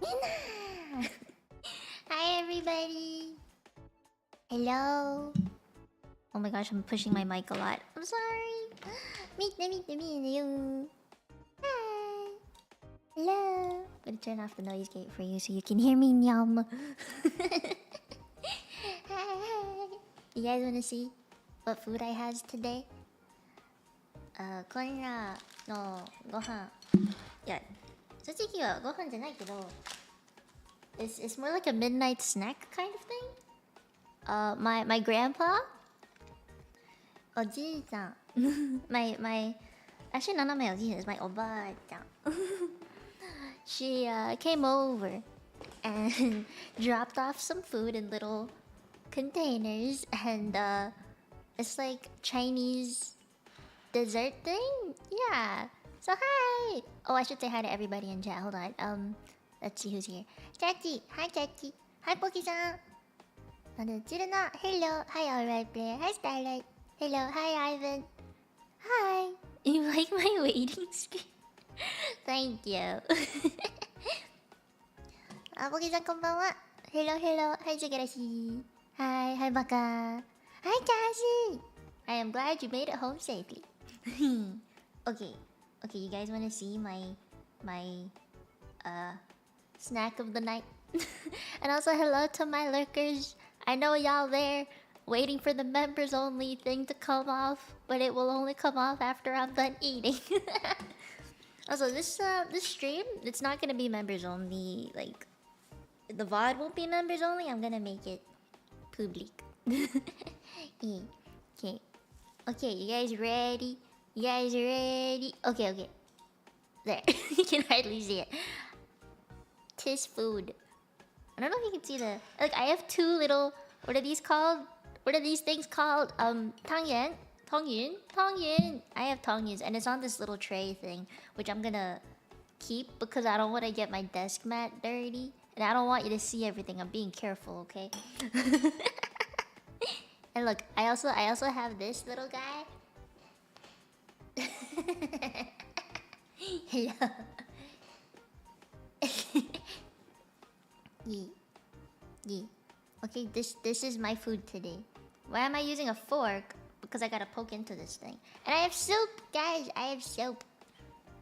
Nina! Hi everybody! Hello! Oh my gosh, I'm pushing my mic a lot. I'm sorry! Meet you! Hi! Hello! I'm gonna turn off the noise gate for you so you can hear me, nyooom! Hi! You guys wanna see what food I has today? 今夜のご飯。いや、正直はご飯じゃないけど、it's more like a midnight snack kind of thing. My grandpa, おじいちゃん my actually none of my おじいちゃん is my おばあちゃん She came over and dropped off some food in little containers, and it's like Chinese dessert thing. Yeah. So hi. Oh, I should say hi to everybody in chat. Hold on. Let's see who's here. Sketchy. Hi, Sketchy. Hi, Poki-san. Hello. Hi, Alright Player. Hi, Starlight. Hello. Hi, Ivan. Hi. You like my waiting screen? Thank you. Poki-san, konbanwa. Hello, hello. Hi, Zagarashi. Hi, hi, Baka. Hi, Kashi. I am glad you made it home safely. Okay, you guys want to see my snack of the night? And also hello to my lurkers. I know y'all there waiting for the members only thing to come off, but it will only come off after I'm done eating. Also, this stream, it's not gonna be members only. Like, the VOD won't be members only. I'm gonna make it public. Yeah. Okay, you guys ready? Okay. There. You can hardly see it. Tis food. I don't know if you can see the... Like, I have two little... What are these called? What are these things called? Tangyuan? Tongyun. I have tongyuns, and it's on this little tray thing, which I'm gonna keep because I don't want to get my desk mat dirty. And I don't want you to see everything. I'm being careful, okay? And look, I also have this little guy. Hello. Yeah. Okay, this is my food today. Why am I using a fork? Because I gotta poke into this thing. And I have soup, guys. I have soup.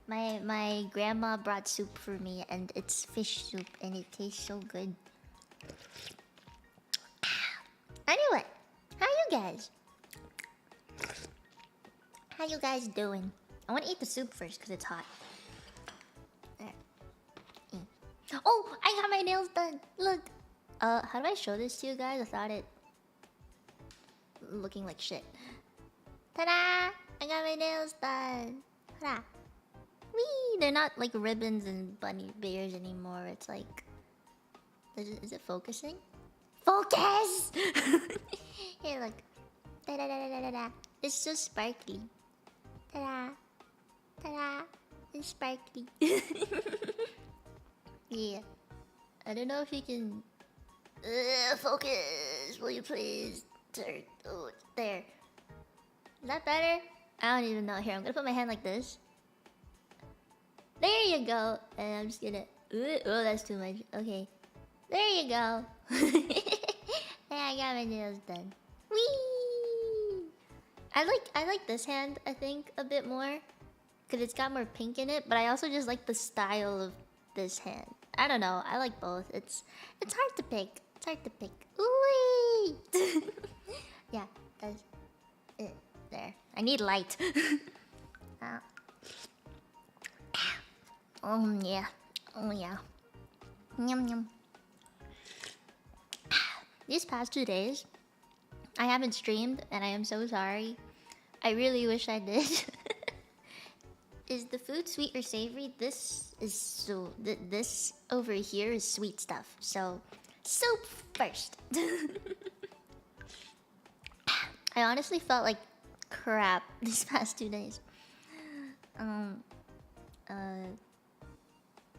My grandma brought soup for me, and it's fish soup, and it tastes so good. Anyway, how you guys? How you guys doing? I want to eat the soup first because it's hot. There. Oh, I got my nails done. Look. How do I show this to you guys? I thought it looking like shit. Ta-da! I got my nails done. Ta-da! Whee! They're not like ribbons and bunny bears anymore. It's like, is it focusing? Focus! Here, look. Da-da-da-da-da-da. It's so sparkly. Ta-da! Ta-da! It's sparkly. Yeah. I don't know if you can... focus! Will you please? Turn. Oh, there. Is that better? I don't even know. Here, I'm gonna put my hand like this. There you go. And I'm just gonna... Oh, that's too much. Okay. There you go. Yeah, I got my nails done. Whee! I like this hand, I think, a bit more. Because it's got more pink in it. But I also just like the style of this hand. I don't know. I like both. It's hard to pick. It's hard to pick. Ooh! Yeah, that's it. There. I need light. Oh yeah. Oh yeah. Yum yum. These past 2 days, I haven't streamed, and I am so sorry. I really wish I did. Is the food sweet or savory? This is so... This over here is sweet stuff. So, soup first. I honestly felt like crap these past 2 days.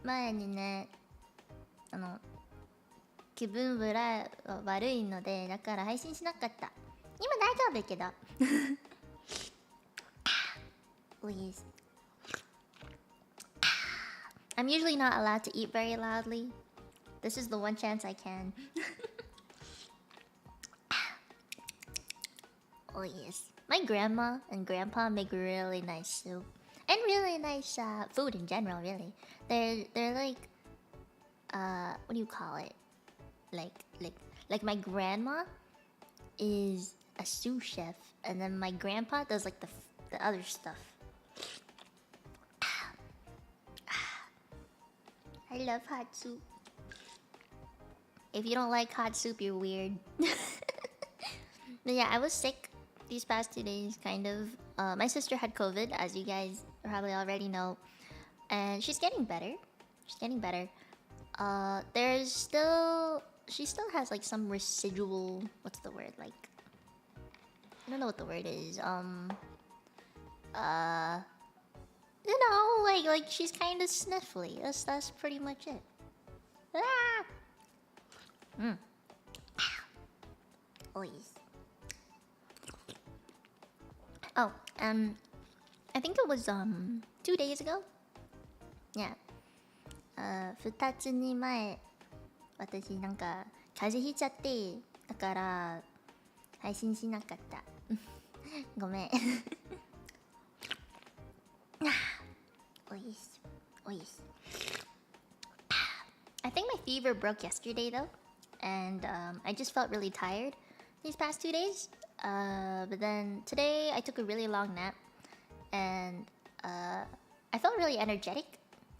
前にね、気分悪いので、だから配信しなかった。今大丈夫けど。Please. I'm usually not allowed to eat very loudly, This is the one chance I can. Oh yes. My grandma and grandpa make really nice soup. And really nice food in general, really. They're like what do you call it? Like my grandma is a sous chef, and then my grandpa does like the other stuff. I love hot soup. If you don't like hot soup, you're weird. But yeah, I was sick these past 2 days, kind of. My sister had COVID, as you guys probably already know, and she's getting better. She's getting better. She still has like some residual. What's the word? Like, I don't know what the word is. You know, like she's kind of sniffly. That's pretty much it. Ah. Oh yes. Oh, I think it was 2 days ago. Yeah. 2つに前、私なんか風邪ひいちゃって、だから配信しなかった。ごめん。おいし、おいし。I think my fever broke yesterday though, and I just felt really tired these past 2 days. But then today I took a really long nap, and I felt really energetic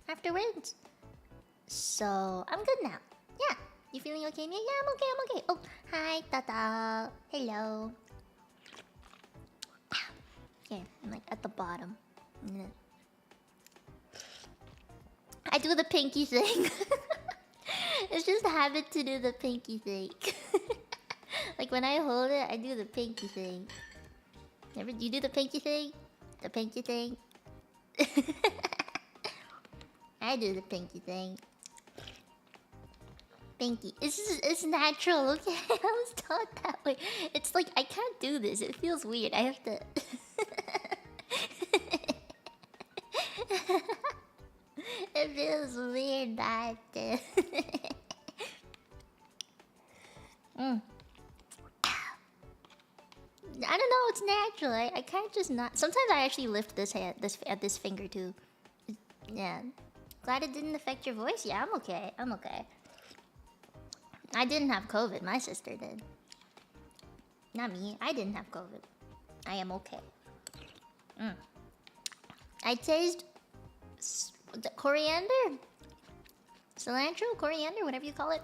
afterwards. So I'm good now. Yeah, you feeling okay, Mia? Yeah, I'm okay. I'm okay. Oh, hi, Tata. Hello. Okay, I'm like at the bottom. I do the pinky thing. It's just a habit to do the pinky thing. Like when I hold it, I do the pinky thing. Never, you do the pinky thing? The pinky thing? I do the pinky thing. Pinky. It's natural, okay? I was taught that way. It's like, I can't do this. It feels weird. I have to... It feels weird, but I have to... I don't know, it's natural. I can't just not... Sometimes I actually lift this hand, this finger too. Yeah. Glad it didn't affect your voice? Yeah, I'm okay. I'm okay. I didn't have COVID. My sister did. Not me. I didn't have COVID. I am okay. I taste... coriander? Cilantro? Coriander? Whatever you call it.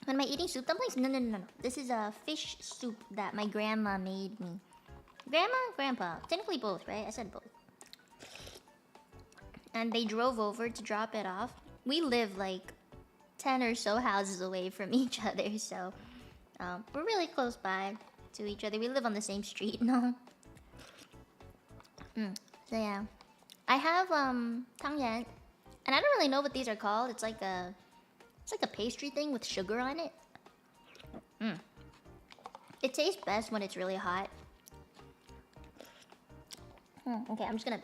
When am I eating soup dumplings? No. This is a fish soup that my grandma made me. Grandma? Grandpa? Technically both, right? I said both. And they drove over to drop it off. We live like 10 or so houses away from each other, so we're really close by to each other. We live on the same street, no? So yeah. I have tangyuan, and I don't really know what these are called. It's like a pastry thing with sugar on it. It tastes best when it's really hot. Okay, I'm just gonna...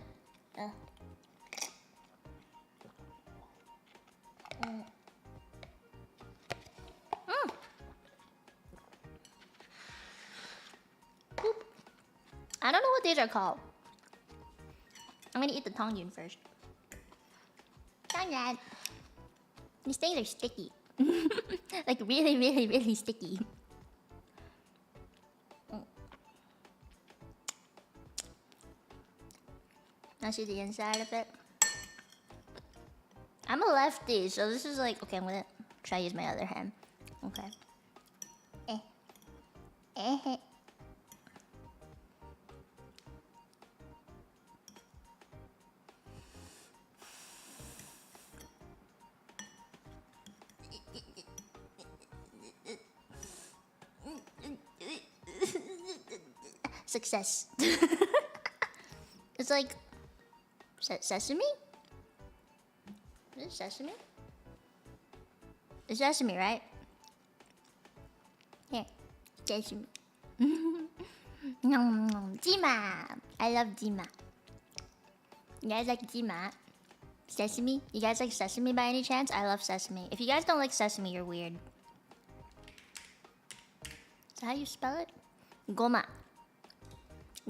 Boop. I don't know what these are called. I'm gonna eat the tangyuan first. Tangyuan. These things are sticky. Like really, really, really sticky. Now see the inside of it. I'm a lefty, so this is like... Okay, I'm gonna try to use my other hand. Okay. Success. It's like... sesame? Is it sesame? It's sesame, right? Here. Sesame. Jima! I love jima. You guys like jima? Sesame? You guys like sesame by any chance? I love sesame. If you guys don't like sesame, you're weird. Is that how you spell it? Goma.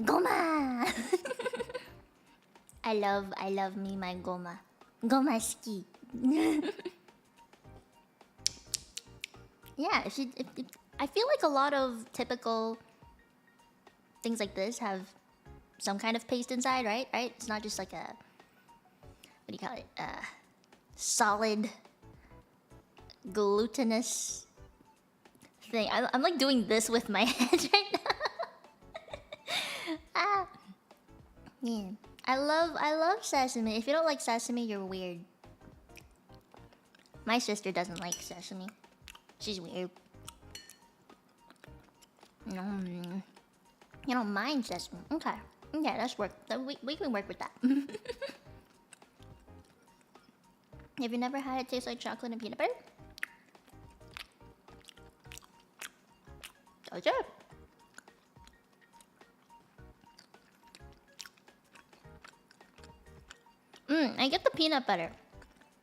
Goma! I love me my goma. Goma ski. Yeah, if I feel like a lot of typical things like this have some kind of paste inside, right? It's not just like a, what do you call it? Solid glutinous thing. I'm like doing this with my hands right now. Yeah. I love sesame. If you don't like sesame, you're weird. My sister doesn't like sesame. She's weird. You don't mind sesame. Okay. Okay, let's work. We can work with that. Have you never had it taste like chocolate and peanut butter? Oh, sure. I get the peanut butter.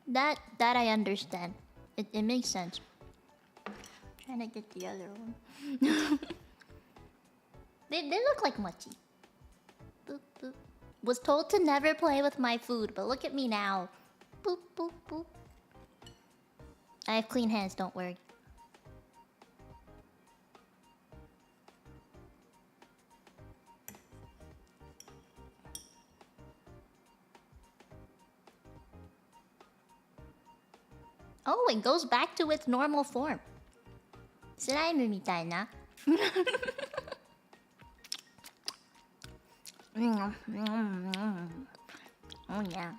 That I understand. It makes sense. Trying to get the other one. They look like mochi. Boop, boop. Was told to never play with my food, but look at me now. Boop, boop, boop. I have clean hands, don't worry. Oh, it goes back to its normal form. Slime みたいな。Oh yeah.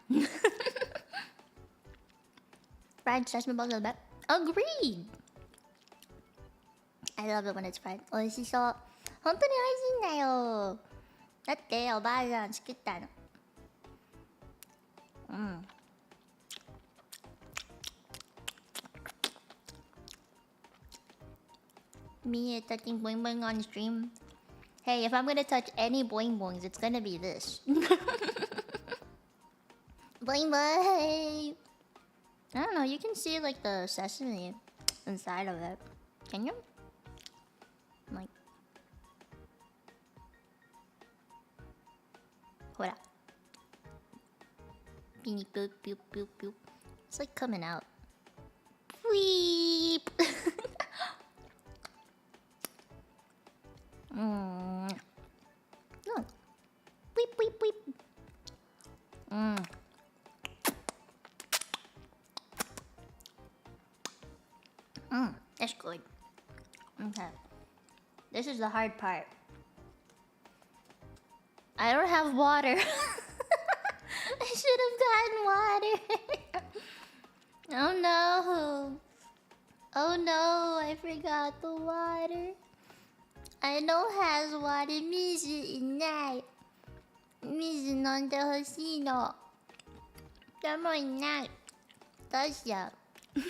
Fried sesame balls are the best. Agreed. I love it when it's fried. 美味しそう。本当に美味しいんだよ。だっておばあさん作ったの。Me touching boing boing on stream. Hey, if I'm gonna touch any boing boings, it's gonna be this. Boing boing. I don't know. You can see like the sesame inside of it. Can you? Like, hora. Beanie boop boop boop boop. It's like coming out. Weep. Look. Weep, weep, weep. That's good. Okay. This is the hard part. I don't have water. I should have gotten water. Oh no. Oh no, I forgot the water. I don't have water. 水いない。水飲んでほしいの。でもいない。どうしよう。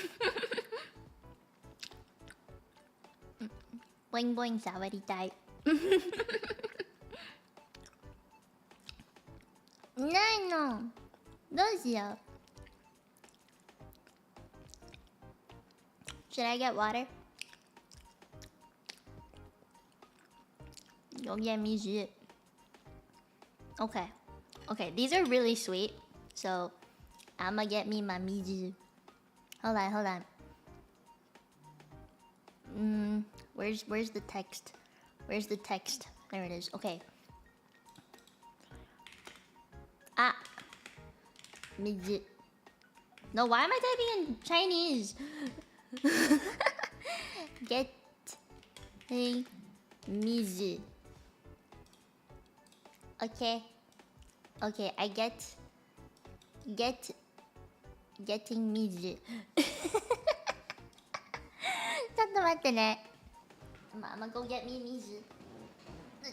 ボインボイン触りたい。いないの。どうしよう。Should I get water? Go get me shit. Okay. Okay, these are really sweet. So, I'ma get me my mizu. Hold on. Where's the text? Where's the text? There it is. Okay. Ah. Mizu. No, why am I typing in Chinese? Getting mizu. Okay. Okay, I getting mizu. ちょっと待ってね。I'ma go get me mizu. ちょっ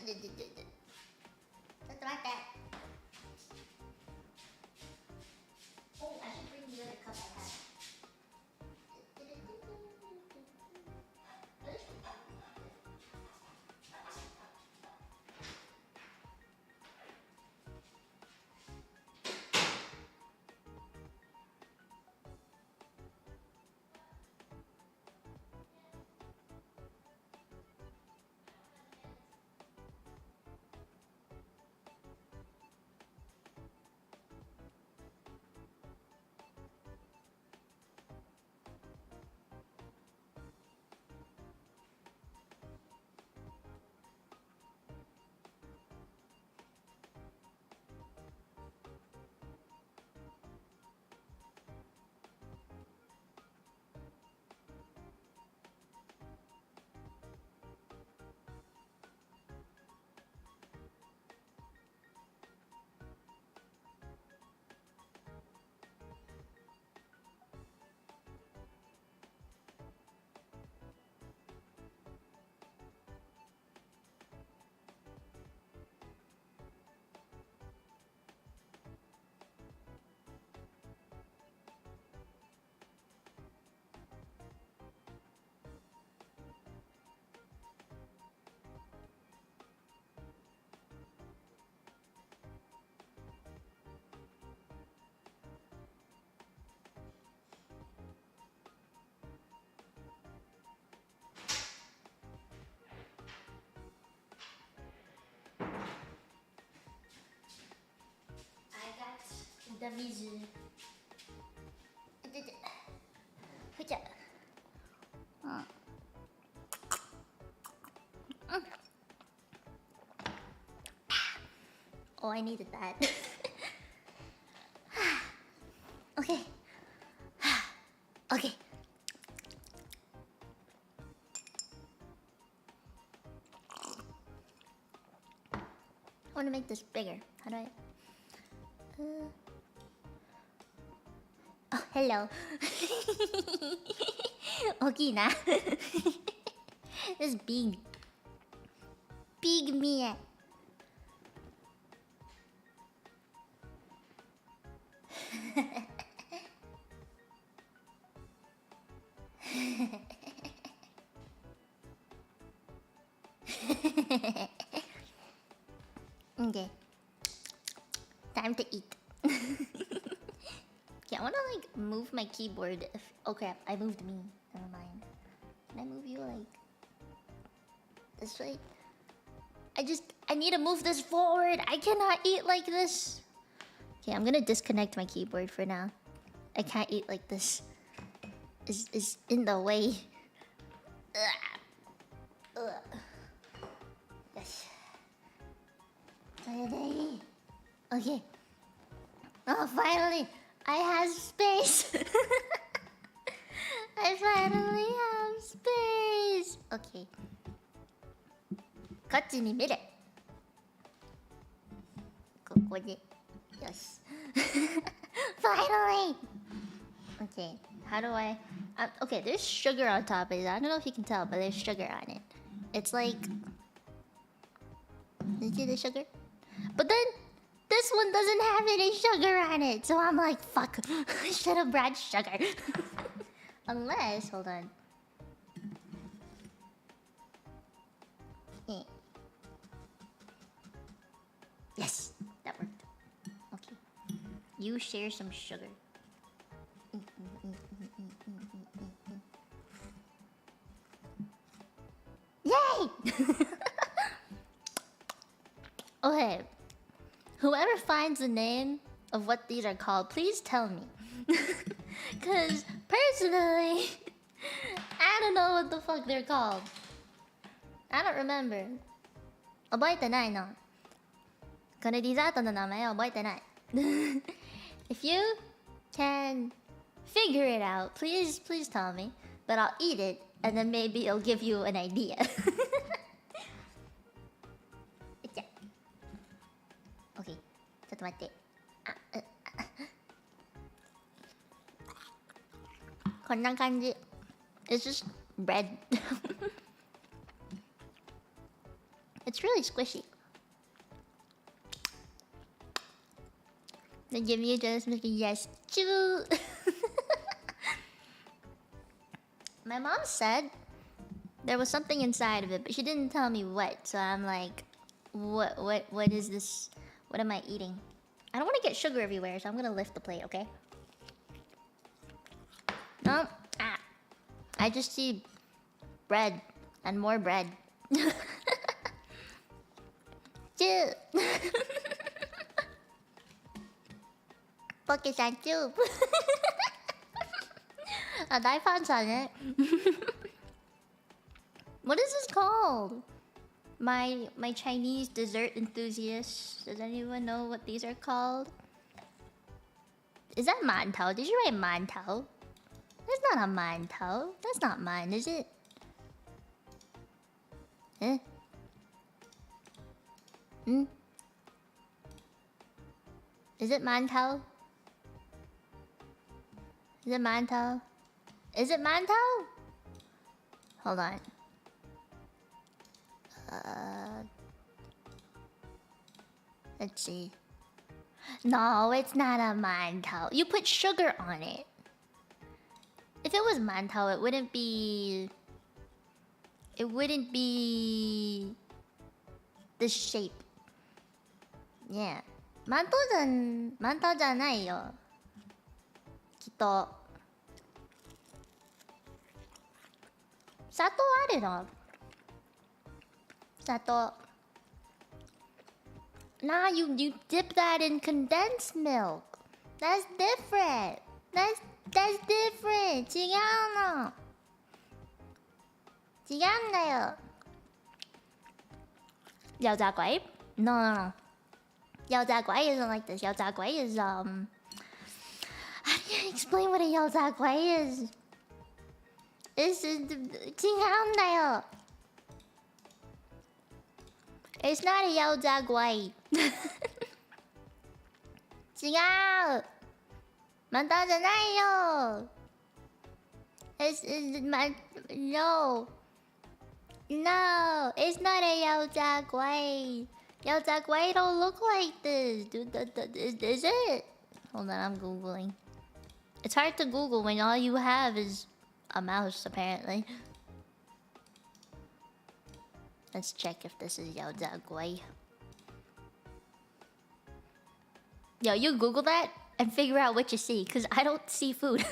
と待って。Oh, I should bring the other cup I had. 水。ふちゃ。Oh, I needed that. Okay. Okay. I want to make this bigger. How do I? Oh, hello. Okay, na. This big. Big me. Okay. Time to eat. Okay, I wanna like move my keyboard. Oh crap, I moved me. Never mind. Can I move you like this way? I need to move this forward. I cannot eat like this. Okay, I'm gonna disconnect my keyboard for now. I can't eat like this. Is in the way. Ugh. Yes. Okay. Oh, finally! I have space! I finally have space! Okay. こっちに見る。ここで。よし。Finally! Okay, how do I... okay, there's sugar on top of it. I don't know if you can tell, but there's sugar on it. It's like... Did you see the sugar? But then, this one doesn't have any sugar on it. So I'm like, fuck. I should have brought sugar. Unless, hold on. Yes, that worked. Okay. You share some sugar. Yay! Okay. Whoever finds the name of what these are called, please tell me. Because personally, I don't know what the fuck they're called. I don't remember. 覚えてないの。このデザートの名前覚えてない。If you can figure it out, please tell me. But I'll eat it, and then maybe it'll give you an idea. Okay, ちょっと待って。こんな感じ。It's just bread. It's really squishy. They give you just like a yes, chew. My mom said there was something inside of it, but she didn't tell me what. So I'm like, what is this? What am I eating? I don't want to get sugar everywhere, so I'm gonna lift the plate, okay? No, I just see bread and more bread. Chew. Poke-san, chew. I found something. What is this called? My Chinese dessert enthusiast. Does anyone know what these are called? Is that mantao? Did you write mantao? That's not a mantao. That's not mine, is it? Huh? Hmm? Is it mantao? Is it mantao? Is it mantao? Hold on. Let's see. No, it's not a mantao. You put sugar on it. If it was mantao, it wouldn't be... It wouldn't be... this shape. Yeah. マントじゃないよ。きっと。砂糖あるの？砂糖。Nah, you dip that in condensed milk. That's different. That's different. 違うの。違うんだよ。Yo Zha Guai? No. Yo Zha Guai isn't like this. Yo Zha Guai is How do you explain what a Yo Zha Guai is? It's 違うんだよ。It's not a Yo Zha Guai. 違う。またじゃないよ。No. No, it's not a Yao Jia Guai. Yao Jia Guai don't look like this. Dude, is it? Hold on, I'm Googling. It's hard to Google when all you have is a mouse, apparently. Let's check if this is Yao Jia Guai. Yo, you Google that and figure out what you see, because I don't see food.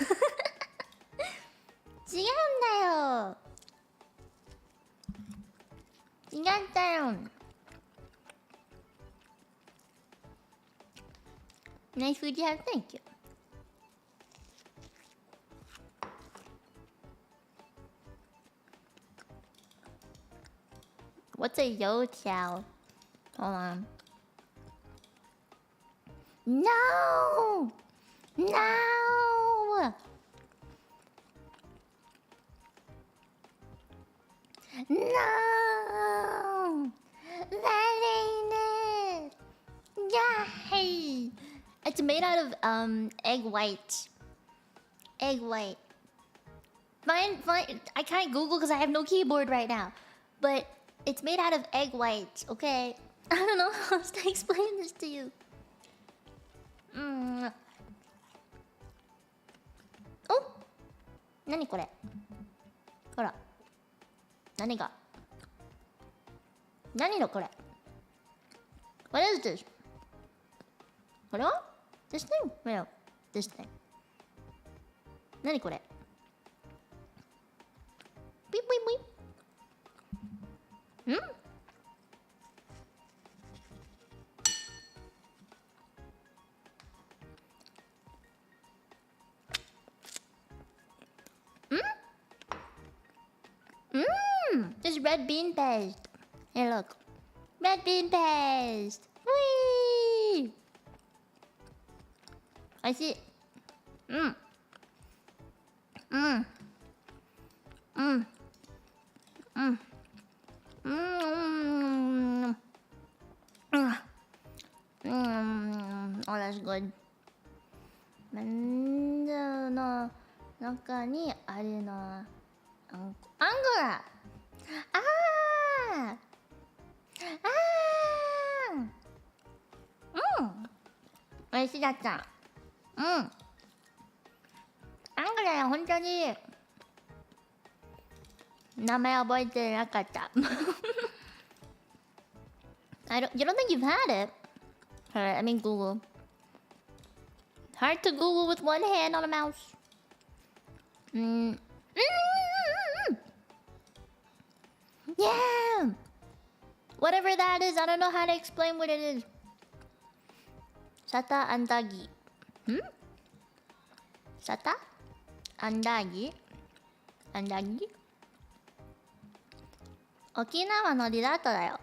違うんだよ。違ったよ。Nice food you have, thank you. What's a yo chow? Hold on. No! No! No! That ain't it! Yay! It's made out of egg white. Egg white. Fine. I can't Google because I have no keyboard right now. But it's made out of egg white, okay? I don't know how else to explain this to you. Oh! 何これ? ほら。何が? 何だこれ? What is this? これは? This thing? No, this thing. 何これ? Beep beep beep. This is red bean paste. Here, look. Red bean paste. Whee! I see. Oh, that's good. マンダの中にあるのはアンゴラ。美味しいだった。アンゴラは本当に名前覚えてなかった。You don't think you've had it? I mean Google. Hard to Google with one hand on a mouse. Yeah! Whatever that is, I don't know how to explain what it is. Sata andagi. Sata? Andagi? Andagi? 沖縄のデザートだよ。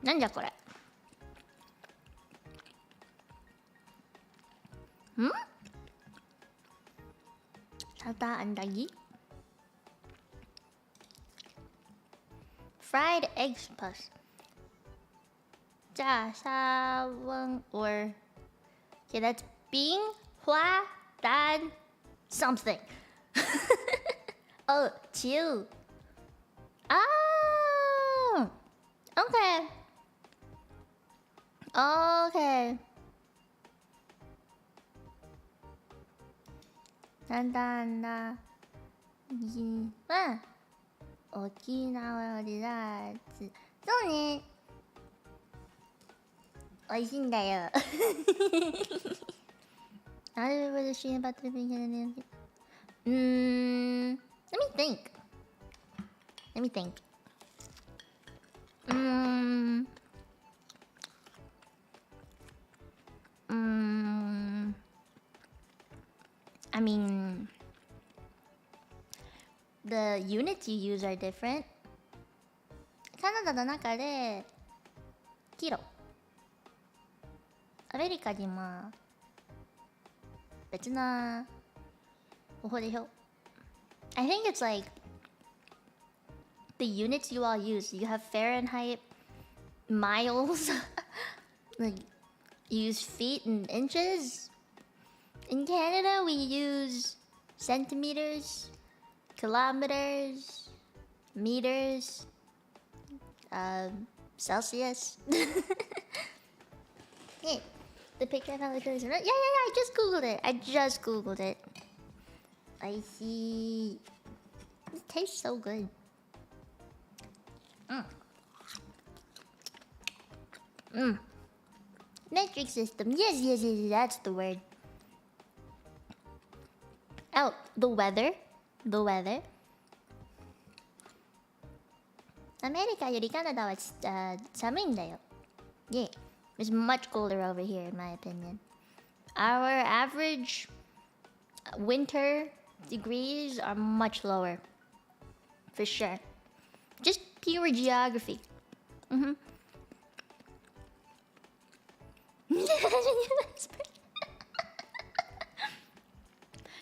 なんじゃこれ。Sata andagi? Fried eggs plus 炸沙翁 or okay, that's Bing Hua Dan something. Oh, chill. Oh, okay. Okay. なんだんだ。沖縄リラーツ。そうね。美味しいんだよ。I don't know the stream about the beginning. Let me think. I mean, the units you use are different. カナダの中でキロ、アメリカにも別な方法でしょ。I think it's like the units you all use. You have Fahrenheit, miles, like you use feet and inches. In Canada, we use centimeters, kilometers, meters, Celsius. Yeah, the picture I found was really similar. Yeah, I just googled it. I see. It tastes so good. Metric system. Yes, that's the word. Oh, the weather. アメリカよりカナダは寒いんだよ。Yeah, it's much colder over here in my opinion. Our average winter degrees are much lower. For sure. Just pure geography.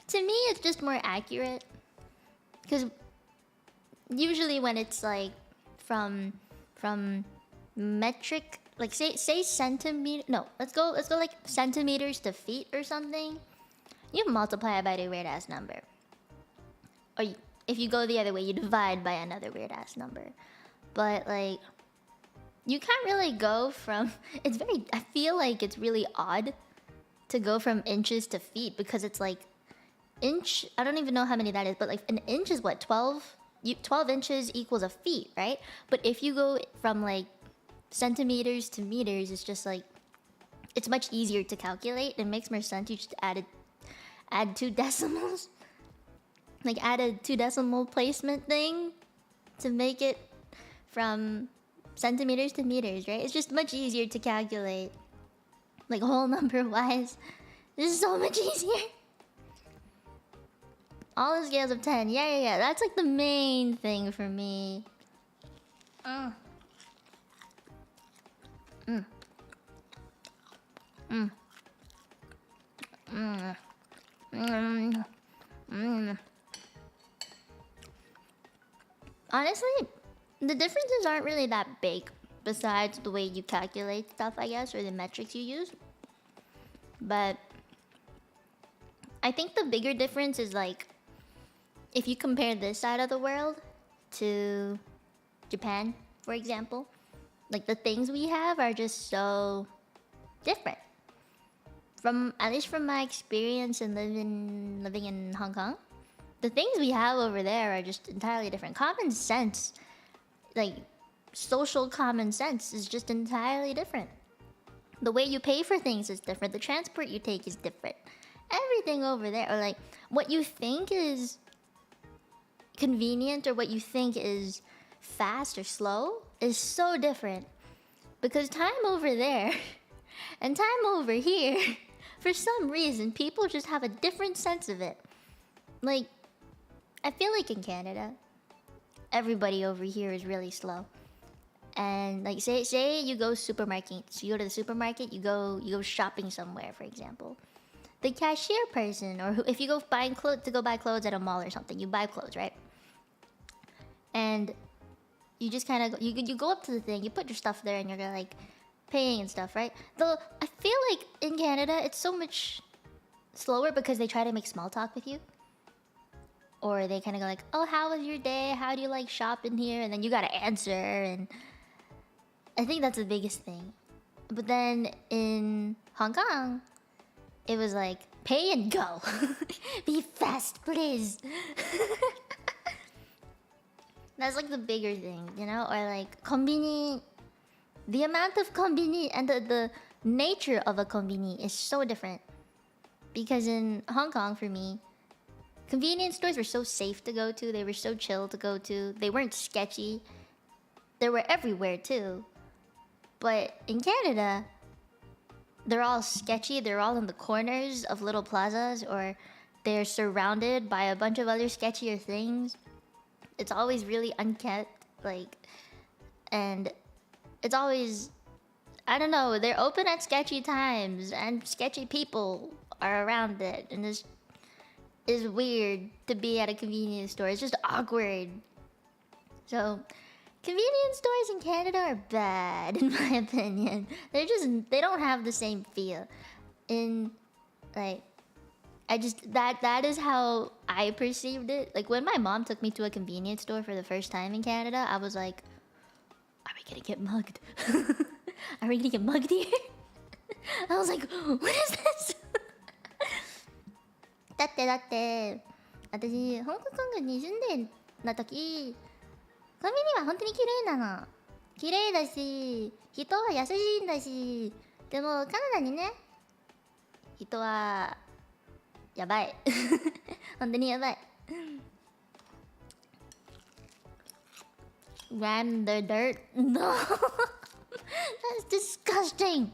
To me, it's just more accurate. Because usually when it's like from metric, like say centimeter. No, let's go like centimeters to feet or something. You multiply it by a weird ass number. Or if you go the other way, you divide by another weird ass number. But like, you can't really go from. I feel like it's really odd to go from inches to feet because it's like inch. I don't even know how many that is, but like an inch is what 12. 12 inches equals a feet, right? But if you go from like centimeters to meters, it's just like it's much easier to calculate. It makes more sense. You just add 2 decimals, like add a 2 decimal placement thing to make it from centimeters to meters, right? It's just much easier to calculate, like whole number wise. This is so much easier. All the scales of 10. Yeah. That's like the main thing for me. Honestly, the differences aren't really that big besides the way you calculate stuff, I guess, or the metrics you use. But I think the bigger difference is like if you compare this side of the world to Japan, for example, like the things we have are just so different. At least from my experience in living in Hong Kong, the things we have over there are just entirely different. Common sense, like social common sense, is just entirely different. The way you pay for things is different. The transport you take is different. Everything over there, or like what you think is convenient or what you think is fast or slow, is so different. Because time over there and time over here, for some reason, people just have a different sense of it. Like, I feel like in Canada, everybody over here is really slow. And like say you go supermarket, so you go to the supermarket, you go shopping somewhere, for example. The cashier person, or if you go buy clothes at a mall or something, you buy clothes, right? And you just kind of you go up to the thing, you put your stuff there, and you're like paying and stuff, right? Though I feel like in Canada it's so much slower because they try to make small talk with you, or they kind of go like, "Oh, how was your day? How do you like shopping here?" And then you gotta answer, and I think that's the biggest thing. But then in Hong Kong, it was like pay and go. Be fast, please. That's like the bigger thing, you know? Or like konbini. The amount of konbini and the nature of a konbini is so different. Because in Hong Kong, for me, convenience stores were so safe to go to. They were so chill to go to. They weren't sketchy. They were everywhere too. But in Canada, they're all sketchy. They're all in the corners of little plazas, or they're surrounded by a bunch of other sketchier things. It's always really unkept, like, and it's always, I don't know, they're open at sketchy times and sketchy people are around it, and this is weird to be at a convenience store. It's just awkward. So convenience stores in Canada are bad in my opinion. They don't have the same feel. In like, that is how I perceived it. Like when my mom took me to a convenience store for the first time in Canada, I was like, are we gonna get mugged? Are we gonna get mugged here? I was like, what is this? だって私香港に住んでた時コンビニは本当に綺麗なの。綺麗だし人は優しいんだし、でもカナダにね人はやばい本当にやばい。Ran the dirt? No. That's disgusting.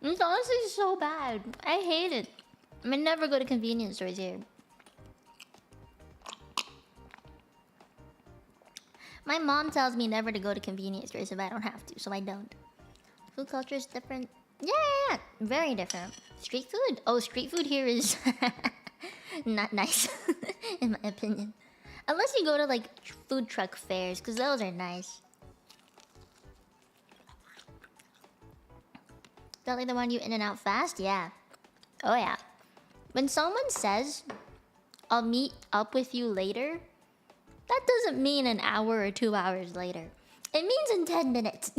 It's honestly so bad. I hate it. I mean, never go to convenience stores here. My mom tells me never to go to convenience stores if I don't have to, so I don't. Food culture is different. Yeah. Very different. Street food? Oh, street food here is not nice, in my opinion. Unless you go to like food truck fairs, because those are nice. That like the one you in and out fast? Yeah. Oh yeah. When someone says, I'll meet up with you later, that doesn't mean an hour or 2 hours later. It means in 10 minutes.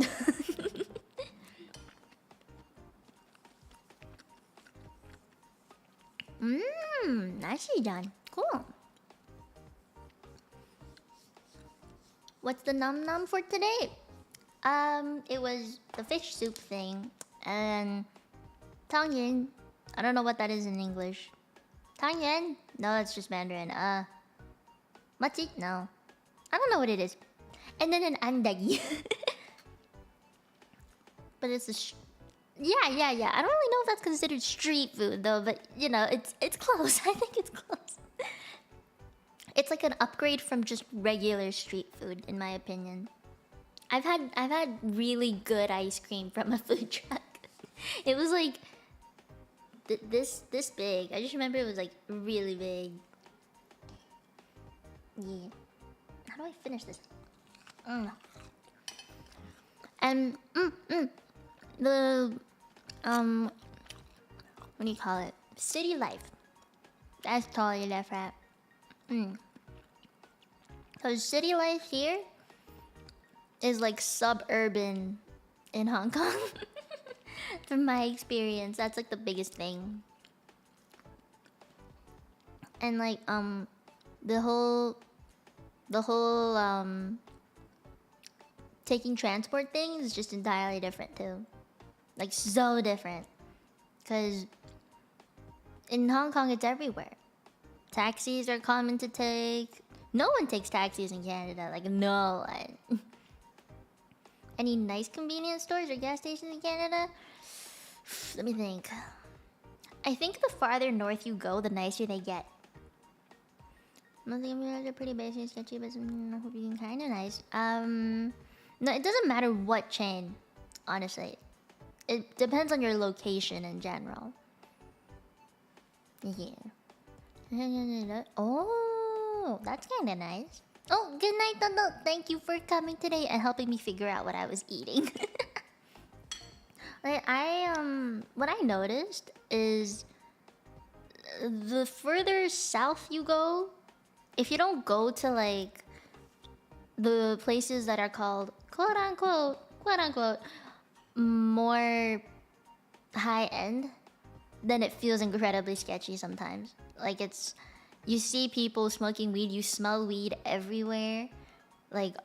Nicely done. Cool. What's the num num for today? It was the fish soup thing and tangyuan. I don't know what that is in English. Tangyuan? No, it's just Mandarin. Machi? No. I don't know what it is. And then an andagi. But it's a yeah. I don't really know if that's considered street food though, but you know, it's close. I think it's close. It's like an upgrade from just regular street food, in my opinion. I've had really good ice cream from a food truck. It was like this big. I just remember it was like really big. Yeah. How do I finish this? And the what do you call it? City life. That's totally different. So city life here is like suburban in Hong Kong. From my experience, that's like the biggest thing. And like the whole taking transport thing is just entirely different too. Like so different. Cause in Hong Kong it's everywhere. Taxis are common to take. No one takes taxis in Canada. Like no one. Any nice convenience stores or gas stations in Canada? Let me think. I think the farther north you go, the nicer they get. Most of them are pretty basic, sketchy, but some kind of nice. No, it doesn't matter what chain, honestly. It depends on your location in general. Yeah. Oh, that's kind of nice. Oh, good night, Doodle. Thank you for coming today and helping me figure out what I was eating. Like what I noticed is the further south you go, if you don't go to like the places that are called quote unquote more high end, then it feels incredibly sketchy sometimes. Like it's, you see people smoking weed, you smell weed everywhere. Like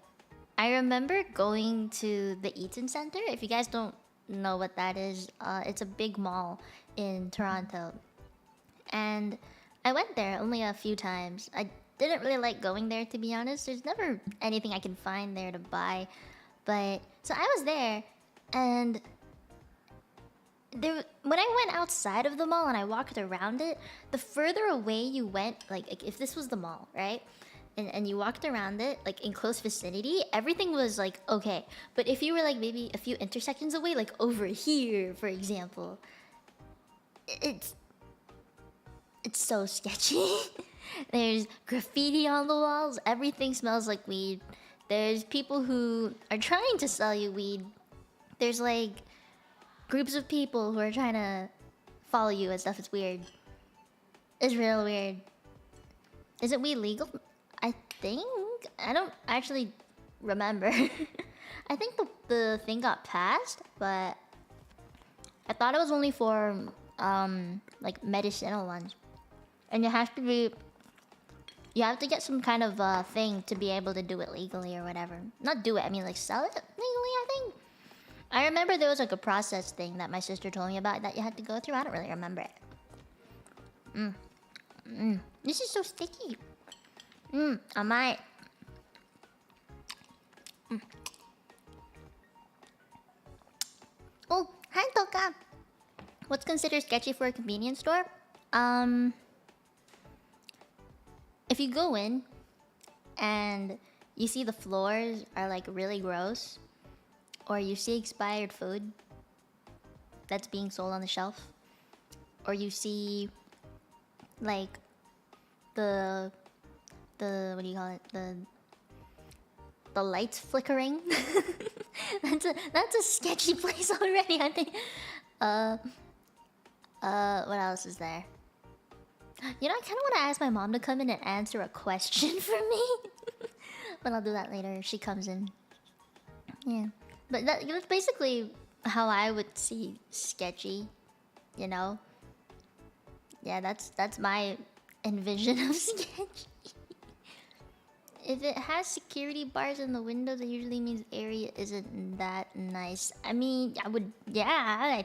I remember going to the Eaton Center. If you guys don't know what that is, it's a big mall in Toronto. And I went there only a few times. I didn't really like going there, to be honest. There's never anything I can find there to buy. But so I was there and when I went outside of the mall and I walked around it, the further away you went, like if this was the mall, right? And you walked around it, like in close vicinity, everything was like okay. But if you were like maybe a few intersections away, like over here, for example, it's so sketchy. There's graffiti on the walls. Everything smells like weed. There's people who are trying to sell you weed. There's like groups of people who are trying to follow you and stuff. It's weird. It's real weird. Isn't weed legal? I think. I don't actually remember. I think the thing got passed, but I thought it was only for like medicinal ones. And you have to get some kind of thing to be able to do it legally or whatever. Not do it, I mean like sell it legally, I think. I remember there was like a process thing that my sister told me about that you had to go through. I don't really remember it. This is so sticky. I might. Oh, hi Toka. What's considered sketchy for a convenience store? If you go in and you see the floors are like really gross, or you see expired food that's being sold on the shelf, or you see like the what do you call it, the lights flickering, that's a sketchy place already, I think. What else is there? You know, I kind of want to ask my mom to come in and answer a question for me. But I'll do that later if she comes in. Yeah. But that's basically how I would see sketchy, you know? Yeah, that's my envision of sketchy. If it has security bars in the windows, it usually means the area isn't that nice. I mean, I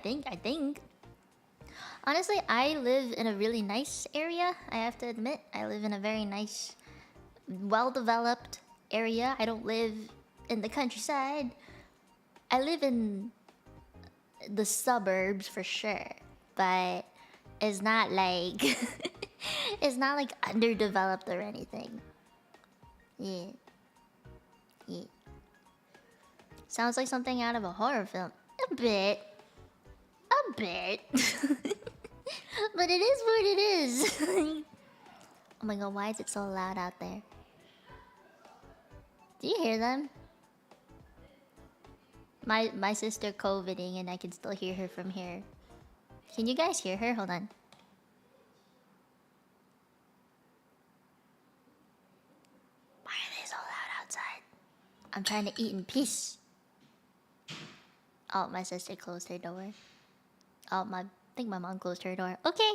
think. Honestly, I live in a really nice area. I have to admit, I live in a very nice, well-developed area. I don't live in the countryside. I live in the suburbs for sure, but it's not like it's not like underdeveloped or anything. Yeah. Sounds like something out of a horror film. A bit. But it is what it is. Oh my god, why is it so loud out there? Do you hear them? My sister COVIDing and I can still hear her from here. Can you guys hear her? Hold on. Why are they so loud outside? I'm trying to eat in peace. Oh, my sister closed her door. Oh, I think my mom closed her door. Okay.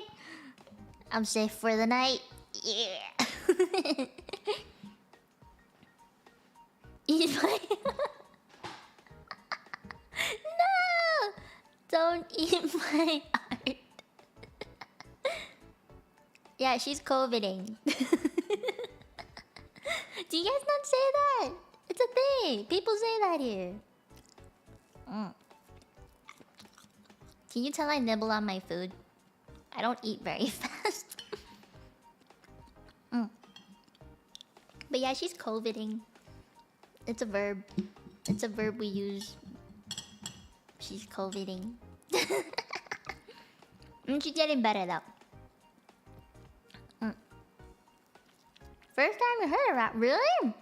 I'm safe for the night. Yeah. Eat my... No! Don't eat my art. Yeah, she's COVIDing. Do you guys not say that? It's a thing. People say that here. Can you tell I nibble on my food? I don't eat very fast. But yeah, she's COVIDing. It's a verb. It's a verb we use. She's COVIDing. She's getting better though. First time I heard of that. Really?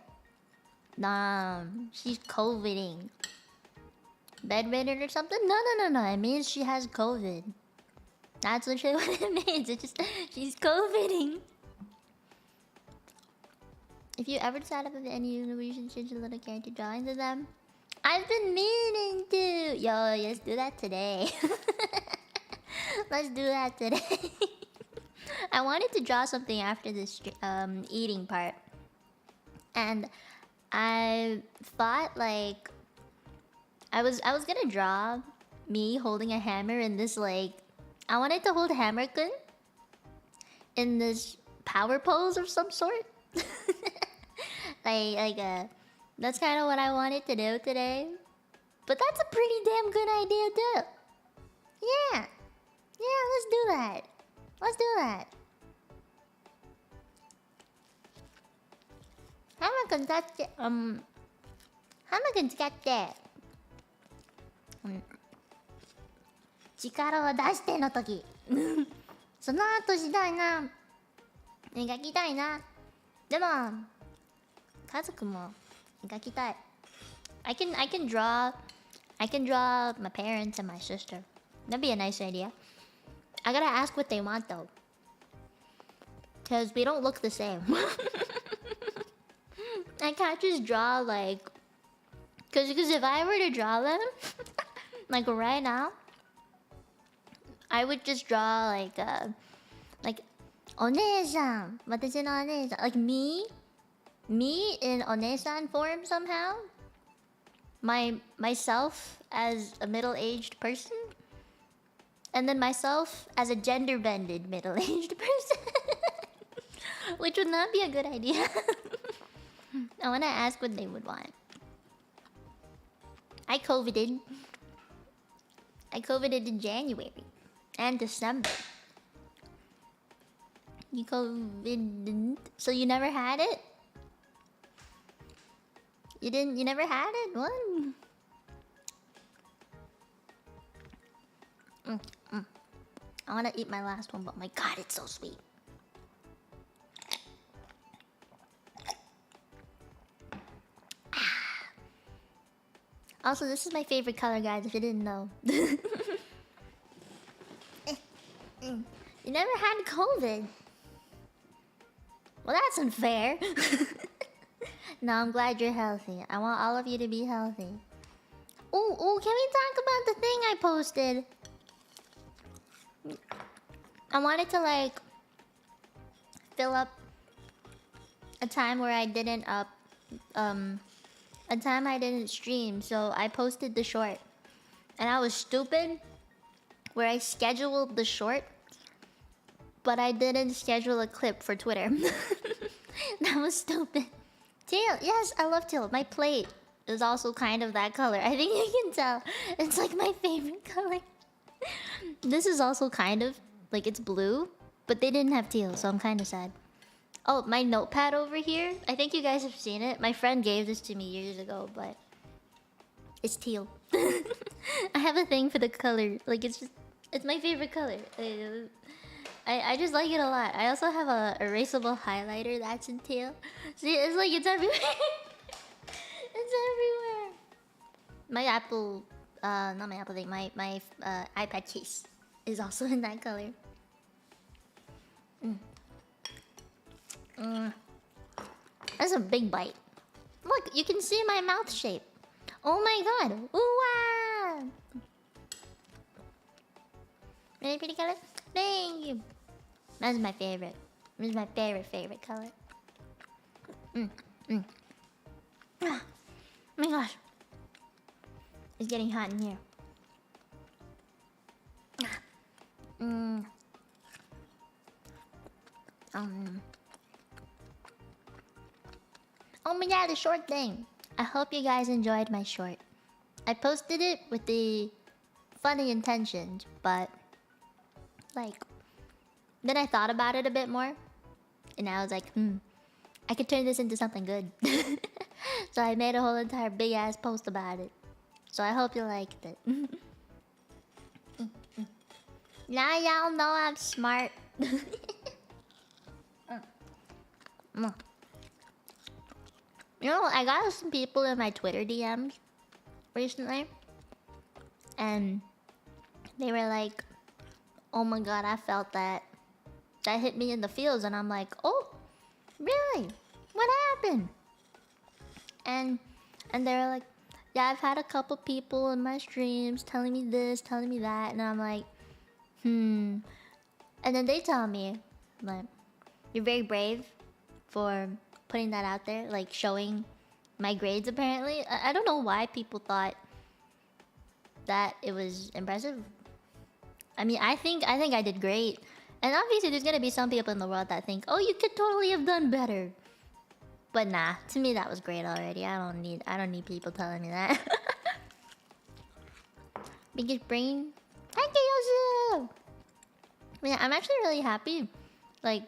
Nah, she's COVIDing. Bedridden or something? No. It means she has COVID. That's literally what it means. It's just she's COVIDing. If you ever decide to have any you should change a little character drawing to them. I've been meaning to. Yo, let's do that today. Let's do that today. I wanted to draw something after this eating part, and I thought like I was gonna draw me holding a hammer in this like I wanted to hold Hammerkun in this power pose of some sort. That's kind of what I wanted to do today. But that's a pretty damn good idea too. Yeah. Yeah, let's do that. Let's do that. Hamakuntatte. 力を出しての時。その後したいな。描きたいな。でも、家族も描きたい。I can draw my parents and my sister. That'd be a nice idea. I gotta ask what they want though. Cause we don't look the same. I can't just draw like... Cause if I were to draw them, like right now, I would just draw like お姉さん、私のお姉さん、like me in お姉さん form somehow. Myself as a middle-aged person, and then myself as a gender-bended middle-aged person, which would not be a good idea. I want to ask what they would want. I COVIDed in January and December. You COVID, so you never had it? You never had it? What? I want to eat my last one, but my god, it's so sweet. Also, this is my favorite color, guys, if you didn't know. You never had COVID. Well, that's unfair. No, I'm glad you're healthy. I want all of you to be healthy. Oh, can we talk about the thing I posted? I wanted to like fill up a time where I didn't stream, so I posted the short. And I was stupid where I scheduled the short, but I didn't schedule a clip for Twitter. That was stupid. Teal, yes, I love teal. My plate is also kind of that color. I think you can tell. It's like my favorite color. This is also kind of like it's blue, but they didn't have teal, so I'm kind of sad. Oh, my notepad over here. I think you guys have seen it. My friend gave this to me years ago, but it's teal. I have a thing for the color. Like it's my favorite color. I just like it a lot. I also have a erasable highlighter that's in teal. See, it's like it's everywhere. It's everywhere. My Apple, not my Apple thing. My iPad case is also in that color. That's a big bite. Look, you can see my mouth shape. Oh my god. Ooh, wow. Really pretty color? Thank you. That's my favorite. This is my favorite color. Oh my gosh. It's getting hot in here. Oh my god, the short thing. I hope you guys enjoyed my short. I posted it with the funny intentions, but like then I thought about it a bit more, and I was like, I could turn this into something good. So I made a whole entire big ass post about it. So I hope you liked it. Now y'all know I'm smart. You know, I got some people in my Twitter DMs recently, and they were like, oh my god, I felt that hit me in the feels. And I'm like, oh, really? What happened? And they were like, yeah, I've had a couple people in my streams telling me this, telling me that. And I'm like, And then they tell me, like, you're very brave for putting that out there, like showing my grades apparently. I don't know why people thought that it was impressive. I mean, I think I did great. And obviously there's gonna be some people in the world that think, oh, you could totally have done better. But nah, to me that was great already. I don't need people telling me that. Biggest brain. Thank you, Yeah, I'm actually really happy. Like,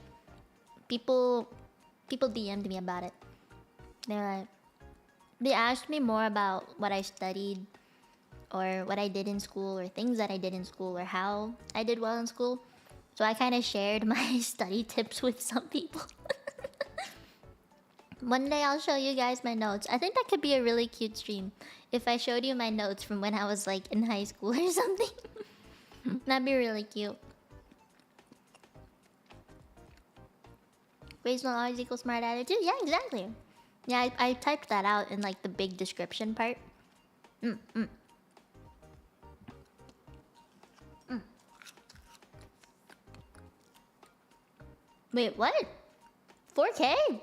people DM'd me about it. They're like, they asked me more about what I studied, or what I did in school, or things that I did in school, or how I did well in school. So I kind of shared my study tips with some people. One day I'll show you guys my notes. I think that could be a really cute stream if I showed you my notes from when I was like in high school or something. That'd be really cute. Grades not always equal smart attitude. Yeah, exactly. Yeah, I typed that out in like the big description part. Wait, what? 4K?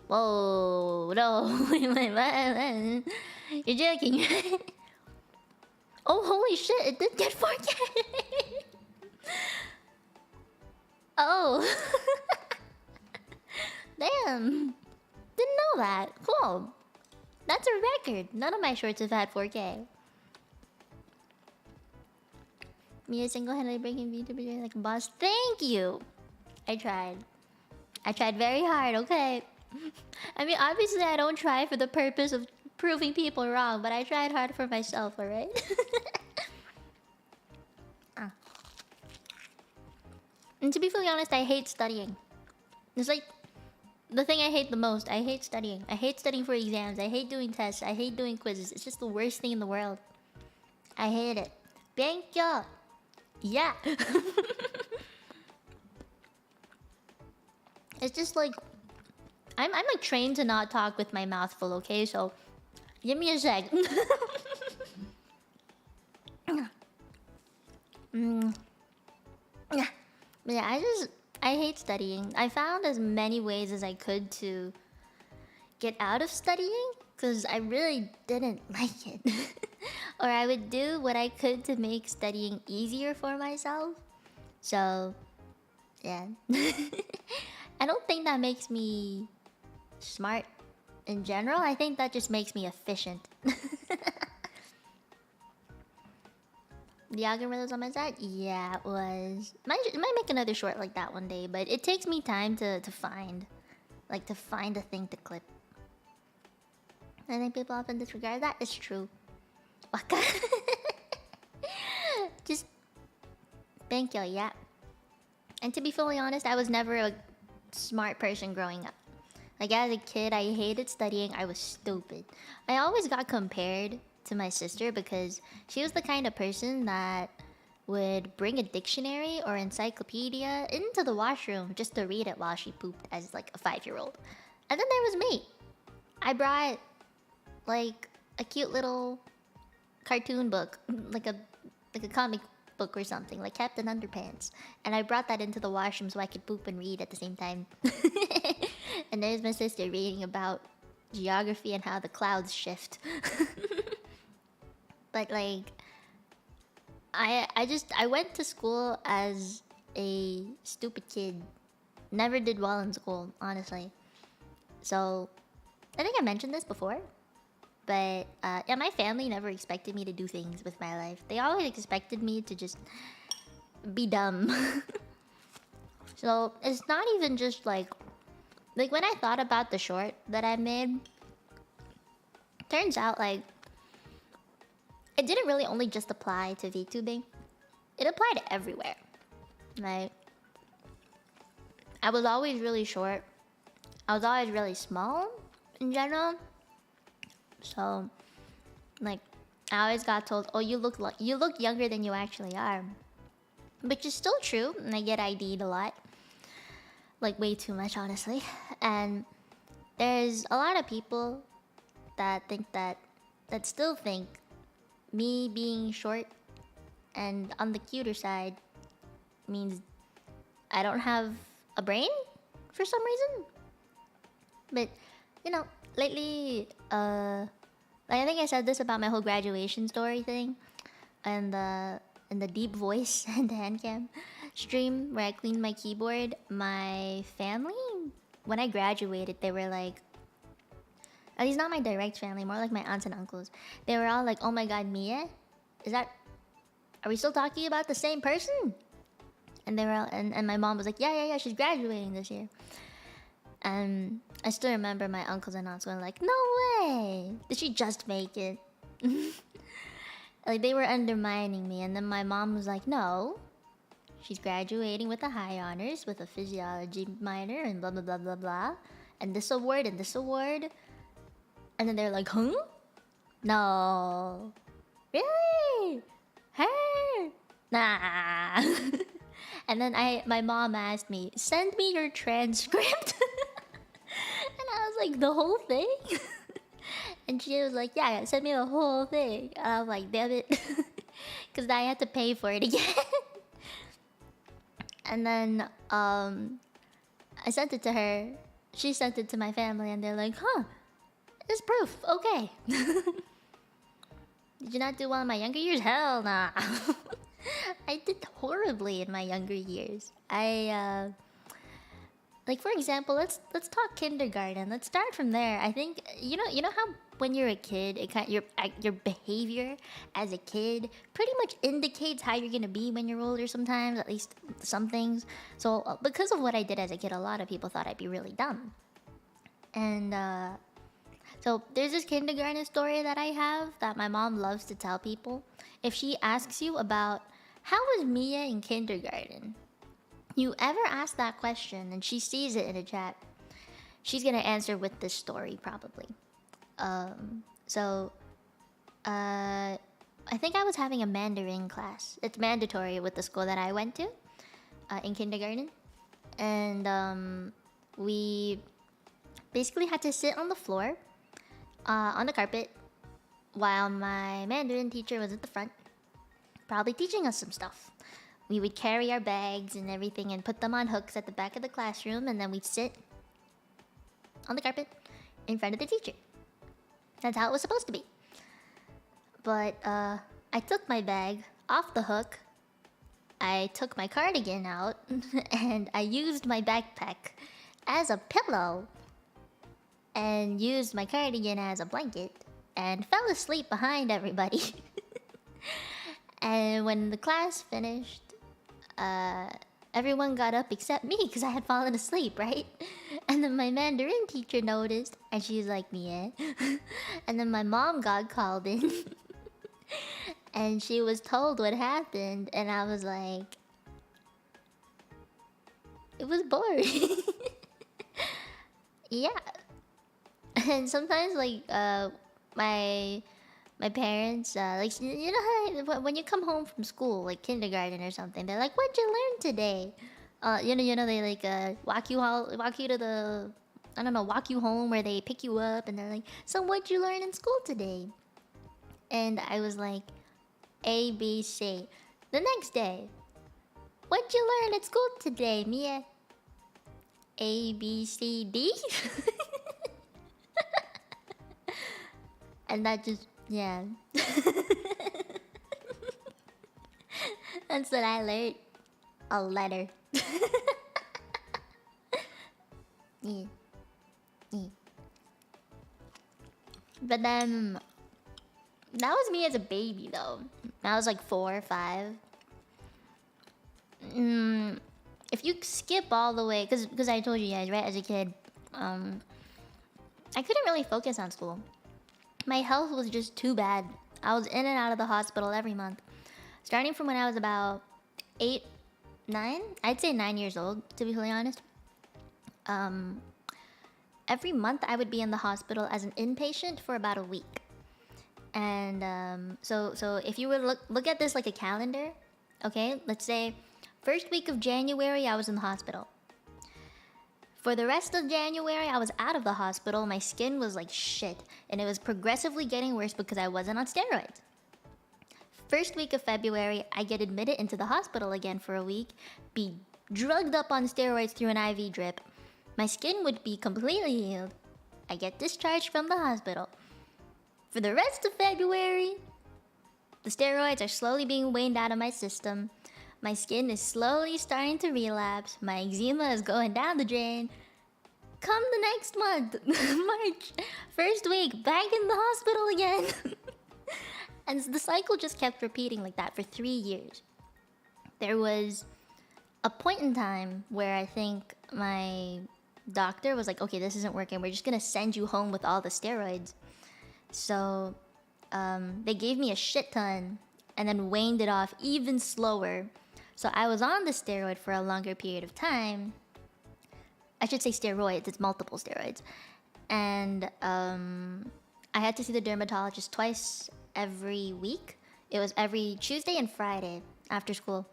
Whoa, no. Wait. You're joking, right? Oh, holy shit, it did get 4K. Oh. Damn. Didn't know that. Cool. That's a record. None of my shorts have had 4K. Mia single-handedly breaking VTuber like a boss. Thank you. I tried. I tried very hard, okay? I mean, obviously I don't try for the purpose of proving people wrong, but I tried hard for myself, alright? And to be fully honest, I hate studying. It's like the thing I hate the most. I hate studying. I hate studying for exams. I hate doing tests. I hate doing quizzes. It's just the worst thing in the world. I hate it. Thank you. Yeah. It's just like I'm like trained to not talk with my mouth full, okay? So give me a sec. But yeah, I hate studying. I found as many ways as I could to get out of studying because I really didn't like it. Or I would do what I could to make studying easier for myself. So, yeah. I don't think that makes me smart in general. I think that just makes me efficient. The algorithm on my side? Yeah, it was. Might make another short like that one day, but it takes me time to find. Like, to find a thing to clip. I think people often disregard that. It's true. Waka. Just... Thank you, yeah. And to be fully honest, I was never a smart person growing up. Like, as a kid, I hated studying. I was stupid. I always got compared to my sister because she was the kind of person that would bring a dictionary or encyclopedia into the washroom just to read it while she pooped as like a 5-year-old. And then there was me. I brought like a cute little cartoon book, like a comic book or something, like Captain Underpants. And I brought that into the washroom so I could poop and read at the same time. And there's my sister reading about geography and how the clouds shift. But like, I went to school as a stupid kid. Never did well in school, honestly. So, I think I mentioned this before. But, yeah, my family never expected me to do things with my life. They always expected me to just be dumb. So, it's not even just like when I thought about the short that I made, turns out like it didn't really only just apply to VTubing. It applied everywhere. Like, I was always really short. I was always really small in general. So, like, I always got told, "Oh, you look younger than you actually are," which is still true. And I get ID'd a lot, like way too much, honestly. And there's a lot of people that still think me being short and on the cuter side means I don't have a brain for some reason. But you know, lately, like I think I said this about my whole graduation story thing, and the deep voice and the hand cam stream where I cleaned my keyboard. My family, when I graduated, they were like, at least not my direct family, more like my aunts and uncles. They were all like, "Oh my god, Mia, are we still talking about the same person? And they were all, and my mom was like, yeah, she's graduating this year. And I still remember my uncles and aunts going like, no way! Did she just make it? Like, they were undermining me. And then my mom was like, no. She's graduating with a high honors, with a physiology minor, and blah, blah, blah, blah, blah. And this award, and this award. And then they're like, huh? No. Really? Her? Nah. And then my mom asked me, send me your transcript. And I was like, the whole thing? And she was like, yeah, send me the whole thing. And I was like, damn it. Because I had to pay for it again. And then I sent it to her. She sent it to my family, and they're like, huh, it's proof. Okay. Did you not do well in my younger years? Hell nah. I did horribly in my younger years. Like, for example, let's talk kindergarten. Let's start from there. I think you know how when you're a kid, your behavior as a kid pretty much indicates how you're gonna be when you're older. Sometimes, at least some things. So because of what I did as a kid, a lot of people thought I'd be really dumb. And so there's this kindergarten story that I have that my mom loves to tell people. If she asks you about how was Mia in kindergarten, you ever ask that question and she sees it in a chat, she's gonna answer with this story probably. I think I was having a Mandarin class. It's mandatory with the school that I went to in kindergarten. And we basically had to sit on the floor on the carpet while my Mandarin teacher was at the front, probably teaching us some stuff. We would carry our bags and everything and put them on hooks at the back of the classroom, and then we'd sit on the carpet in front of the teacher. That's how it was supposed to be. But I took my bag off the hook, I took my cardigan out, and I used my backpack as a pillow, and used my cardigan as a blanket, and fell asleep behind everybody. And when the class finished, everyone got up except me because I had fallen asleep, right? And then my Mandarin teacher noticed, and she's like, Mia. And then my mom got called in. And she was told what happened, and I was like, it was boring. Yeah. And sometimes, like, my parents, like, you know how when you come home from school, like kindergarten or something, they're like, "What'd you learn today?" You know, they like walk you to the, I don't know, walk you home, where they pick you up, and they're like, "So what'd you learn in school today?" And I was like, A, B, C. The next day, what'd you learn at school today, Mia? A, B, C, D. And that just, yeah. That's what I learned. A letter. Yeah. Yeah. But then, that was me as a baby, though. I was like 4 or 5. If you skip all the way, because I told you guys, right, as a kid, I couldn't really focus on school. My health was just too bad. I was in and out of the hospital every month. Starting from when I was about 8, 9? I'd say 9 years old, to be really honest. Every month I would be in the hospital as an inpatient for about a week. And so if you were look at this like a calendar, okay? Let's say first week of January I was in the hospital. For the rest of January, I was out of the hospital. My skin was like shit, and it was progressively getting worse because I wasn't on steroids. First week of February, I get admitted into the hospital again for a week, be drugged up on steroids through an IV drip. My skin would be completely healed. I get discharged from the hospital. For the rest of February, the steroids are slowly being weaned out of my system. My skin is slowly starting to relapse. My eczema is going down the drain. Come the next month, March, first week, back in the hospital again. And the cycle just kept repeating like that for 3 years. There was a point in time where I think my doctor was like, okay, this isn't working. We're just gonna send you home with all the steroids. So they gave me a shit ton and then waned it off even slower. So I was on the steroid for a longer period of time. I should say steroids, it's multiple steroids. And I had to see the dermatologist twice every week. It was every Tuesday and Friday after school.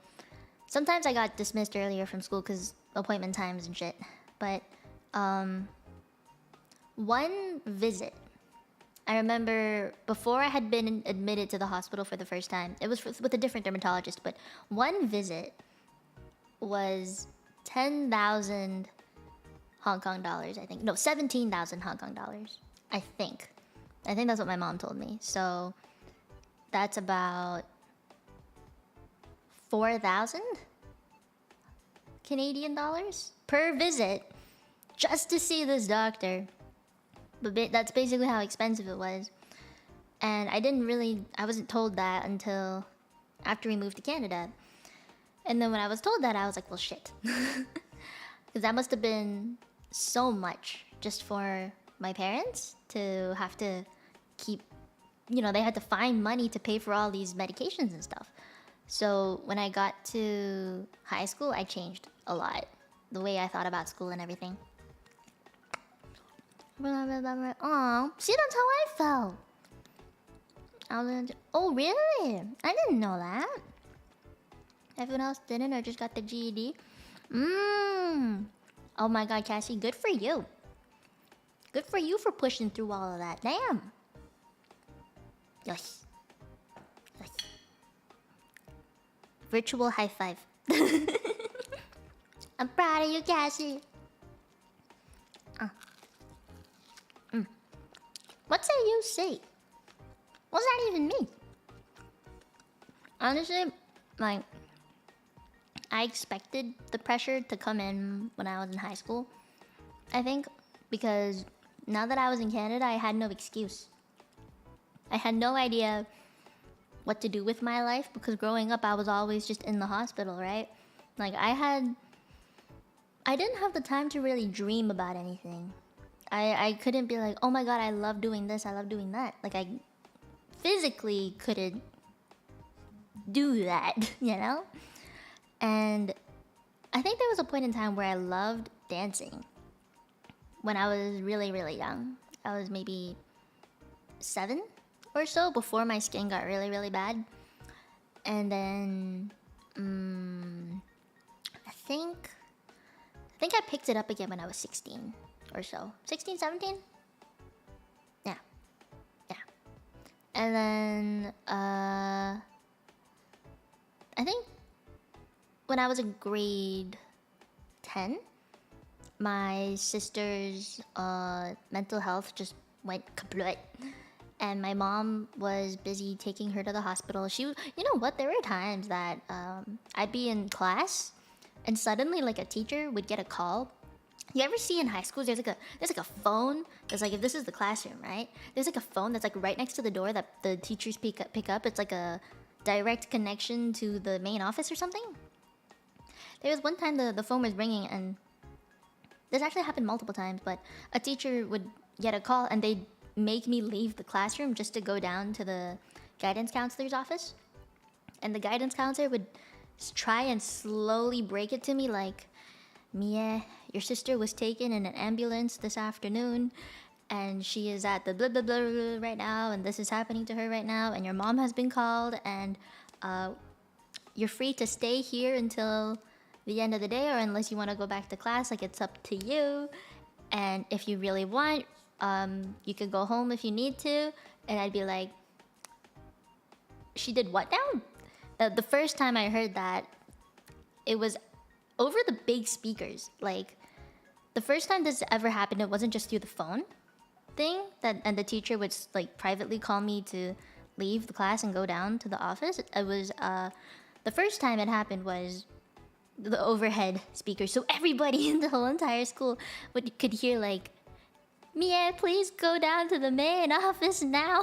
Sometimes I got dismissed earlier from school because appointment times and shit. But one visit, I remember before I had been admitted to the hospital for the first time, it was with a different dermatologist, but one visit was 10,000 Hong Kong dollars, I think. No, 17,000 Hong Kong dollars, I think. I think that's what my mom told me. So that's about 4,000 Canadian dollars per visit just to see this doctor. But that's basically how expensive it was. And I wasn't told that until after we moved to Canada. And then when I was told that, I was like, well, shit. Because that must have been so much just for my parents to have to keep, they had to find money to pay for all these medications and stuff. So when I got to high school, I changed a lot. The way I thought about school and everything. Aw, see, that's how I felt. Oh, really? I didn't know that. Everyone else didn't or just got the GED? Oh my god, Cassie, good for you. Good for you for pushing through all of that. Damn. Yes. Yes. Virtual high five. I'm proud of you, Cassie. What's that you say? What's that even mean? Honestly, like, I expected the pressure to come in when I was in high school. I think because now that I was in Canada, I had no excuse. I had no idea what to do with my life because growing up, I was always just in the hospital, right? Like, I didn't have the time to really dream about anything. I couldn't be like, oh my god, I love doing this, I love doing that. Like, I physically couldn't do that, And I think there was a point in time where I loved dancing. When I was really, really young. I was maybe 7 or so before my skin got really, really bad. And then I think I picked it up again when I was 16 or so. 16, 17? Yeah. And then I think when I was in grade 10, my sister's mental health just went kaput. And my mom was busy taking her to the hospital. You know what? There were times that I'd be in class and suddenly like a teacher would get a call. You ever see in high schools there's like a phone that's like, if this is the classroom, right? There's like a phone that's like right next to the door that the teachers pick up. It's like a direct connection to the main office or something. There was one time the phone was ringing, and this actually happened multiple times, but a teacher would get a call and they'd make me leave the classroom just to go down to the guidance counselor's office. And the guidance counselor would try and slowly break it to me like, Mia, your sister was taken in an ambulance this afternoon and she is at the blah blah blah blah right now, and this is happening to her right now, and your mom has been called, and you're free to stay here until the end of the day, or unless you want to go back to class, like, it's up to you. And if you really want, you could go home if you need to. And I'd be like, she did what now? The first time I heard that, it was over the big speakers. Like, the first time this ever happened, it wasn't just through the phone thing, and the teacher would like privately call me to leave the class and go down to the office. It was the first time it happened was the overhead speakers, so everybody in the whole entire school could hear like, Mia, please go down to the main office now.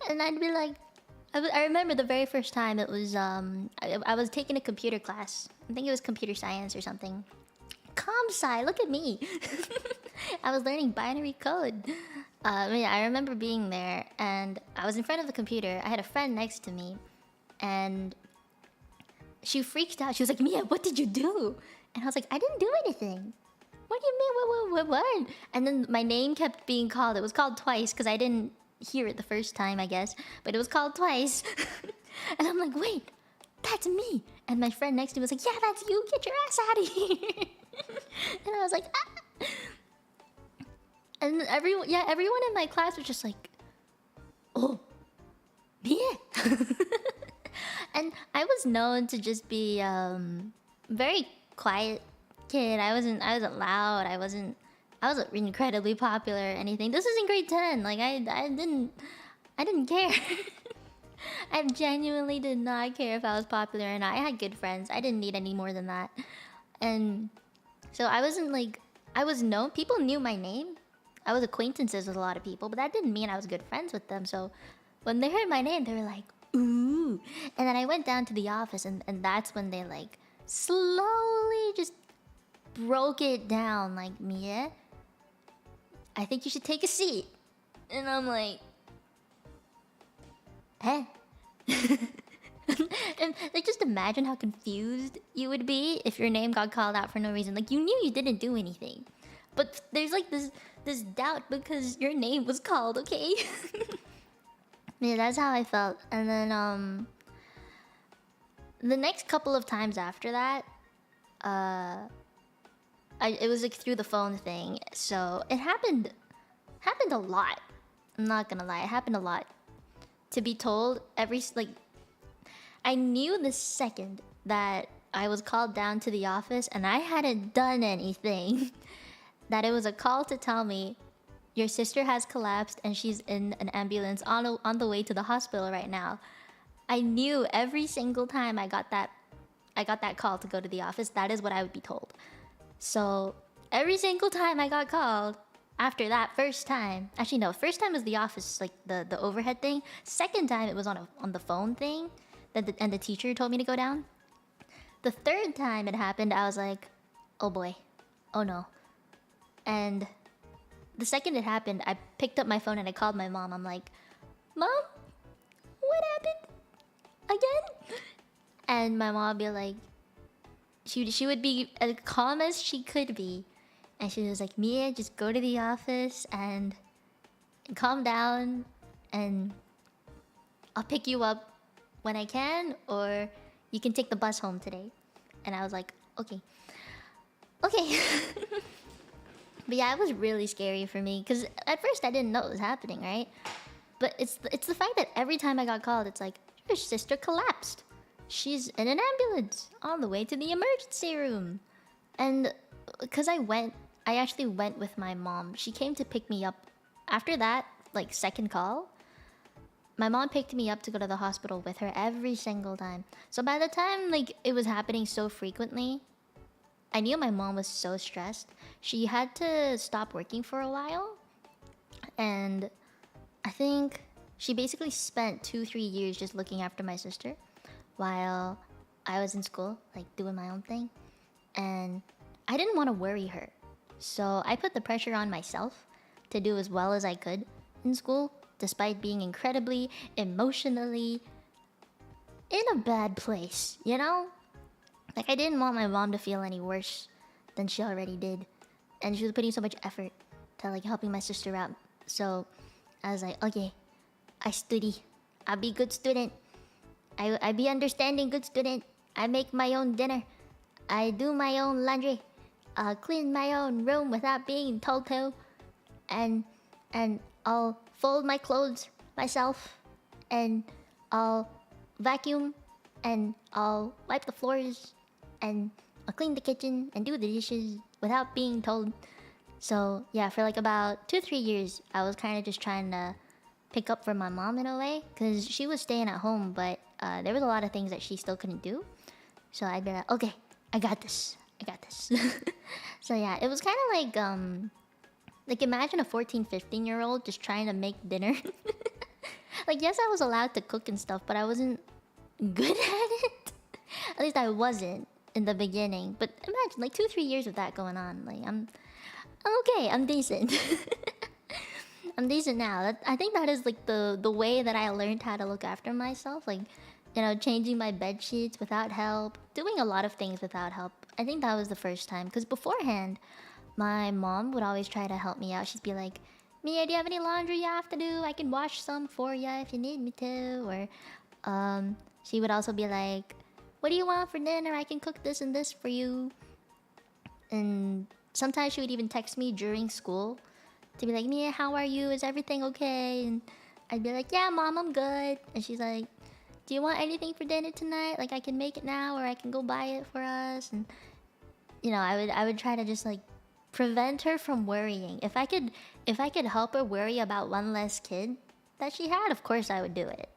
And I'd be like, I remember the very first time it was I was taking a computer class. I think it was computer science or something. Comp-sci, look at me. I was learning binary code. Yeah, I remember being there and I was in front of the computer. I had a friend next to me and she freaked out. She was like, Mia, what did you do? And I was like, I didn't do anything. What do you mean? What? And then my name kept being called. It was called twice because I didn't hear it the first time, I guess. But it was called twice. And I'm like, wait, that's me. And my friend next to me was like, yeah, that's you. Get your ass out of here. And I was like, ah. And everyone in my class was just like, oh, Mia. And I was known to just be very quiet kid. I wasn't loud. I wasn't incredibly popular or anything. This was in grade 10. Like I didn't care. I genuinely did not care if I was popular or not. I had good friends. I didn't need any more than that. And so I wasn't like, I was known. People knew my name. I was acquaintances with a lot of people, but that didn't mean I was good friends with them. So when they heard my name, they were like, ooh. And then I went down to the office and that's when they like slowly just broke it down like, Mia, I think you should take a seat. And I'm like, eh? And like, just imagine how confused you would be if your name got called out for no reason. Like, you knew you didn't do anything, but there's like this doubt because your name was called, okay? Yeah, that's how I felt. And then the next couple of times after that, it was like through the phone thing. So it happened a lot. I'm not gonna lie, it happened a lot. To be told I knew the second that I was called down to the office and I hadn't done anything, that it was a call to tell me your sister has collapsed and she's in an ambulance on the way to the hospital right now. I knew every single time I got that call to go to the office, that is what I would be told. So every single time I got called after that first time, actually no, first time was the office, like the overhead thing. Second time it was on the phone thing, and the teacher told me to go down. The third time it happened, I was like, oh boy, oh no. And the second it happened, I picked up my phone and I called my mom. I'm like, Mom, what happened again? And my mom would be like, she would be as calm as she could be. And she was like, Mia, just go to the office and calm down and I'll pick you up when I can, or you can take the bus home today. And I was like, okay. Okay. But yeah, it was really scary for me because at first I didn't know it was happening, right? But it's the fact that every time I got called, it's like, your sister collapsed. She's in an ambulance on the way to the emergency room. And because I actually went with my mom. She came to pick me up. After that, like, second call, my mom picked me up to go to the hospital with her every single time. So by the time, like, it was happening so frequently, I knew my mom was so stressed. She had to stop working for a while. And I think she basically spent 2-3 years just looking after my sister while I was in school, like, doing my own thing. And I didn't want to worry her. So I put the pressure on myself to do as well as I could in school, despite being incredibly emotionally in a bad place, you know? Like, I didn't want my mom to feel any worse than she already did. And she was putting so much effort to, like, helping my sister out. So I was like, okay, I study. I'll be good student. I be understanding good student. I make my own dinner. I do my own laundry. Clean my own room without being told to. And I'll fold my clothes myself. And I'll vacuum. And I'll wipe the floors. And I'll clean the kitchen and do the dishes without being told. So yeah, for like about 2-3 years, I was kind of just trying to pick up for my mom in a way. Because she was staying at home, but there was a lot of things that she still couldn't do. So I'd be like, okay, I got this. So yeah, it was kind of like imagine a 14-15-year-old just trying to make dinner. Like, yes, I was allowed to cook and stuff, but I wasn't good at it. At least I wasn't in the beginning. But imagine, like, 2-3 years of that going on. Like, I'm okay. I'm decent. I'm decent now. I think that is like the way that I learned how to look after myself. Like, changing my bed sheets without help, doing a lot of things without help. I think that was the first time. Because beforehand, my mom would always try to help me out. She'd be like, Mia, do you have any laundry you have to do? I can wash some for you if you need me to. Or she would also be like, what do you want for dinner? I can cook this and this for you. And sometimes she would even text me during school to be like, Mia, how are you? Is everything okay? And I'd be like, yeah, mom, I'm good. And she's like, do you want anything for dinner tonight? Like, I can make it now, or I can go buy it for us. And I would try to just like prevent her from worrying. If I could help her worry about one less kid that she had, of course I would do it.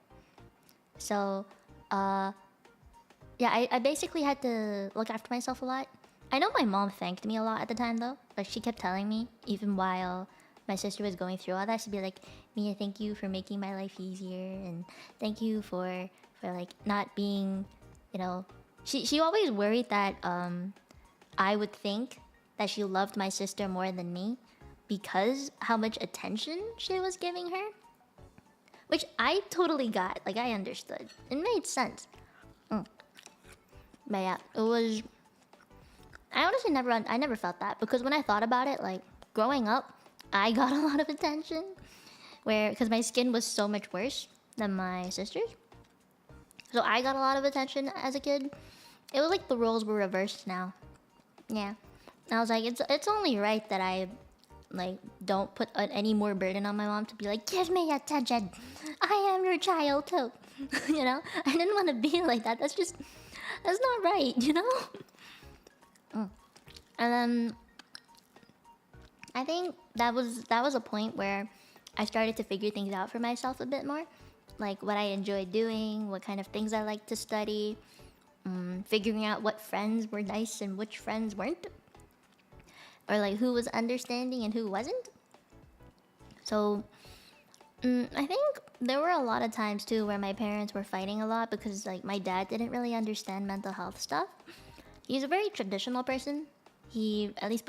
So yeah, I basically had to look after myself a lot. I know my mom thanked me a lot at the time though. Like, she kept telling me, even while my sister was going through all that, she'd be like, Mia, thank you for making my life easier, and thank you for like not being, she always worried that I would think that she loved my sister more than me because how much attention she was giving her. Which I totally got. Like, I understood. It made sense. But yeah, it was... I honestly never felt that. Because when I thought about it, like, growing up, I got a lot of attention. Because my skin was so much worse than my sister's. So I got a lot of attention as a kid. It was like the roles were reversed now. Yeah. I was like, it's only right that I like don't put any more burden on my mom to be like, give me attention, I am your child too. I didn't want to be like that. That's not right. And then I think that was a point where I started to figure things out for myself a bit more, like what I enjoyed doing, what kind of things I liked to study, figuring out what friends were nice and which friends weren't, or like who was understanding and who wasn't. So I think there were a lot of times too where my parents were fighting a lot because like my dad didn't really understand mental health stuff. He's a very traditional person. He, at least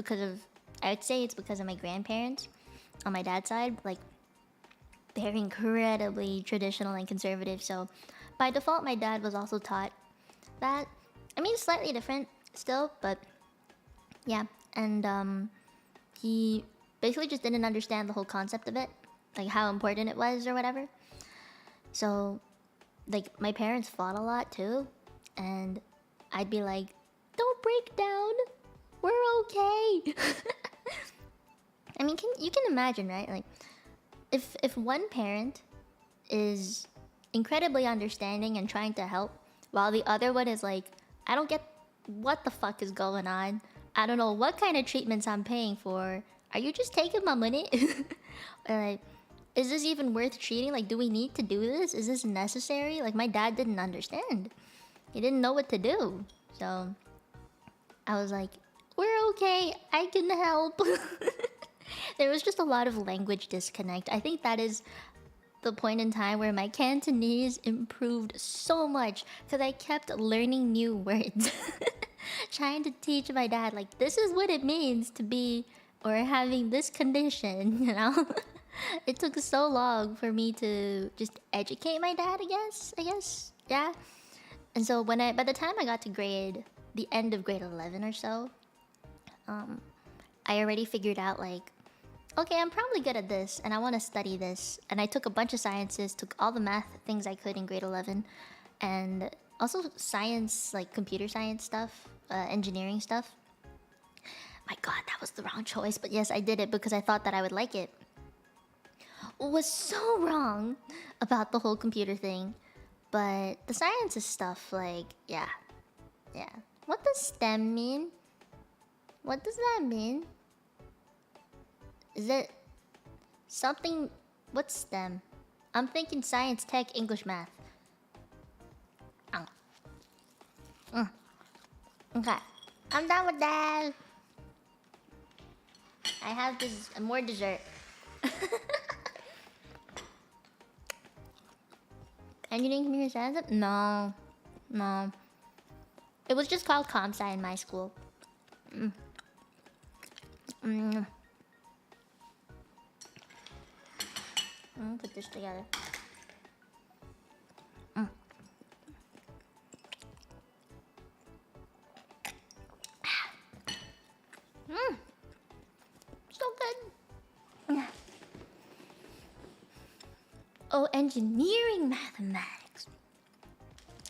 I would say it's because of my grandparents on my dad's side, like they're incredibly traditional and conservative. So by default, my dad was also taught that. I mean, slightly different still, but yeah. And he basically just didn't understand the whole concept of it, like how important it was or whatever. So like my parents fought a lot too, and I'd be like, don't break down, we're okay. I mean, you can imagine, right? Like if one parent is incredibly understanding and trying to help, while the other one is like, I don't get what the fuck is going on, I don't know what kind of treatments I'm paying for, are you just taking my money? Or like, is this even worth treating? Like, do we need to do this? Is this necessary? Like, my dad didn't understand. He didn't know what to do. So I was like, we're okay, I can help. There was just a lot of language disconnect. I think that is the point in time where my Cantonese improved so much because I kept learning new words. Trying to teach my dad, like, this is what it means to be or having this condition, It took so long for me to just educate my dad, I guess. Yeah. And so by the time I got to the end of grade 11 or so, I already figured out like, okay, I'm probably good at this and I want to study this. And I took a bunch of sciences, took all the math things I could in grade 11, and also science, like computer science stuff, engineering stuff. My god, that was the wrong choice, but yes, I did it because I thought that I would like it. Was so wrong about the whole computer thing, but the sciences stuff, like, yeah. What does STEM mean? What does that mean? Is it something? What's STEM? I'm thinking science, tech, English, math. Okay, I'm done with that. I have more dessert. Engineering computer science? No. No. It was just called comp sci in my school. Put this together. So good. Oh, engineering mathematics.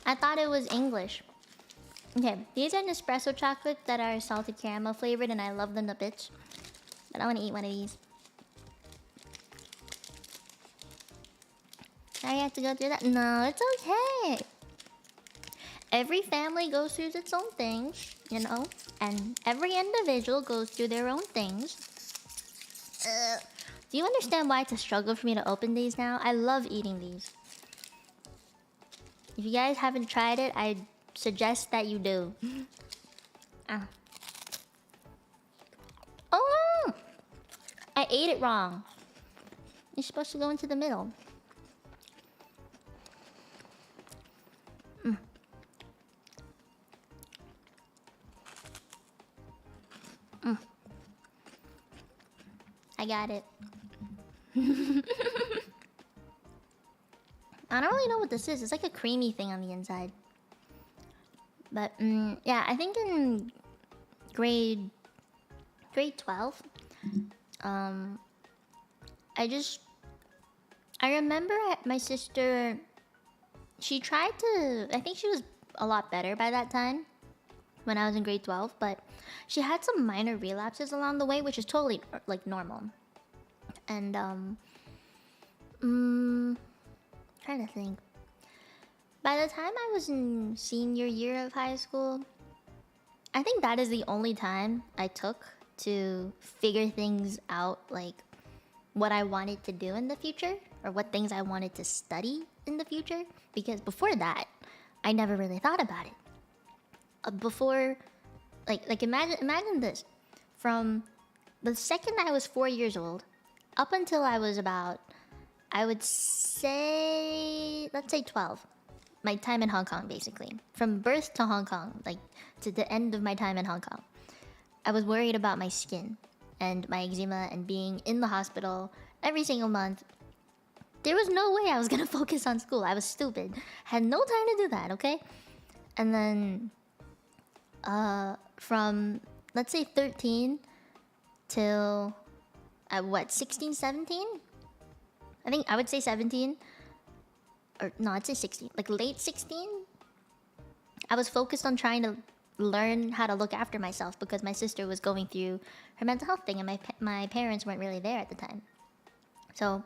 I thought it was English. Okay, these are Nespresso chocolates that are salted caramel flavored, and I love them to bits. But I want to eat one of these. I have to go through that? No, it's okay. Every family goes through its own things, you know? And every individual goes through their own things. Do you understand why it's a struggle for me to open these now? I love eating these. If you guys haven't tried it, I suggest that you do. Oh no! I ate it wrong. You're supposed to go into the middle. I got it. I don't really know what this is. It's like a creamy thing on the inside. But yeah, I think in grade 12, I remember my sister, she tried to, I think she was a lot better by that time when I was in grade 12, but she had some minor relapses along the way, which is totally like normal. And trying to think. By the time I was in senior year of high school, I think that is the only time I took to figure things out, like what I wanted to do in the future or what things I wanted to study in the future. Because before that, I never really thought about it. Before, like imagine this. From the second I was 4 years old up until I was about, I would say, let's say 12. My time in Hong Kong, basically. From birth to Hong Kong, like to the end of my time in Hong Kong. I was worried about my skin and my eczema and being in the hospital every single month. There was no way I was gonna focus on school. I was stupid. Had no time to do that, okay? And then from, let's say 13 till, 16, 17? I think I would say 17. Or no, I'd say 16. Like late 16? I was focused on trying to learn how to look after myself because my sister was going through her mental health thing and my parents weren't really there at the time. So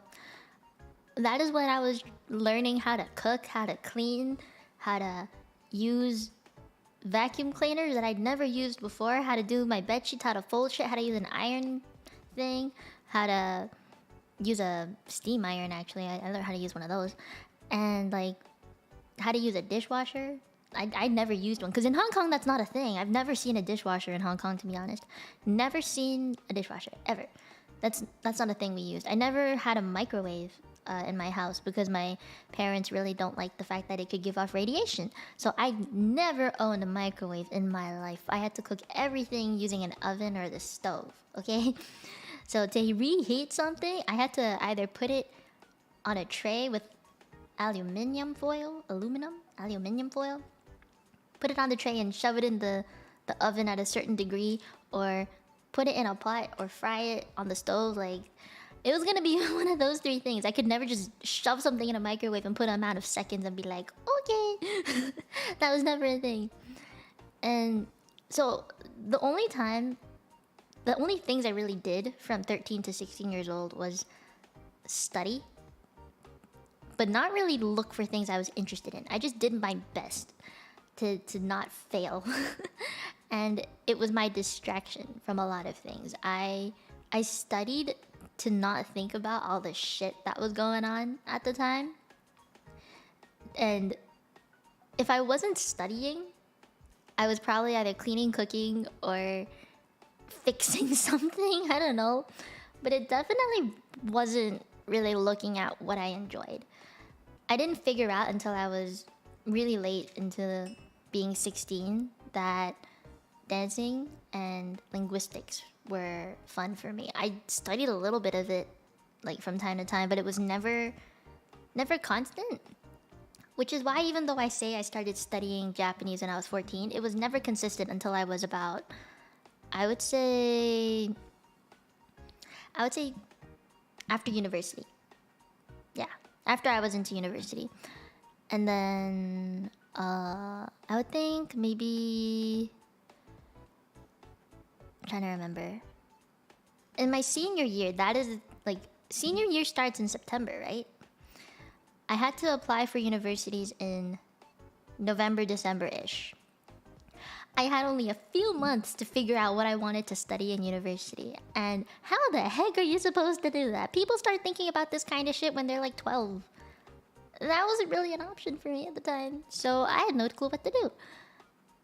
that is when I was learning how to cook, how to clean, how to use vacuum cleaners that I'd never used before, how to do my bed sheets, how to fold shit, how to use an iron thing, how to use a steam iron actually. I learned how to use one of those. And like how to use a dishwasher. I never used one because in Hong Kong that's not a thing. I've never seen a dishwasher in Hong Kong, to be honest. Never seen a dishwasher ever. That's not a thing we used. I never had a microwave in my house because my parents really don't like the fact that it could give off radiation. So I never owned a microwave in my life. I had to cook everything using an oven or the stove. Okay, so to reheat something, I had to either put it on a tray with aluminium foil, put it on the tray and shove it in the oven at a certain degree, or put it in a pot or fry it on the stove. Like, it was gonna be one of those three things. I could never just shove something in a microwave and put an amount of seconds and be like, okay. That was never a thing. And so the only things I really did from 13 to 16 years old was study, but not really look for things I was interested in. I just did my best to not fail. And it was my distraction from a lot of things. I studied to not think about all the shit that was going on at the time. And if I wasn't studying, I was probably either cleaning, cooking, or fixing something. I don't know. But it definitely wasn't really looking at what I enjoyed. I didn't figure out until I was really late into being 16 that dancing and linguistics were fun for me. I studied a little bit of it like from time to time, but it was never constant. Which is why even though I say I started studying Japanese when I was 14, it was never consistent until I was about, I would say after university. Yeah, after I was into university. And then I would think maybe, I'm trying to remember. In my senior year, that is like, senior year starts in September, right? I had to apply for universities in November, December-ish. I had only a few months to figure out what I wanted to study in university. And how the heck are you supposed to do that? People start thinking about this kind of shit when they're like 12. That wasn't really an option for me at the time. So I had no clue what to do.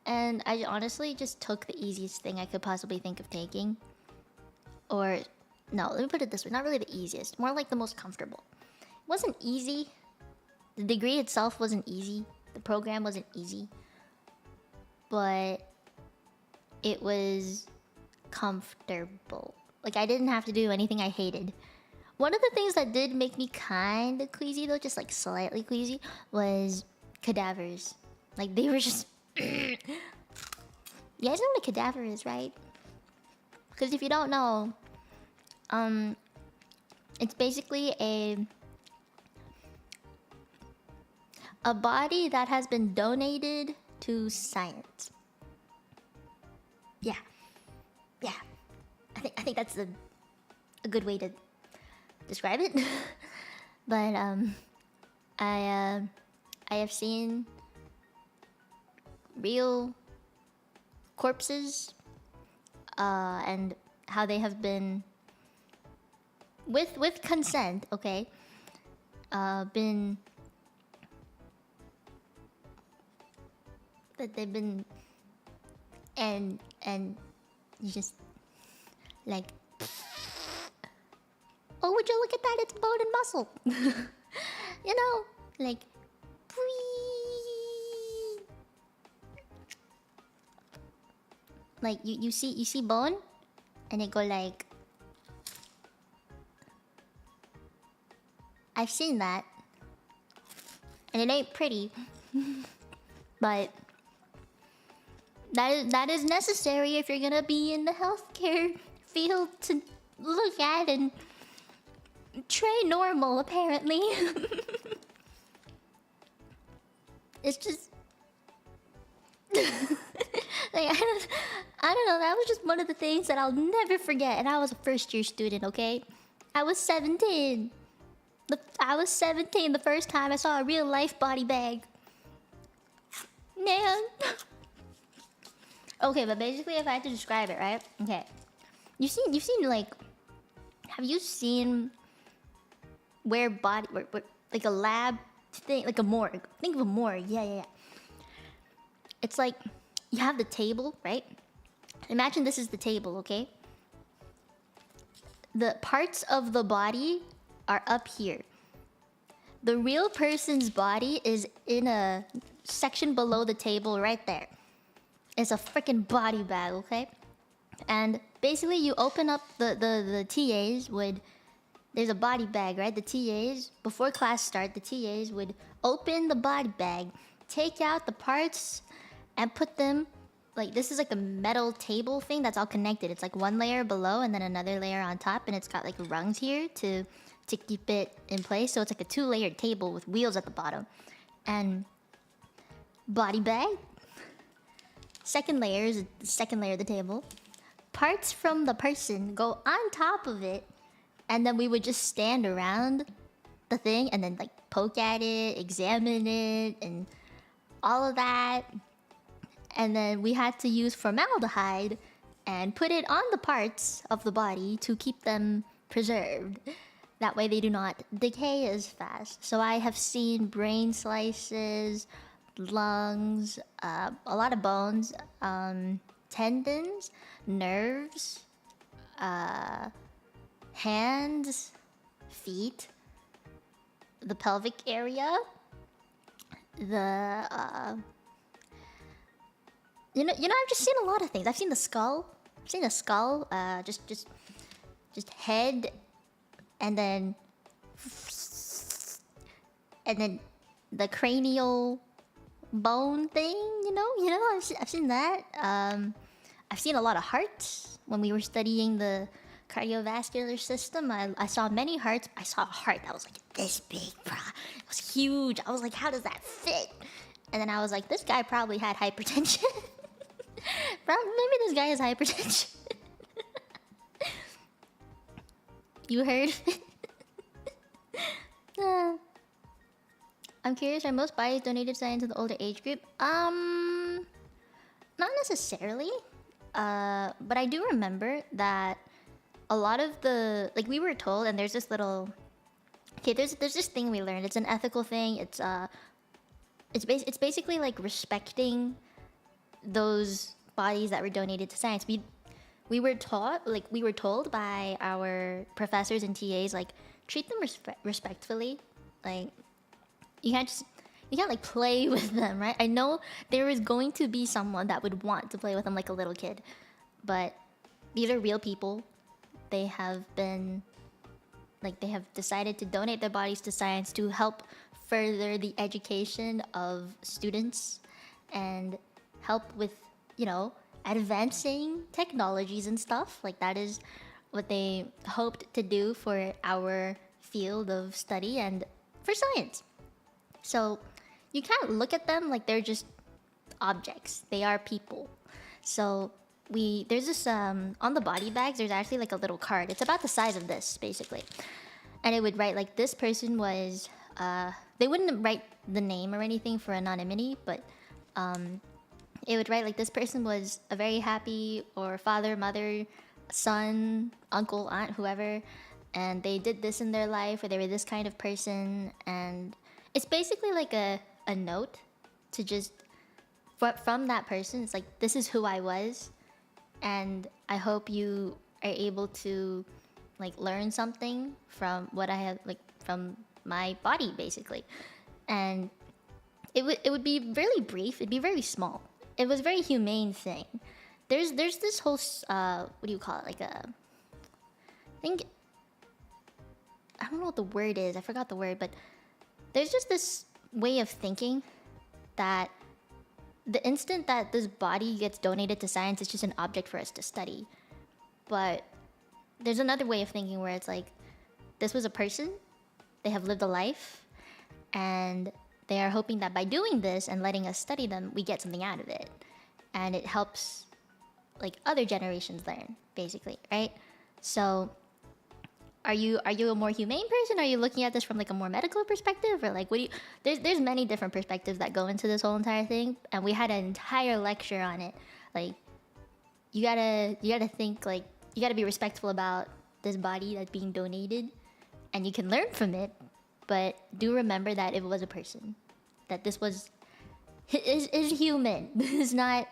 And I honestly just took the easiest thing I could possibly think of taking. Or, no, let me put it this way. Not really the easiest. More like the most comfortable. It wasn't easy. The degree itself wasn't easy. The program wasn't easy. But it was comfortable. Like, I didn't have to do anything I hated. One of the things that did make me kind of queasy, though, just like slightly queasy, was cadavers. Like, they were just... You guys know what a cadaver is, right? Because if you don't know, it's basically a body that has been donated to science. Yeah. I think that's a good way to describe it. But I have seen real corpses and how they have been with consent, okay? Been that they've been and you just like, oh, would you look at that? It's bone and muscle. You know, like you see bone and it go like, I've seen that and it ain't pretty. But that is necessary if you're gonna be in the healthcare field to look at and train normal, apparently. It's just like, I don't know, that was just one of the things that I'll never forget. And I was a first year student, okay? I was 17. I was 17 the first time I saw a real life body bag. Man. Okay, but basically if I had to describe it, right? Okay. You've seen like, have you seen where like a lab thing, like a morgue. Think of a morgue. Yeah. It's like you have the table, right? Imagine this is the table, okay? The parts of the body are up here. The real person's body is in a section below the table right there. It's a freaking body bag, okay? And basically you open up the TAs would... There's a body bag, right? The TAs, before class start, the TAs would open the body bag, take out the parts, and put them... Like, this is like a metal table thing that's all connected. It's like one layer below and then another layer on top, and it's got like rungs here to keep it in place. So it's like a 2-layered table with wheels at the bottom. And body bag. Second layer is the second layer of the table. Parts from the person go on top of it, and then we would just stand around the thing and then like poke at it, examine it, and all of that. And then we had to use formaldehyde and put it on the parts of the body to keep them preserved. That way they do not decay as fast. So I have seen brain slices, lungs, a lot of bones, tendons, nerves, hands, feet, the pelvic area, the I've just seen a lot of things. I've seen the skull. Just head, and then the cranial bone thing. I've seen that. I've seen a lot of hearts when we were studying the cardiovascular system. I saw many hearts. I saw a heart that was like this big, bruh. It was huge. I was like, how does that fit? And then I was like, this guy probably had hypertension. Maybe this guy has hypertension. You heard? I'm curious, are most bodies donated science to the older age group? Not necessarily. But I do remember that a lot of we were told, and there's this little... Okay, there's this thing we learned. It's an ethical thing. It's basically like respecting those bodies that were donated to science. We were told by our professors and TAs, like, treat them respectfully. Like, you can't like play with them, right? I know there is going to be someone that would want to play with them like a little kid, but these are real people. They have decided to donate their bodies to science to help further the education of students and help with, advancing technologies and stuff. Like, that is what they hoped to do for our field of study and for science. So you can't look at them like they're just objects. They are people. So there's this on the body bags, there's actually like a little card. It's about the size of this, basically. And it would write like, this person was they wouldn't write the name or anything for anonymity, but it would write like, this person was a very happy, or father, mother, son, uncle, aunt, whoever, and they did this in their life, or they were this kind of person. And it's basically like a note to just from that person. It's like, this is who I was, and I hope you are able to like learn something from what I have, like, from my body, basically. And it would be really brief. It'd be very small. It was a very humane thing. There's this whole what do you call it? Like I don't know what the word is. I forgot the word, but there's just this way of thinking that the instant that this body gets donated to science, it's just an object for us to study. But there's another way of thinking where it's like, this was a person, they have lived a life, and they are hoping that by doing this and letting us study them, we get something out of it. And it helps like other generations learn, basically, right? So are you a more humane person? Are you looking at this from like a more medical perspective? Or like, there's many different perspectives that go into this whole entire thing, and we had an entire lecture on it. Like, you gotta think, like, you gotta be respectful about this body that's being donated, and you can learn from it, but do remember that it was a person, that this is human. This is not,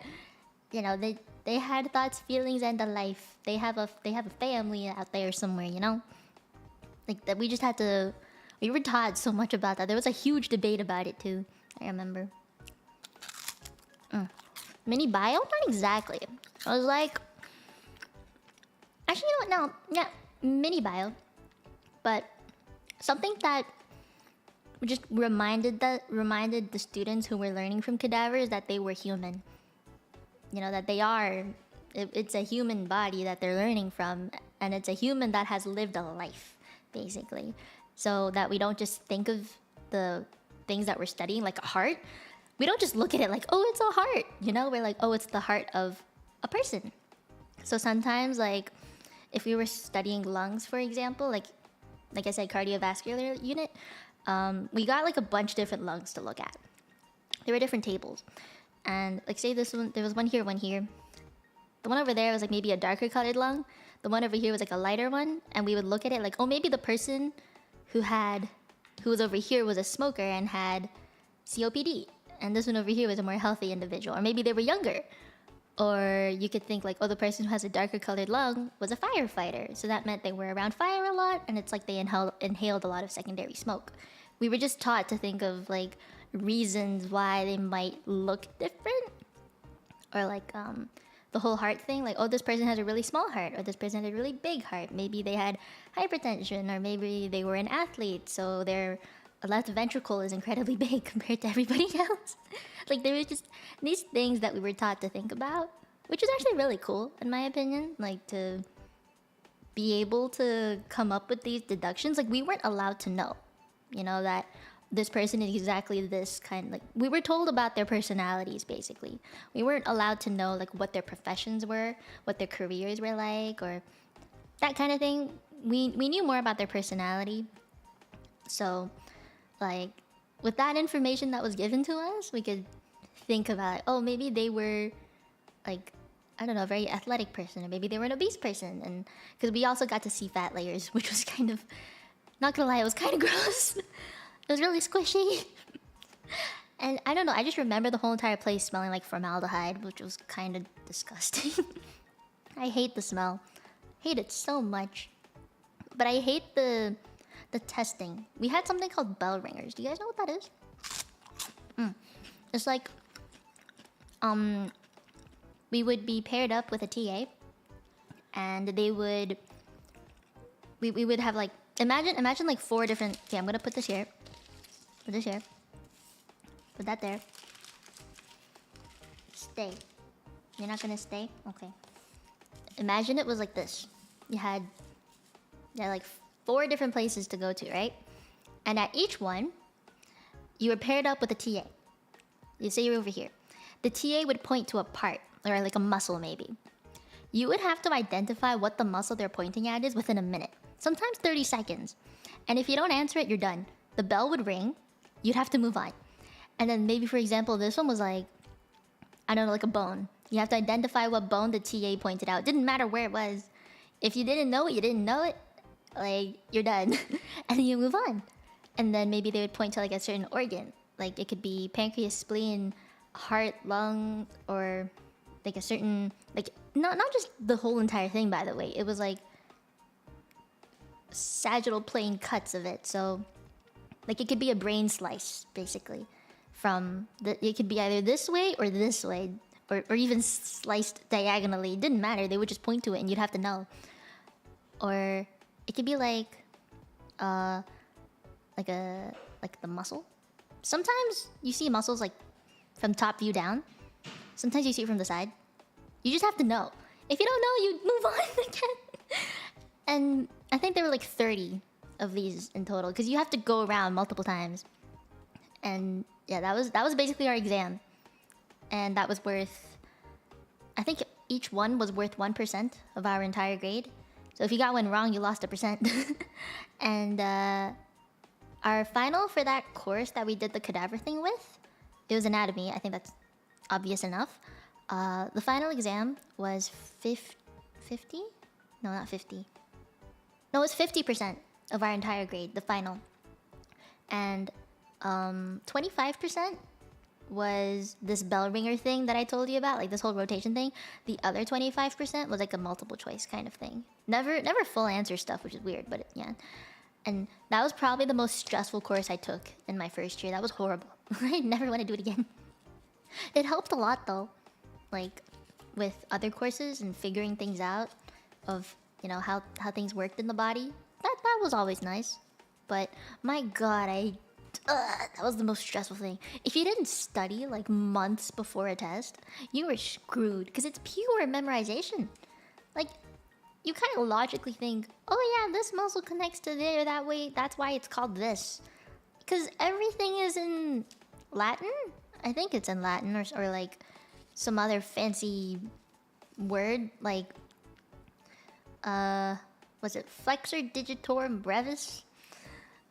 they had thoughts, feelings, and a life. They have a family out there somewhere, like that. We were taught so much about that. There was a huge debate about it too, I remember. Mini bio? Not exactly. I was like, actually, you know what? No, yeah, mini bio, but something that just reminded the students who were learning from cadavers that they were human. That they are. It's a human body that they're learning from, and it's a human that has lived a life, basically. So that we don't just think of the things that we're studying like a heart. We don't just look at it like, oh, it's a heart. We're like, oh, it's the heart of a person. So sometimes, like, if we were studying lungs, for example, like I said, cardiovascular unit, we got like a bunch of different lungs to look at. There were different tables. And like, say this one, there was one here, one here. The one over there was like maybe a darker colored lung. The one over here was like a lighter one. And we would look at it like, oh, maybe the person who was over here was a smoker and had COPD. And this one over here was a more healthy individual. Or maybe they were younger. Or you could think like, oh, the person who has a darker colored lung was a firefighter. So that meant they were around fire a lot, and it's like they inhaled a lot of secondary smoke, we were just taught to think of like reasons why they might look different, or like the whole heart thing, like, oh, this person has a really small heart, or this person has a really big heart. Maybe they had hypertension, or maybe they were an athlete, so their left ventricle is incredibly big compared to everybody else. Like, there was just these things that we were taught to think about, which is actually really cool, in my opinion. Like, to be able to come up with these deductions. Like, we weren't allowed to know, you know, that this person is exactly this kind. Like, we were told about their personalities, basically. We weren't allowed to know like what their professions were, what their careers were like, or that kind of thing. We knew more about their personality. So like, with that information that was given to us, we could think about like, oh, maybe they were like, I don't know, a very athletic person, or maybe they were an obese person. And because we also got to see fat layers, which was kind of, not gonna lie, it was kind of gross. It was really squishy. And I don't know, I just remember the whole entire place smelling like formaldehyde, which was kind of disgusting. I hate the smell. Hate it so much. But I hate the testing. We had something called bell ringers. Do you guys know what that is? It's like, we would be paired up with a TA, and they would, we would have like, imagine like 4 different, okay, I'm gonna put this here. Put this here. Put that there. Stay. You're not gonna stay? Okay. Imagine it was like this. You had like 4 different places to go to, right? And at each one, you were paired up with a TA. You say you're over here. The TA would point to a part, or like a muscle maybe. You would have to identify what the muscle they're pointing at is within a minute. Sometimes 30 seconds. And if you don't answer it, you're done. The bell would ring. You'd have to move on. And then maybe, for example, this one was like, I don't know, like a bone. You have to identify what bone the TA pointed out. Didn't matter where it was. If you didn't know it, you didn't know it. Like, you're done. And then you move on. And then maybe they would point to like a certain organ. Like, it could be pancreas, spleen, heart, lung, or like a certain, like, not just the whole entire thing, by the way. It was like sagittal plane cuts of it. So like, it could be a brain slice, basically. It could be either this way, or even sliced diagonally. It didn't matter. They would just point to it, and you'd have to know. Or it could be like the muscle. Sometimes you see muscles like from top view down. Sometimes you see it from the side. You just have to know. If you don't know, you move on again. And I think there were like 30 of these in total, because you have to go around multiple times. And yeah, that was basically our exam. And that was worth, I think each one was worth 1% of our entire grade. So if you got one wrong, you lost 1%. And our final for that course that we did the cadaver thing with, it was anatomy. I think that's obvious enough. The final exam was 50? No, not 50. No, it was 50% of our entire grade, the final. And 25% was this bell ringer thing that I told you about, like this whole rotation thing. The other 25% was like a multiple choice kind of thing. Never full answer stuff, which is weird, but yeah. And that was probably the most stressful course I took in my first year. That was horrible. I never want to do it again. It helped a lot though, like with other courses and figuring things out of, you know, how things worked in the body. That was always nice. But my god, that was the most stressful thing. If you didn't study like months before a test, you were screwed, because it's pure memorization. Like, you kind of logically think, oh yeah, this muscle connects to there that way, that's why it's called this. Because everything is in Latin? I think it's in Latin, or like some other fancy word, like was it flexor digitorum brevis?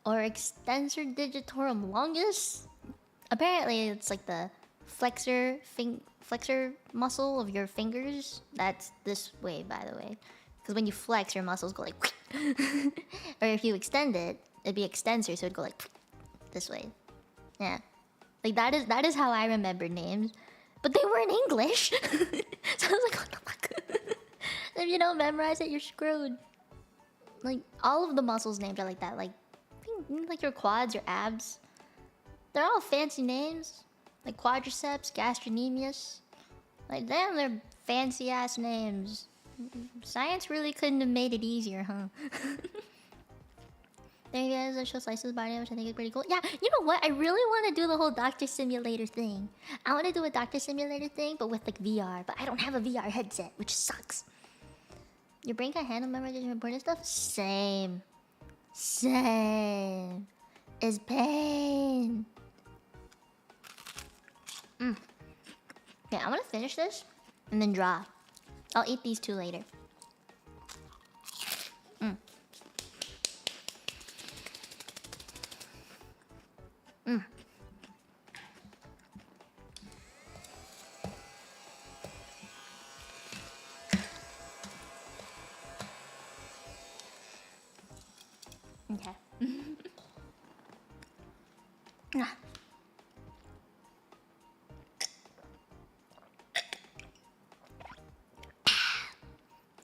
Or extensor digitorum longus? Apparently it's like the flexor muscle of your fingers. That's this way, by the way. Because when you flex, your muscles go like or if you extend it, it'd be extensor, so it'd go like this way. Yeah. Like that is how I remember names. But they were in English. So I was like, what the fuck? If you don't memorize it, you're screwed. Like, all of the muscles names are like that. Like, think like your quads, your abs. They're all fancy names. Like quadriceps, gastrocnemius. Like damn, they're fancy ass names. Science really couldn't have made it easier, huh? There you guys, I show slices body, which I think is pretty cool. Yeah, you know what? I really want to do the whole doctor simulator thing. I want to do a doctor simulator thing, but with like VR. But I don't have a VR headset, which sucks. Your brain can't handle memorization important stuff? Same. Same. It's pain. Okay, I'm gonna finish this and then draw. I'll eat these two later. Okay.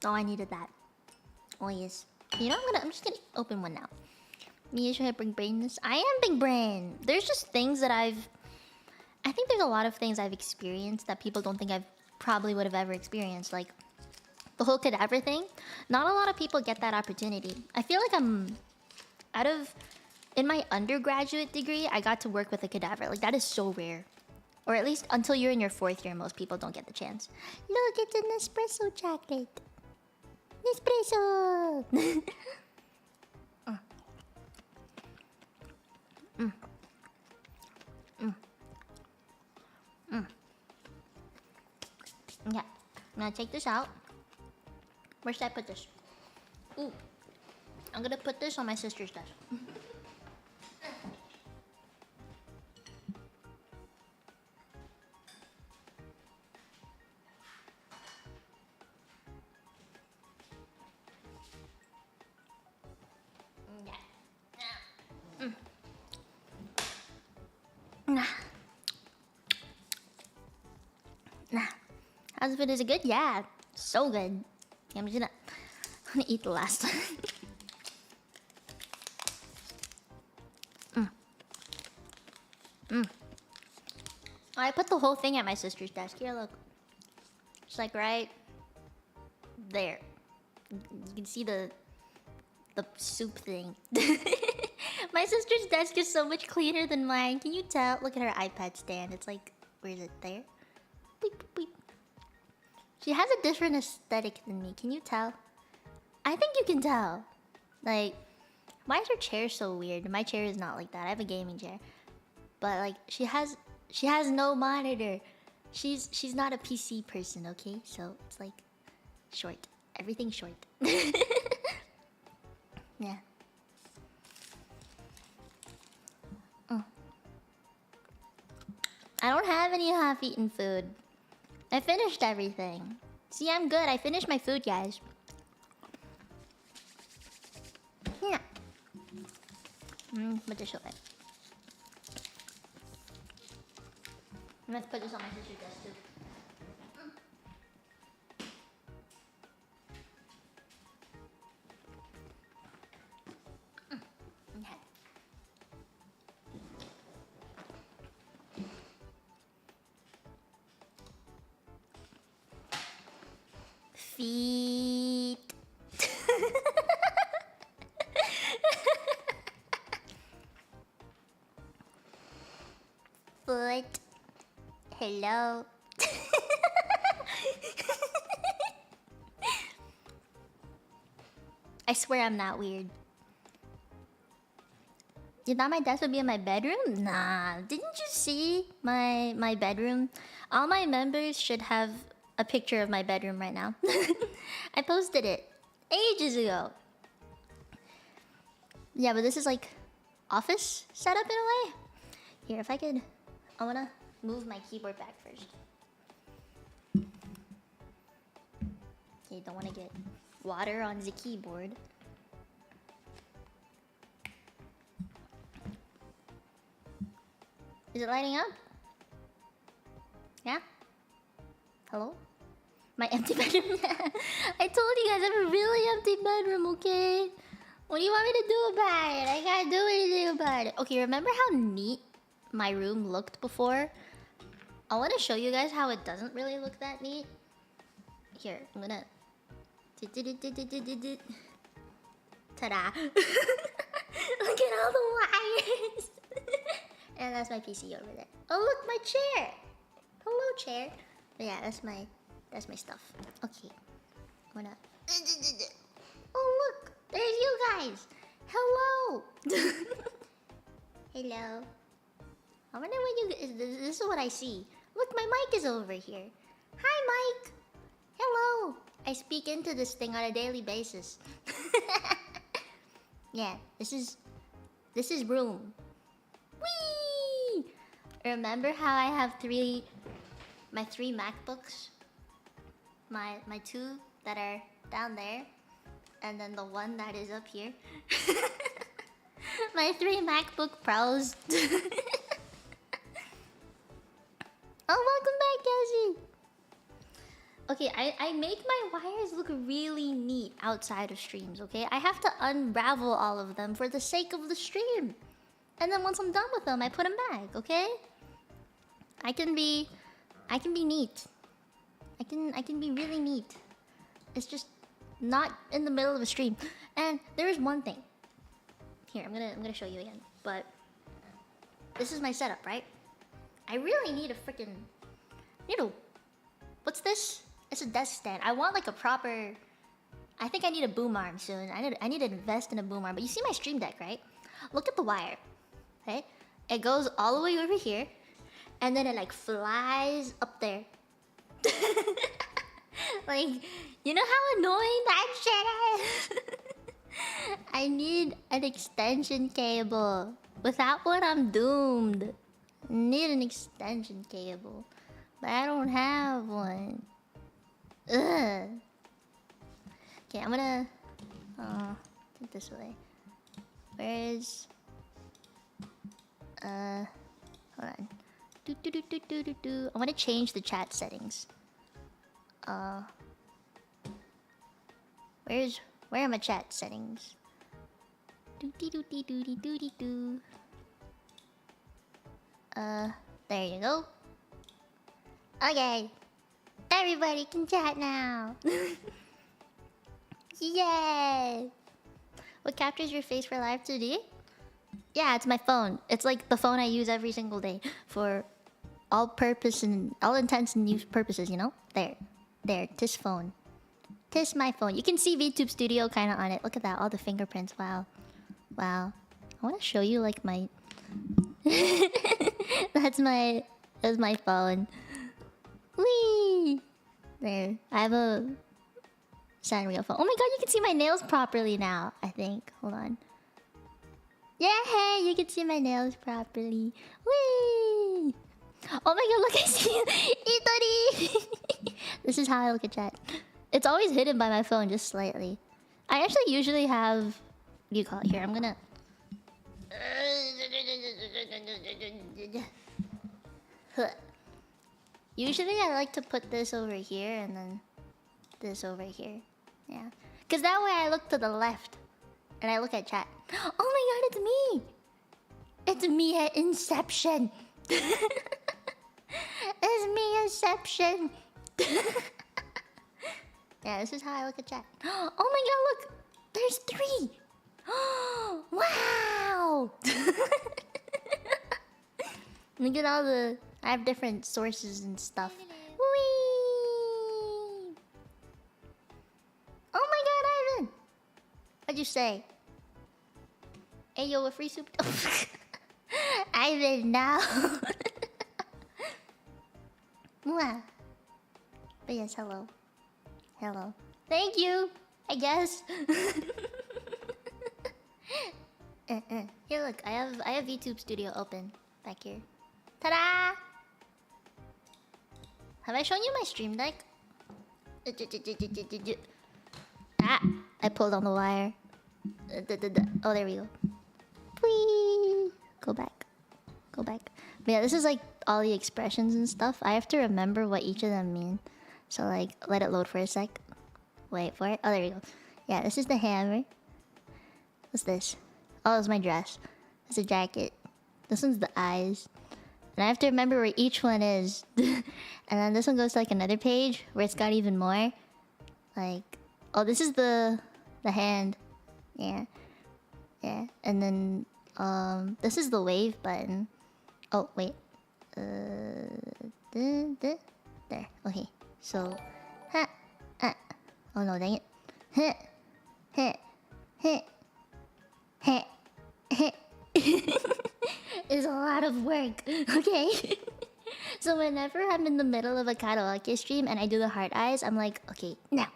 Oh, I needed that. Oh yes. You know, I'm just gonna open one now. Me should have big brainess. I am big brain. There's just things that I think there's a lot of things I've experienced that people don't think I've probably would have ever experienced. Like the whole cadaver thing. Not a lot of people get that opportunity. I feel like in my undergraduate degree, I got to work with a cadaver. Like that is so rare. Or at least until you're in your 4th year, most people don't get the chance. Look, it's an espresso chocolate. Nespresso! Okay, I'm gonna take this out. Where should I put this? Ooh, I'm gonna put this on my sister's desk. How's the food? Is it good? Yeah, so good. Yeah, I'm gonna eat the last one. I put the whole thing at my sister's desk. Here, look. It's like right there. You can see the soup thing. My sister's desk is so much cleaner than mine. Can you tell? Look at her iPad stand. It's like, where is it? There? Beep, beep, beep. She has a different aesthetic than me. Can you tell? I think you can tell. Like, why is her chair so weird? My chair is not like that. I have a gaming chair. But like, she has no monitor. She's not a PC person, okay? So it's like short. Everything's short. Yeah. I don't have any half-eaten food. I finished everything. See, I'm good. I finished my food, guys. Yeah. Put this away. I'm gonna put this on my sister's desk too. Okay. Feet. Foot. Hello. I swear I'm not weird. You thought my desk would be in my bedroom? Nah. Didn't you see my bedroom? All my members should have a picture of my bedroom right now. I posted it ages ago. Yeah, but this is like office setup in a way. Here, if I could, I wanna move my keyboard back first. Okay, don't wanna get water on the keyboard. Is it lighting up? Yeah? Hello? My empty bedroom? I told you guys I have a really empty bedroom, okay? What do you want me to do about it? I can't do about it. Okay, remember how neat my room looked before? I want to show you guys how it doesn't really look that neat. Here, I'm gonna... Ta-da! Look at all the wires! And that's my PC over there. Oh look, my chair! Hello, chair. But yeah, that's my stuff. Okay. I'm gonna... Oh look! There's you guys! Hello! Hello. I wonder what you... This is what I see. Look, my mic is over here. Hi, Mike! Hello! I speak into this thing on a daily basis. Yeah, this is room. Whee! Remember how I have my three MacBooks? My two that are down there, and then the one that is up here. My 3 MacBook Pros. Oh, welcome back, Cassie. Okay, I make my wires look really neat outside of streams, okay? I have to unravel all of them for the sake of the stream. And then once I'm done with them, I put them back, okay? I can be neat. I can be really neat. It's just not in the middle of a stream. And there is one thing. Here, I'm gonna show you again. But this is my setup, right? I really need a freaking... What's this? It's a desk stand. I want like a proper... I think I need a boom arm soon. I need to invest in a boom arm. But you see my stream deck, right? Look at the wire. Okay? It goes all the way over here. And then it like flies up there. Like, you know how annoying that shit is? I need an extension cable. Without one, I'm doomed. I need an extension cable. But I don't have one. Ugh. Okay, I'm gonna... think this way. Where is... hold on. I want to change the chat settings. Where are my chat settings? There you go. Okay. Everybody can chat now. Yay! What captures your face for live 2D? Yeah, it's my phone. It's like the phone I use every single day for all purpose and all intents and use purposes, you know? There, tis phone. Tis my phone. You can see VTube Studio kind of on it. Look at that, all the fingerprints. Wow. I want to show you like my... That's my phone. Whee! There. I have a Sanrio phone. Oh my god, you can see my nails properly now, I think. Hold on. Yeah, hey, you can see my nails properly. Whee! Oh my god, look, I see you. Itori! This is how I look at chat. It's always hidden by my phone, just slightly. I actually usually have... What do you call it? Here, I'm gonna... Usually I like to put this over here and then this over here. Yeah. Because that way I look to the left and I look at chat. Oh my god, it's me! It's me at Inception! It's me, Inception! Yeah, this is how I look at chat. Oh my god, look! There's 3! Wow! Look at all the... I have different sources and stuff. Whee! Oh my god, Ivan! What'd you say? Hey yo, a free soup... Ivan, now! Mwah. But yes, hello. Hello. Thank you, I guess. Here, look, I have VTube Studio open back here. Ta-da! Have I shown you my stream deck? Ah! I pulled on the wire. Oh, there we go. Whee! Go back. Go back. But yeah, this is like all the expressions and stuff. I have to remember what each of them mean. So like, let it load for a sec. Wait for it. Oh, there we go. Yeah, this is the hammer. What's this? Oh, it's my dress. It's a jacket. This one's the eyes. And I have to remember where each one is. And then this one goes to like another page where it's got even more. Like, oh, this is the hand. Yeah. Yeah. And then this is the wave button. Oh, wait. There. Okay. So, oh no, dang it. It's a lot of work. Okay. So whenever I'm in the middle of a karaoke stream and I do the heart eyes, I'm like, okay, now.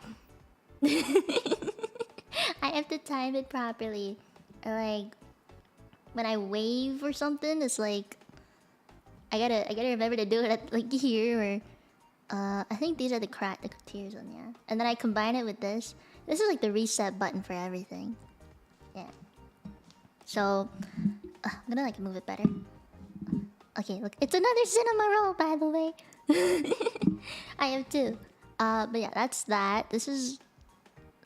I have to time it properly. Like when I wave or something, it's like I gotta remember to do it at like here or I think these are the tears on, yeah. And then I combine it with this. This is like the reset button for everything. Yeah. So I'm gonna like move it better. Okay, look, it's another cinema roll, by the way. I have two. But yeah, that's that. This is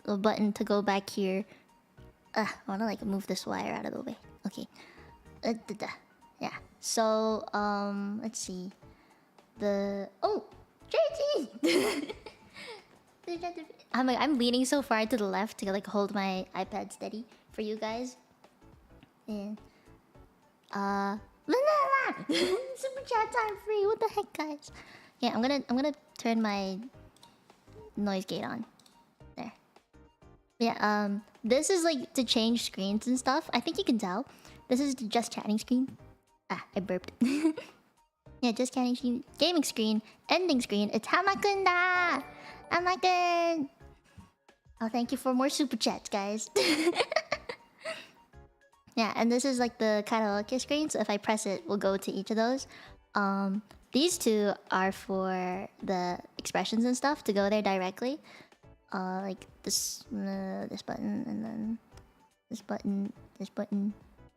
a button to go back here. I wanna like move this wire out of the way. Okay. Yeah. So let's see. JT! I'm leaning so far to the left to like hold my iPad steady for you guys. And Vanilla! Super chat time free. What the heck, guys? Yeah, I'm gonna turn my noise gate on. There. Yeah, this is like to change screens and stuff. I think you can tell. This is the just chatting screen. I burped. Yeah, just chatting screen, gaming screen, ending screen. It's Hamakunda! Hamakun! Oh, thank you for more super chats, guys. Yeah, and this is like the karaoke screen, so if I press it, we'll go to each of those. These two are for the expressions and stuff to go there directly. Like this button, and then this button.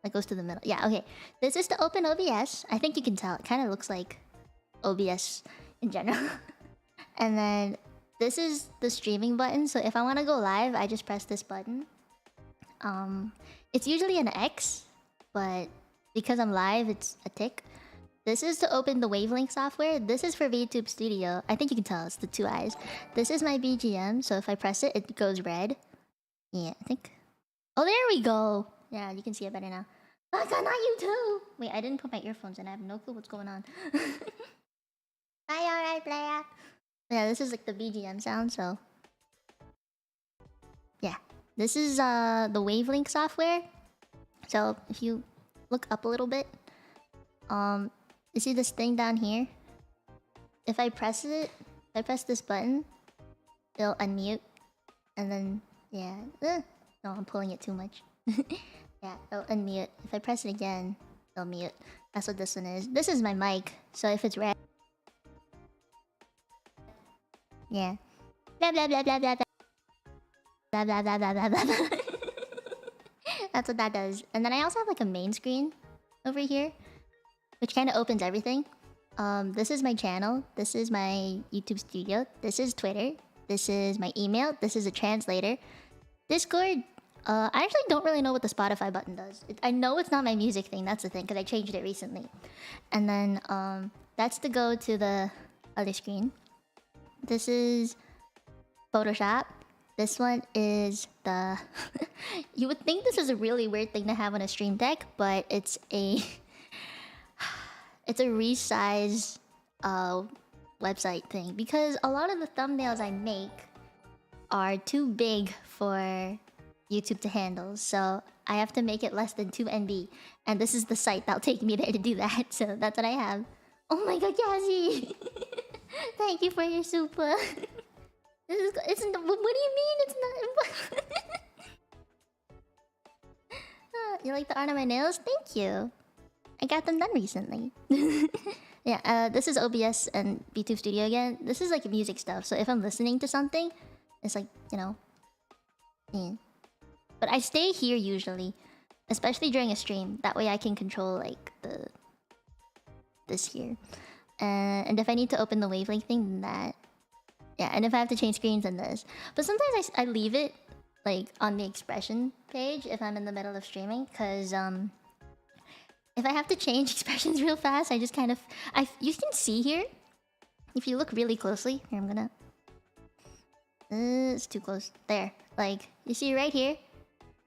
That goes to the middle. Yeah, okay. This is to open OBS. I think you can tell. It kind of looks like OBS in general. And then this is the streaming button. So if I want to go live, I just press this button. It's usually an X, but because I'm live, it's a tick. This is to open the wavelength software. This is for VTube Studio. I think you can tell. It's the two eyes. This is my BGM. So if I press it, it goes red. Yeah, I think. Oh, there we go. Yeah, you can see it better now. Oh god, not you too! Wait, I didn't put my earphones in. I have no clue what's going on. Alright, player. Yeah, this is like the BGM sound, so... Yeah. This is the wavelength software. So, if you look up a little bit... You see this thing down here? If I press it... If I press this button... It'll unmute. And then... Yeah. No, I'm pulling it too much. Yeah, it'll unmute. If I press it again, it'll mute. That's what this one is. This is my mic, so if it's red... Yeah. Blah blah blah blah blah blah. Blah blah blah blah blah blah. That's what that does. And then I also have like a main screen over here, which kind of opens everything. This is my channel. This is my YouTube studio. This is Twitter. This is my email. This is a translator. Discord. I actually don't really know what the Spotify button does. I know it's not my music thing, that's the thing, because I changed it recently. And then, that's to go to the other screen. This is Photoshop. This one is the... You would think this is a really weird thing to have on a stream deck, but it's a... It's a resize website thing. Because a lot of the thumbnails I make are too big for YouTube to handle, so I have to make it less than 2 MB, and this is the site that'll take me there to do that. So that's what I have. Oh my god, Yazzie! Thank you for your super. This is. It's. What do you mean? It's not. You like the art on my nails? Thank you. I got them done recently. Yeah. This is OBS and VTube Studio again. This is like music stuff. So if I'm listening to something, it's like, you know. Yeah. But I stay here usually, especially during a stream. That way I can control like this here. And if I need to open the wavelength thing, then that. Yeah, and if I have to change screens, then this. But sometimes I leave it like on the expression page if I'm in the middle of streaming, because if I have to change expressions real fast, I just kind of... you can see here, if you look really closely... Here, I'm gonna... it's too close. There. Like, you see right here?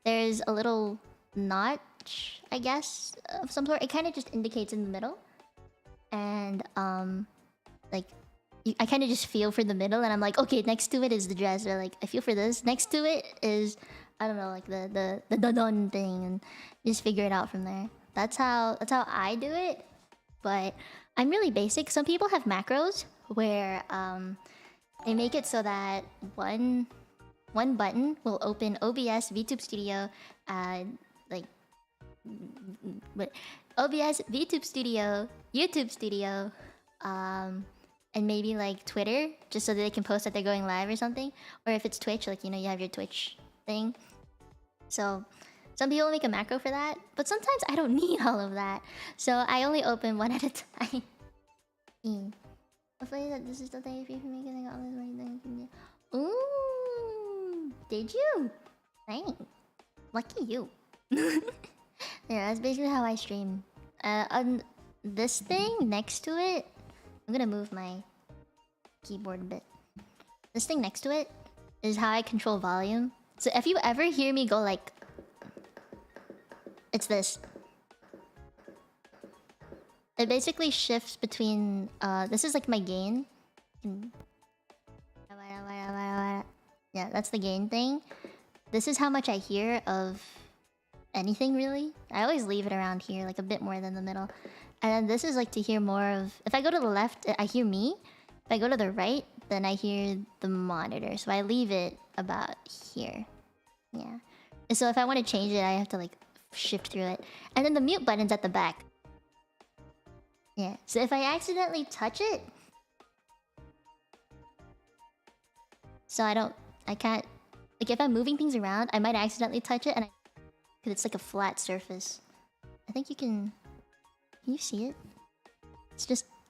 There's a little notch, I guess, of some sort. It kind of just indicates in the middle. And, like... I kind of just feel for the middle, and I'm like, okay, next to it is the dress. Or like, I feel for this. Next to it is... I don't know, like the dun thing, and just figure it out from there. That's how I do it. But I'm really basic. Some people have macros where they make it so that one button will open OBS, VTube Studio, like OBS, VTube Studio, YouTube Studio, and maybe like Twitter, just so that they can post that they're going live or something. Or if it's Twitch, like, you know, you have your Twitch thing. So some people make a macro for that, but sometimes I don't need all of that. So I only open one at a time. Hopefully that this is the thing if you can make it all this way. Ooh, did you? Thanks. Lucky you. Yeah, that's basically how I stream. On this thing next to it, I'm gonna move my keyboard a bit. This thing next to it is how I control volume. So if you ever hear me go like... It's this. It basically shifts between... this is like my gain. Yeah, that's the gain thing. This is how much I hear of anything, really. I always leave it around here, like a bit more than the middle. And then this is like to hear more of... If I go to the left, I hear me. If I go to the right, then I hear the monitor. So I leave it about here. Yeah. So if I want to change it, I have to like shift through it. And then the mute button's at the back. Yeah. So if I accidentally touch it... So I can't... Like if I'm moving things around, I might accidentally touch it and because it's like a flat surface. I think you can... Can you see it?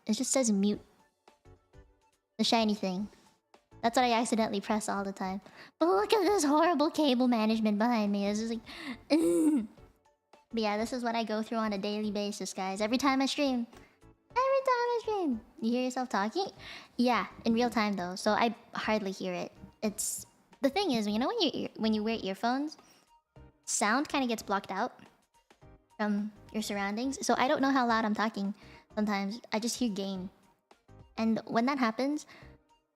It just says mute. The shiny thing. That's what I accidentally press all the time. But look at this horrible cable management behind me. It's just like... But yeah, this is what I go through on a daily basis, guys. Every time I stream. You hear yourself talking? Yeah, in real time though. So I hardly hear it. It's... The thing is, you know when you wear earphones, sound kind of gets blocked out from your surroundings. So I don't know how loud I'm talking sometimes. I just hear gain. And when that happens,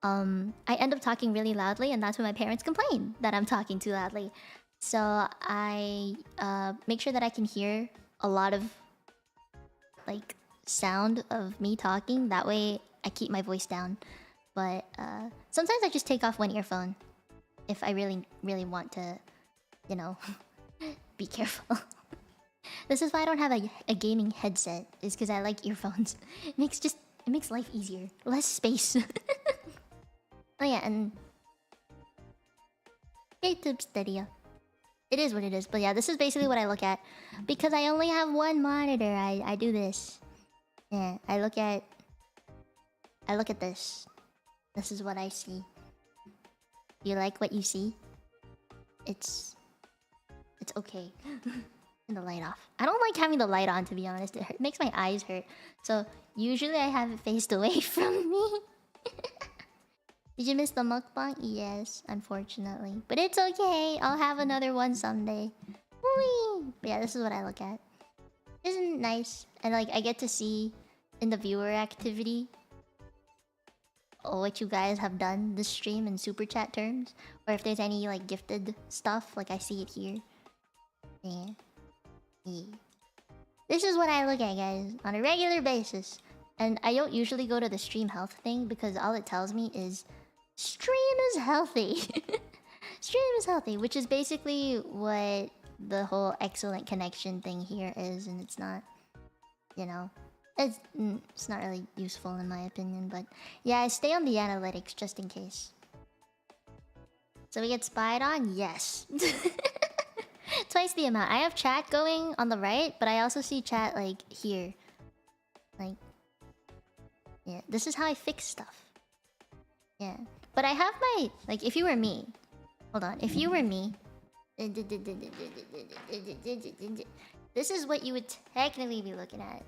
I end up talking really loudly, and that's when my parents complain that I'm talking too loudly. So I make sure that I can hear a lot of like sound of me talking. That way I keep my voice down. But sometimes I just take off one earphone if I really want to, you know, be careful. This is why I don't have a gaming headset, is because I like earphones. It makes life easier. Less space. Oh yeah, and... YouTube Studio. It is what it is, but yeah, this is basically what I look at. Because I only have one monitor, I do this. Yeah, I look at this. This is what I see. You like what you see? It's okay. And the light off. I don't like having the light on, to be honest. It makes my eyes hurt. So usually I have it faced away from me. Did you miss the mukbang? Yes, unfortunately. But it's okay. I'll have another one someday. Whee! But yeah, this is what I look at. Isn't it nice? And like I get to see in the viewer activity what you guys have done this stream in super chat terms, or if there's any like gifted stuff, like I see it here. Yeah. This is what I look at, guys, on a regular basis. And I don't usually go to the stream health thing because all it tells me is stream is healthy. Stream is healthy, which is basically what the whole excellent connection thing here is, and it's not, you know, it's not really useful in my opinion. But yeah, I stay on the analytics just in case. So we get spied on? Yes. Twice the amount. I have chat going on the right, but I also see chat like here. Like, yeah, this is how I fix stuff. Yeah, but I have my, like, if you were me, hold on, if you were me, this is what you would technically be looking at.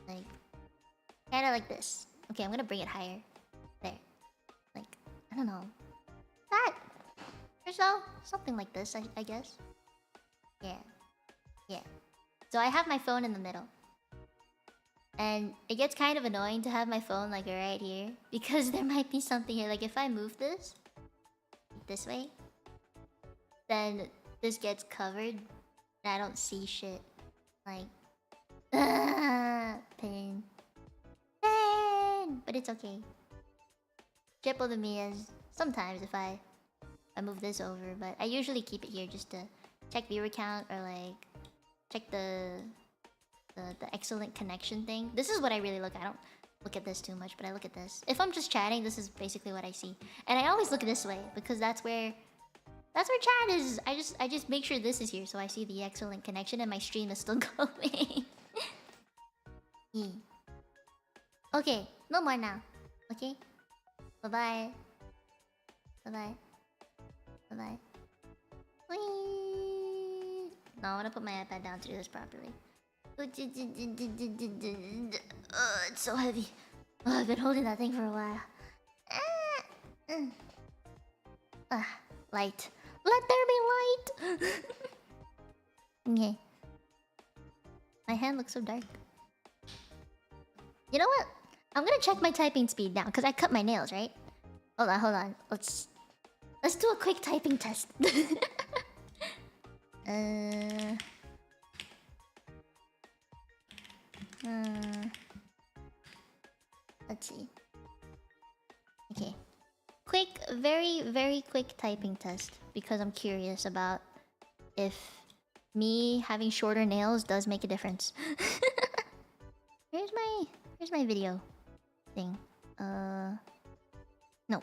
Like, kind of like this. Okay, I'm gonna bring it higher. There. Like, I don't know. That. Or so. Something like this, I guess. Yeah. Yeah. So I have my phone in the middle. And it gets kind of annoying to have my phone like right here. Because there might be something here. Like if I move this way, then this gets covered. And I don't see shit. Like, pain. Pain! But it's okay. Triple to me is sometimes if I move this over. But I usually keep it here just to check viewer count or like check the excellent connection thing. This is what I really look at. I don't look at this too much, but I look at this. If I'm just chatting, this is basically what I see. And I always look this way because that's where chat is. I just make sure this is here so I see the excellent connection and my stream is still going. Okay, no more now. Okay? Bye-bye. Bye-bye. Bye-bye. No, I want to put my iPad down to do this properly. It's so heavy. Oh, I've been holding that thing for a while. Light. Let there be light! Okay. My hand looks so dark. You know what? I'm gonna check my typing speed now, because I cut my nails, right? Hold on. Let's do a quick typing test. Let's see. Okay. Quick, very, very quick typing test. Because I'm curious about if me having shorter nails does make a difference. Here's my video thing. No,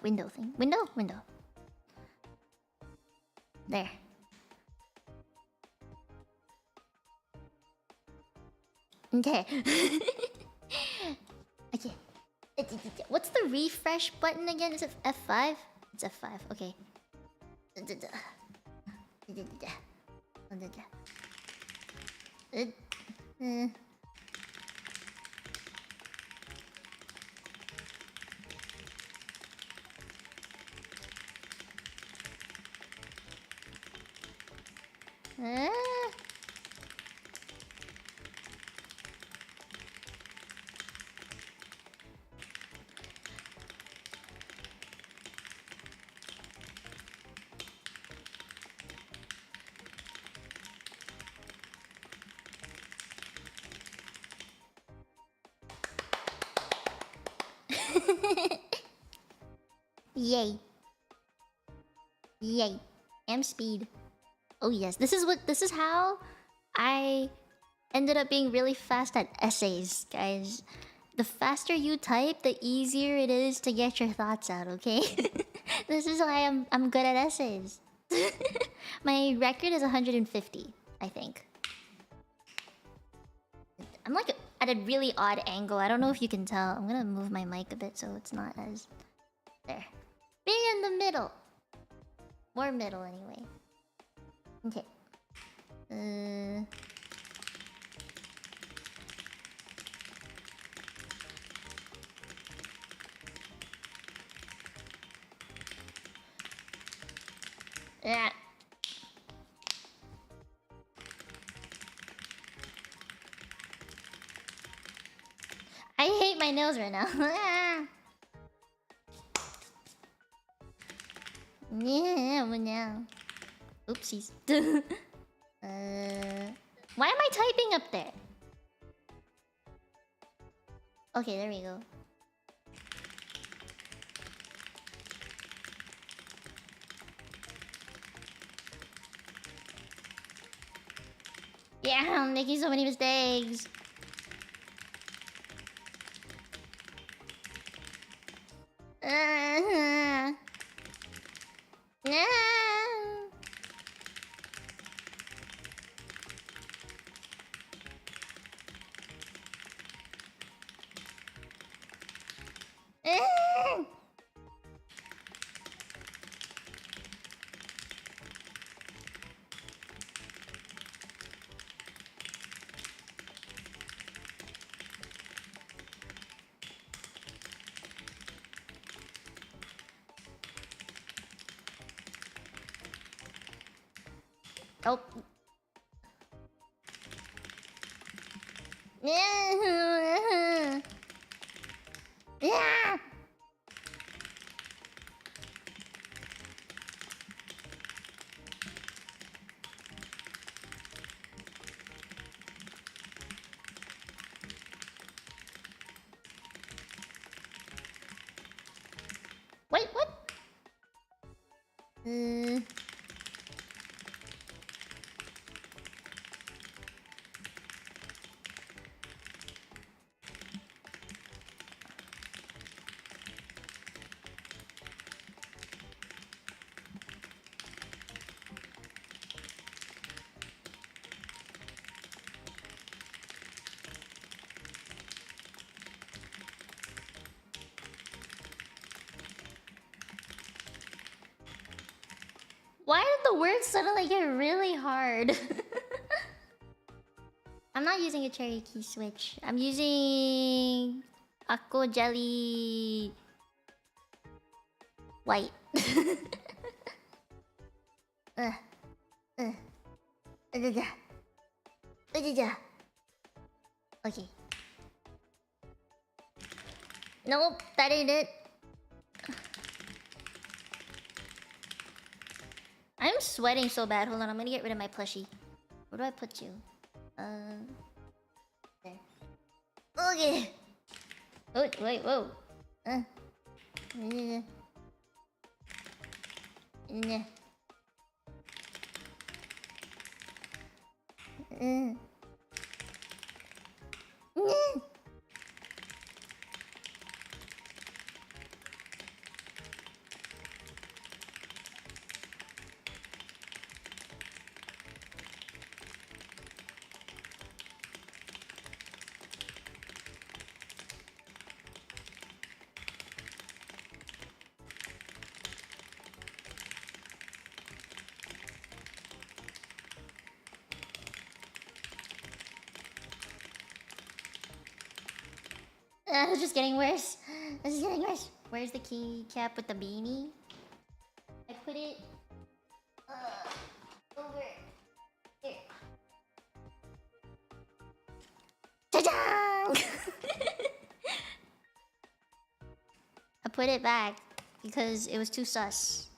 window thing. Window? There. Okay. Okay. What's the refresh button again? Is it F5? It's F5. Okay. Yay. Yay. Am speed. Oh yes, this is how I ended up being really fast at essays, guys. The faster you type, the easier it is to get your thoughts out, okay? This is why I'm good at essays. My record is 150, I think. I'm like at a really odd angle. I don't know if you can tell. I'm gonna move my mic a bit so it's not as... There. Being in the middle. More middle, anyway. Okay. Yeah. I hate my nails right now. Yeah, but now. Oopsies. Why am I typing up there? Okay, there we go. Yeah, I'm making so many mistakes. No. Oh. Yeah. Yeah. Wait, what? Why did the words suddenly get really hard? I'm not using a cherry key switch. I'm using Akko Jelly White. Okay. Nope, that ain't it. I'm sweating so bad. Hold on, I'm gonna get rid of my plushie. Where do I put you? There. Okay. Oh, wait, whoa. It's just getting worse. This is getting worse. Where's the keycap with the beanie? I put it over here. Ta-da! I put it back because it was too sus.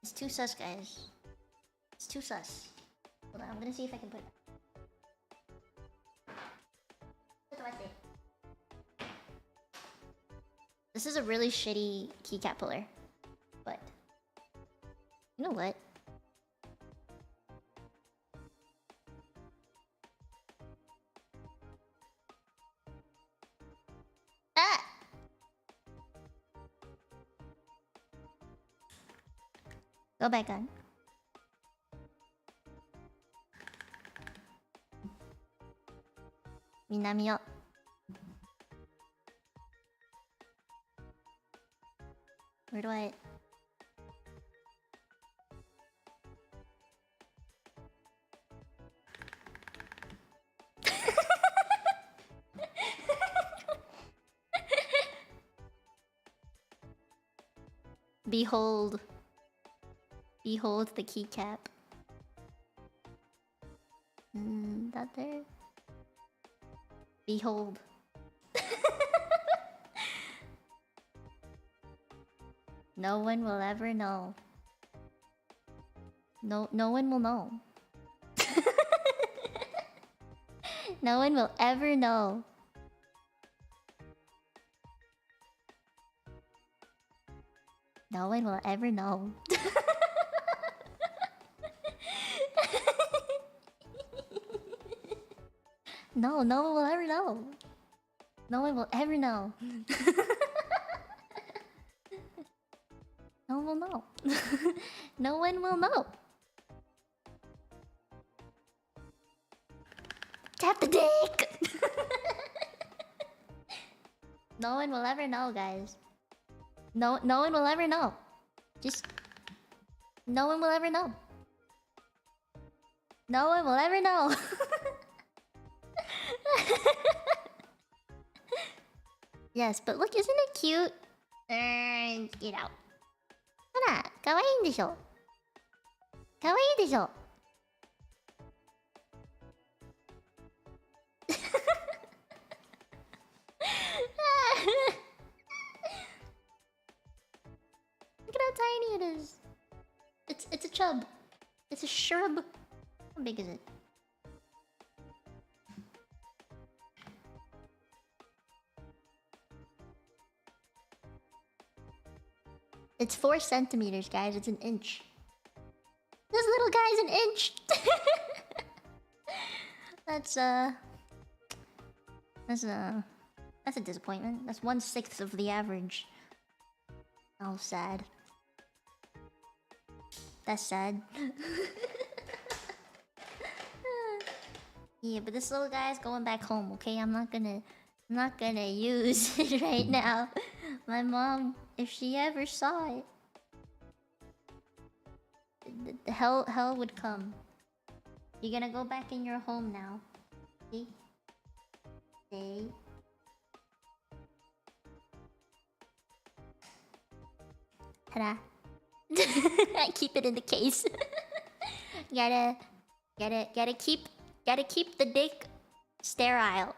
It's too sus, guys. It's too sus. Hold on, I'm gonna see if I can put it back. This is a really shitty keycap puller, but you know what? Ah! Go back on. Minamio. Where do I... Behold. Behold the keycap. That there? Behold. No one will ever know. No one will know. No one will ever know. No one will ever know. No one will ever know. No one will ever know. No one will know. No one will know. Tap the dick! No one will ever know, guys. No one will ever know. Just... No one will ever know. No one will ever know. Yes, but look, isn't it cute? Get out. ほら、かわいいんでしょ。かわいいでしょ。it is. It's a chub. It's a shrub. How big is it? It's 4 centimeters, guys. It's an inch. This little guy's an inch. That's a disappointment. That's 1/6 of the average. Oh, sad. That's sad. Yeah, but this little guy's going back home. Okay, I'm not gonna use it right now. My mom, if she ever saw it, the hell would come. You're gonna go back in your home now. See? Stay. Ta-da. I keep it in the case. gotta keep the dick sterile.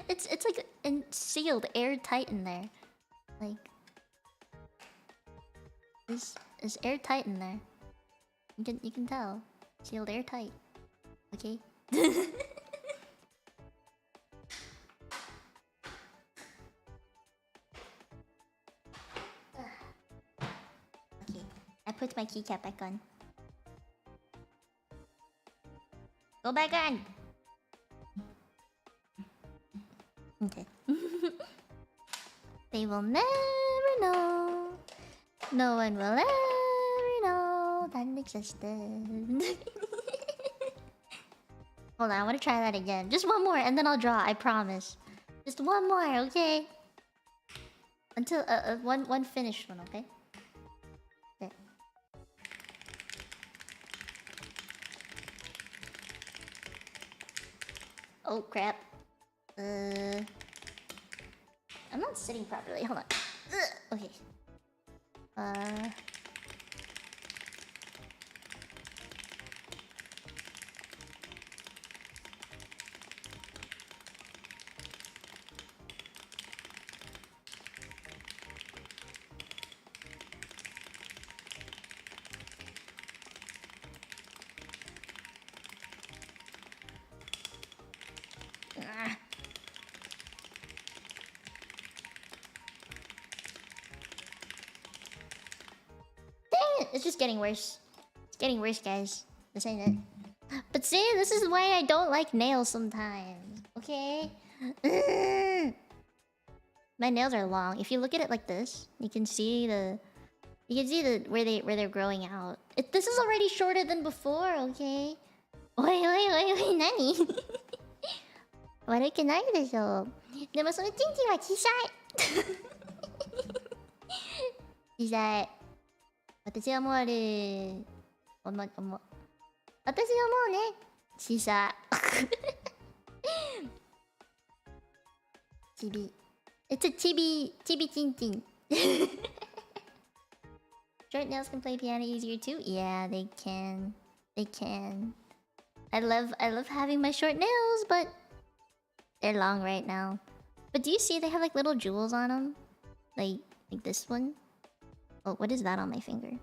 It's like sealed, airtight in there. Like this is airtight in there. You can tell. Sealed airtight. Okay? Okay. I put my keycap back on. Go back on! Okay. They will never know. No one will ever know that it existed. Hold on, I want to try that again. Just one more, and then I'll draw. I promise. Just one more, okay? Until one finished one, okay? Okay. Oh crap. I'm not sitting properly. Hold on. Okay. It's just getting worse. It's getting worse, guys. This ain't it. But see, this is why I don't like nails sometimes. Okay? My nails are long. If you look at it like this, you can see the where they're growing out. This is already shorter than before, okay? Wait, nani? 悪くないでしょ。でもそのチンチンは小さい。小さい。私はもうあれ私はもうね小さちび It's a chibi chin chin. Short nails can play piano easier too. Yeah, they can. I love having my short nails, but they're long right now. But do you see they have like little jewels on them? Like this one? Oh, what is that on my finger?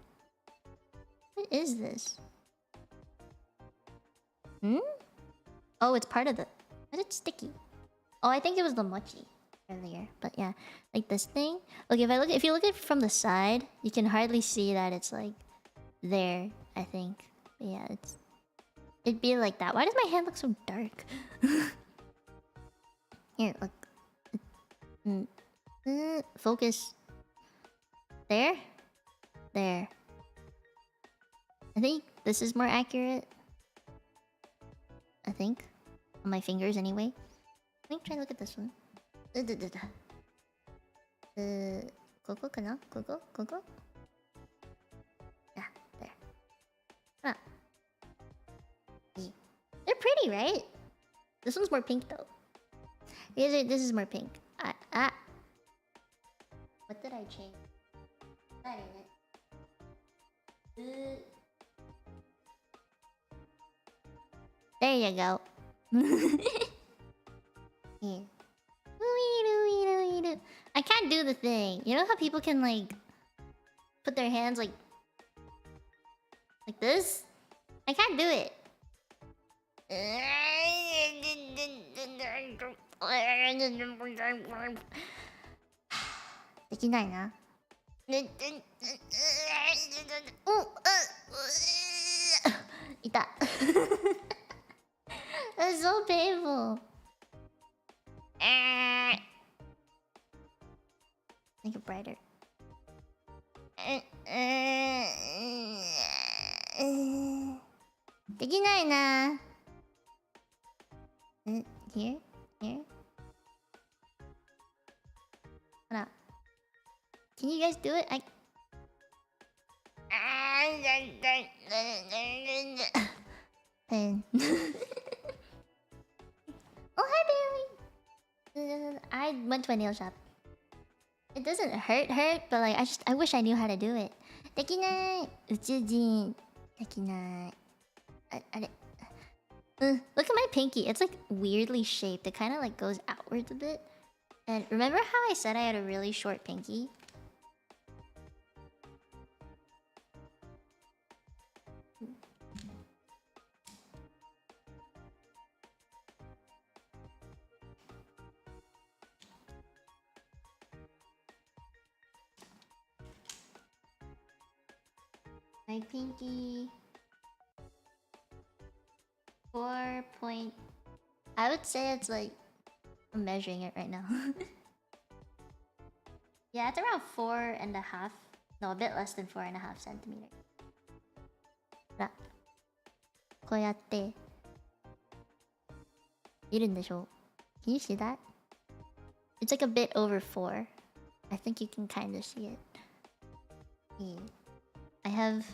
What is this? Oh, it's part of the... But it's sticky. Oh, I think it was the mochi earlier. But yeah, like this thing. Okay, if you look at it from the side, you can hardly see that it's like there, I think. But yeah, it'd be like that. Why does my hand look so dark? Here, look. Focus. There. I think this is more accurate. I think. On my fingers, anyway. Let me try to look at this one. Coco, kana? Coco? Yeah, there. Ah. They're pretty, right? This one's more pink, though. This is more pink. What did I change? That ain't it. There you go. Here. can't do the thing. You know how people can like put their hands like this? I can't do it. できないな。いた。That's so painful. Make it brighter. Deきないな。Here? Here? Hold up. Can you guys do it? Pen. Oh, hi, Bailey! I went to a nail shop. It doesn't hurt, but like I wish I knew how to do it. できない。宇宙人。できない。Look at my pinky. It's like weirdly shaped. It kind of like goes outwards a bit. And remember how I said I had a really short pinky? My pinky 4 point. I would say it's like I'm measuring it right now. Yeah, it's around 4.5. No, a bit less than 4.5 centimeters. ほら、こうやっているんでしょ? Can you see that? It's like a bit over 4. I think you can kind of see it. Yeah. I have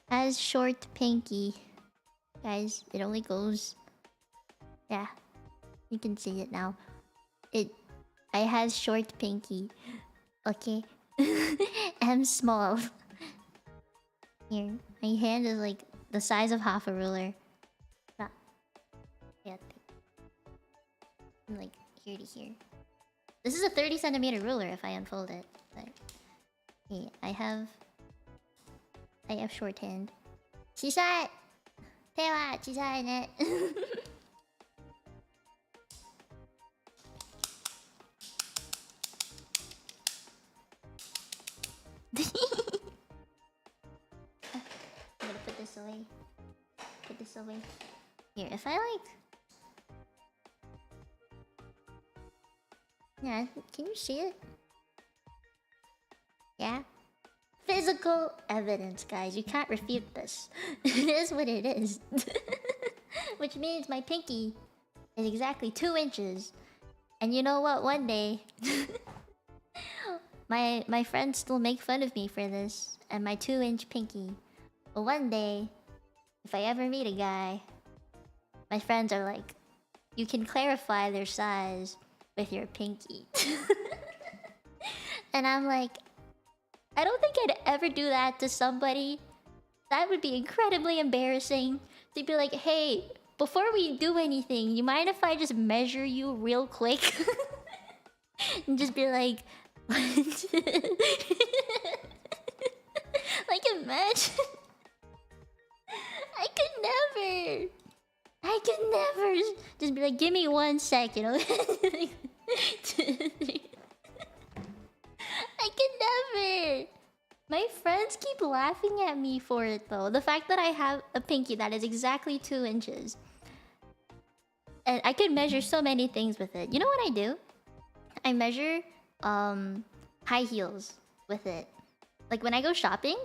as short pinky. Guys, it only goes... Yeah, you can see it now. I has short pinky. Okay. I'm small. Here, my hand is like the size of half a ruler. Yeah. From like here to here. This is a 30 centimeter ruler if I unfold it. But yeah, I have short hand. 小さい! 手は小さいね。I'm gonna put this away. Put this away. Here, if I like... Yeah, can you see it? Yeah? Physical evidence, guys. You can't refute this. It is what it is. Which means my pinky is exactly 2 inches. And you know what? One day... my friends still make fun of me for this. And my 2-inch pinky. But one day, if I ever meet a guy, my friends are like, you can clarify their size with your pinky. And I'm like, I don't think I'd ever do that to somebody. That would be incredibly embarrassing. To be like, hey, before we do anything, you mind if I just measure you real quick? And just be like, what? Like, imagine. I could never just be like, give me 1 second. I could never. My friends keep laughing at me for it though. The fact that I have a pinky that is exactly 2 inches. And I could measure so many things with it. You know what I do? I measure high heels with it. Like when I go shopping,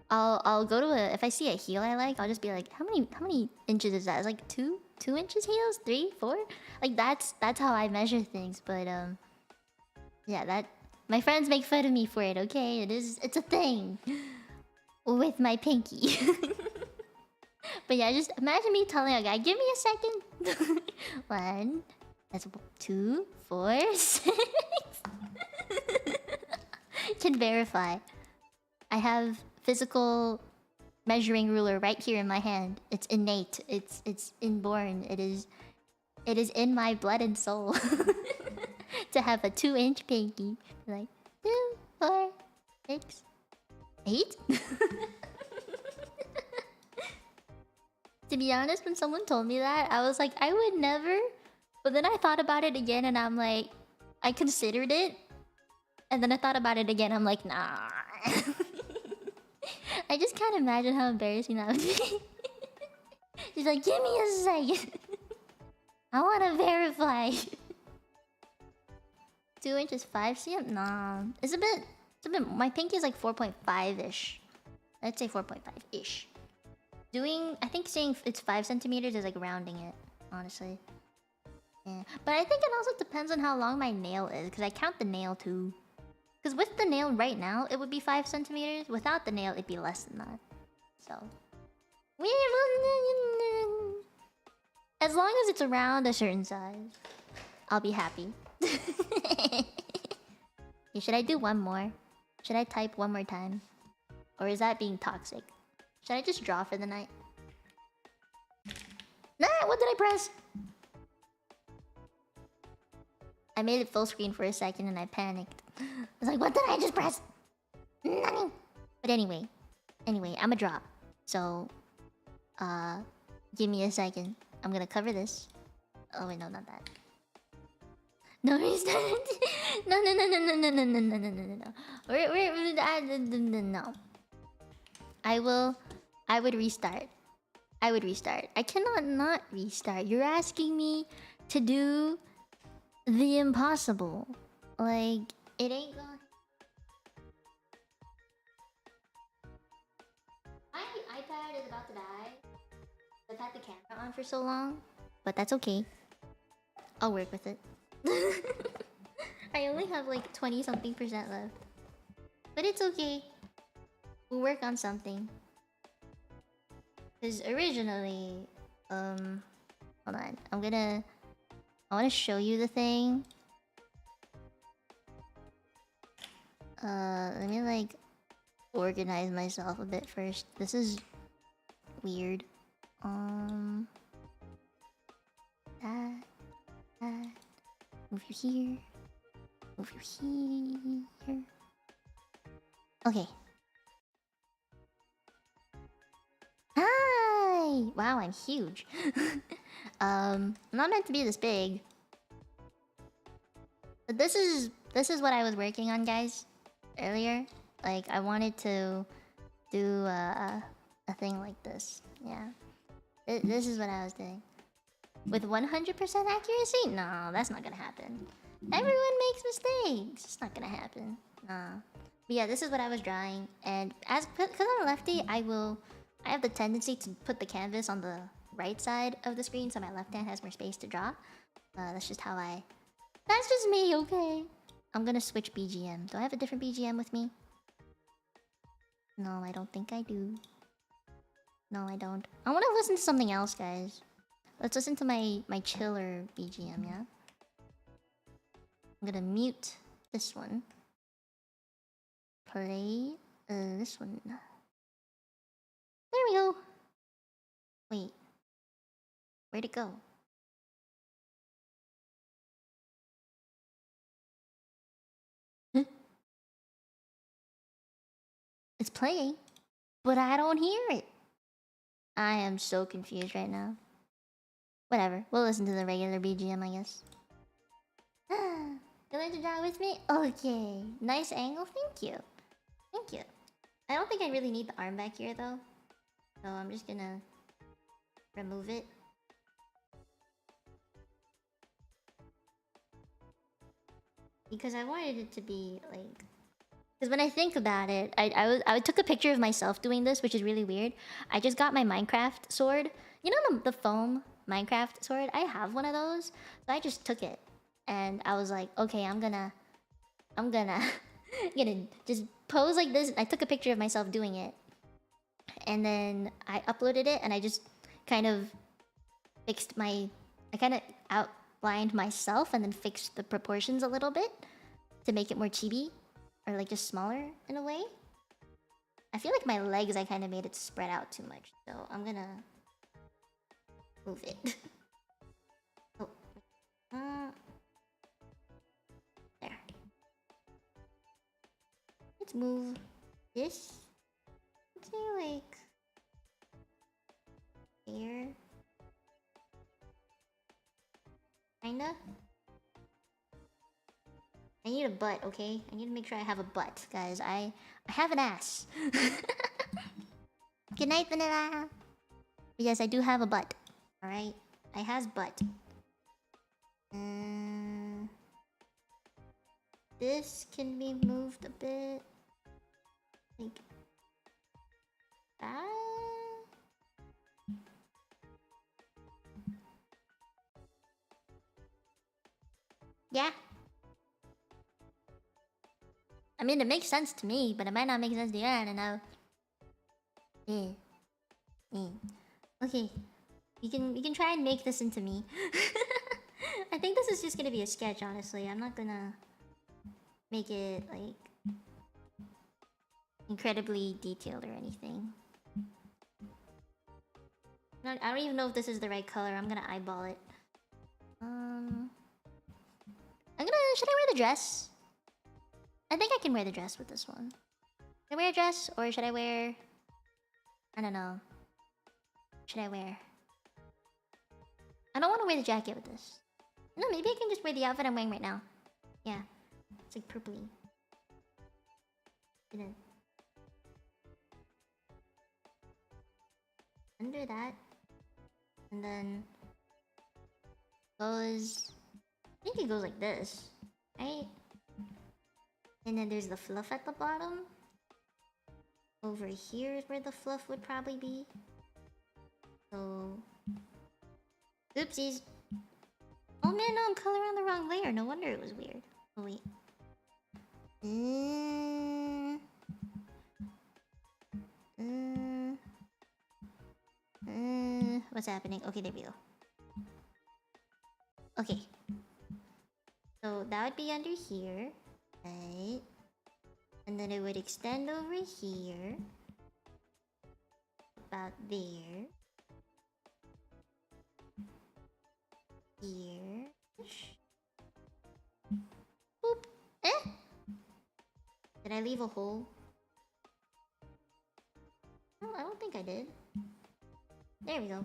I'll go to if I see a heel I like, I'll just be like, how many inches is that? It's like 2 inches heels? 3, 4? Like that's how I measure things. But yeah, that my friends make fun of me for it, okay? It's a thing with my pinky. But yeah, just imagine me telling a guy, give me a second. 1, that's 2, 4, 6. Can verify. I have physical measuring ruler right here in my hand. It's innate. It's inborn. It is in my blood and soul. to have a 2-inch pinky. Like 2, 4, 6, 8. To be honest, when someone told me that, I was like, I would never. But then I thought about it again, and I'm like, I considered it, and then I thought about it again. I'm like, nah. I just can't imagine how embarrassing that would be. She's like, give me a second. I want to verify. 2 inches 5 cm? Nah, it's a bit. My pinky is like 4.5-ish. Let's say 4.5-ish. I think saying it's 5 centimeters is like rounding it, honestly. Yeah, but I think it also depends on how long my nail is, because I count the nail too. Because with the nail right now, it would be 5 centimeters. Without the nail, it'd be less than that. So, as long as it's around a certain size, I'll be happy. Okay, should I do one more? Should I type one more time? Or is that being toxic? Should I just draw for the night? Nah, what did I press? I made it full screen for a second and I panicked. I was like, what did I just press? Nothing. But anyway, I'ma draw. So, give me a second. I'm gonna cover this. Oh wait, no, not that. No, restart. No. No. I would restart. I cannot not restart. You're asking me to do the impossible. Like, it ain't gonna... My iPad is about to die. I've had the camera on for so long. But that's okay. I'll work with it. I only have like 20-something% left. But it's okay. We'll work on something. Because originally... Hold on. I want to show you the thing. Let me like organize myself a bit first. This is weird. That. Move you here. Move you here. Okay. Hi! Wow, I'm huge. I'm not meant to be this big. But this is what I was working on, guys, earlier. Like, I wanted to do a thing like this. Yeah. This is what I was doing. With 100% accuracy? No, that's not gonna happen. Everyone makes mistakes. It's not gonna happen. Nah. But yeah, this is what I was drawing. And because I'm a lefty, I have the tendency to put the canvas on the right side of the screen so my left hand has more space to draw. That's just me, okay? I'm gonna switch BGM. Do I have a different BGM with me? No, I don't think I do. No, I don't. I want to listen to something else, guys. Let's listen to my chiller BGM, yeah? I'm gonna mute this one. Play this one. There we go. Wait. Where'd it go? It's playing, but I don't hear it. I am so confused right now. Whatever, we'll listen to the regular BGM, I guess. You like to draw with me? Okay. Nice angle, thank you. Thank you. I don't think I really need the arm back here, though. So I'm just gonna remove it. Because I wanted it to be, like... Because when I think about it, I took a picture of myself doing this, which is really weird. I just got my Minecraft sword. You know the foam Minecraft sword? I have one of those. So I just took it. And I was like, okay, I'm gonna just pose like this. I took a picture of myself doing it. And then I uploaded it and I just kind of fixed I kind of outlined myself and then fixed the proportions a little bit to make it more chibi. Or like just smaller in a way. I feel like my legs, I kind of made it spread out too much. So I'm gonna move it. Oh. move this. Let's say like here. Kinda. I need a butt, okay? I need to make sure I have a butt, guys. I have an ass. Good night, Vanilla. But yes, I do have a butt. Alright? I has butt. This can be moved a bit. Like that. Yeah. I mean, it makes sense to me, but it might not make sense to you. I don't know. Yeah. Yeah. Okay. We can try and make this into me. I think this is just gonna be a sketch, honestly. I'm not gonna make it like incredibly detailed or anything. I don't even know if this is the right color. I'm gonna eyeball it. Should I wear the dress? I think I can wear the dress with this one. Should I wear a dress or should I wear... I don't know. Should I wear... I don't want to wear the jacket with this. No, maybe I can just wear the outfit I'm wearing right now. Yeah. It's like purpley. And then... under that. And then... goes... I think it goes like this. Right? And then there's the fluff at the bottom. Over here is where the fluff would probably be. So... oopsies. Oh man, no, I'm coloring on the wrong layer. No wonder it was weird. Oh wait. What's happening? Okay, there we go. Okay. So that would be under here. Right. And then it would extend over here. About there. Here. Boop. Eh? Did I leave a hole? No, I don't think I did. There we go.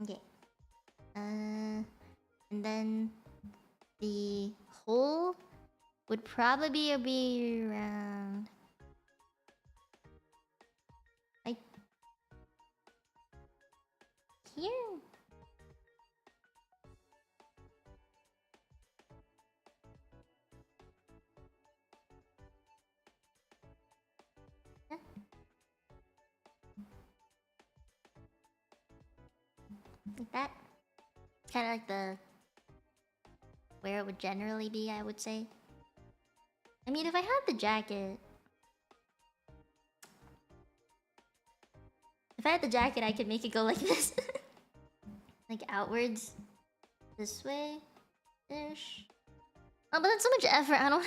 Okay. And then the hole would probably be around like here. Huh? Like that. Kind of like the where it would generally be, I would say. I mean, if I had the jacket... if I had the jacket, I could make it go like this. Like outwards. This way-ish. Oh, but that's so much effort. I don't...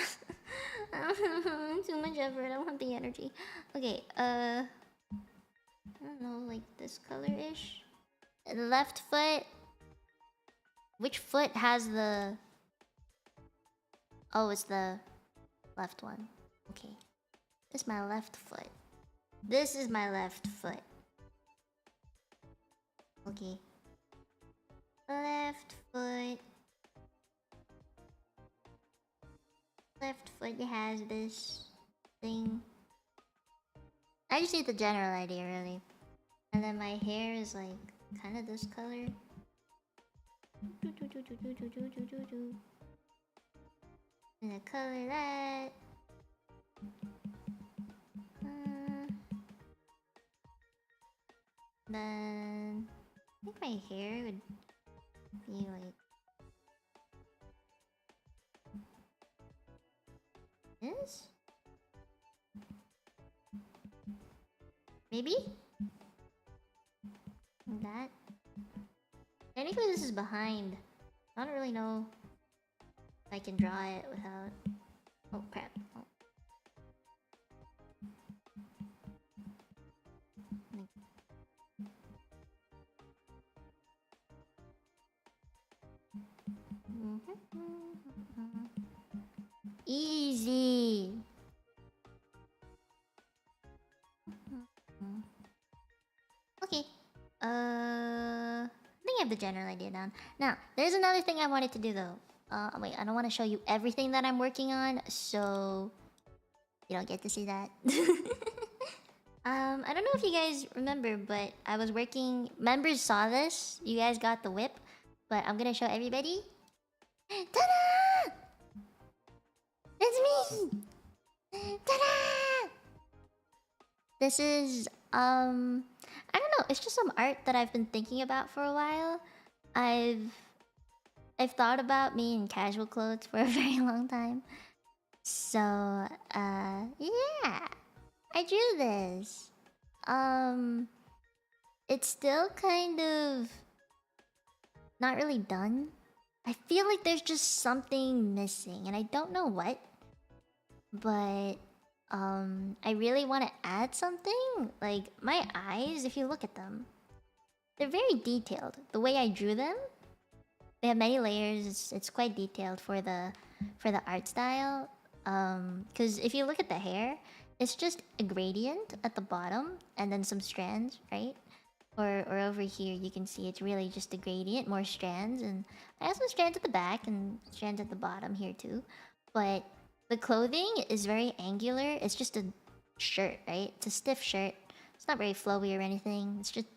too much effort. I don't have the energy. Okay, I don't know, like this color-ish. The left foot... which foot has the... oh, it's the left one. Okay. This is my left foot. This is my left foot. Okay. Left foot. Left foot has this thing. I just need the general idea, really. And then my hair is like kind of this color. And I color that. Then I think my hair would be like this. Maybe like that. Technically, this is behind. I don't really know if I can draw it without... oh crap. Oh. Easy. think I have the general idea down. Now, there's another thing I wanted to do though. Wait, I don't want to show you everything that I'm working on, so you don't get to see that. I don't know if you guys remember, but I was working. Members saw this. You guys got the whip, but I'm gonna show everybody. Ta-da! It's me. Ta-da! This is I don't know. It's just some art that I've been thinking about for a while. I've thought about me in casual clothes for a very long time. So, yeah. I drew this. It's still kind of not really done. I feel like there's just something missing and I don't know what. But I really want to add something. Like my eyes, if you look at them, they're very detailed. The way I drew them, they have many layers. It's quite detailed for the art style. Because if you look at the hair, it's just a gradient at the bottom and then some strands, right? Or over here, you can see it's really just a gradient, more strands, and I have some strands at the back and strands at the bottom here too. But the clothing is very angular. It's just a shirt, right? It's a stiff shirt. It's not very flowy or anything. It's just,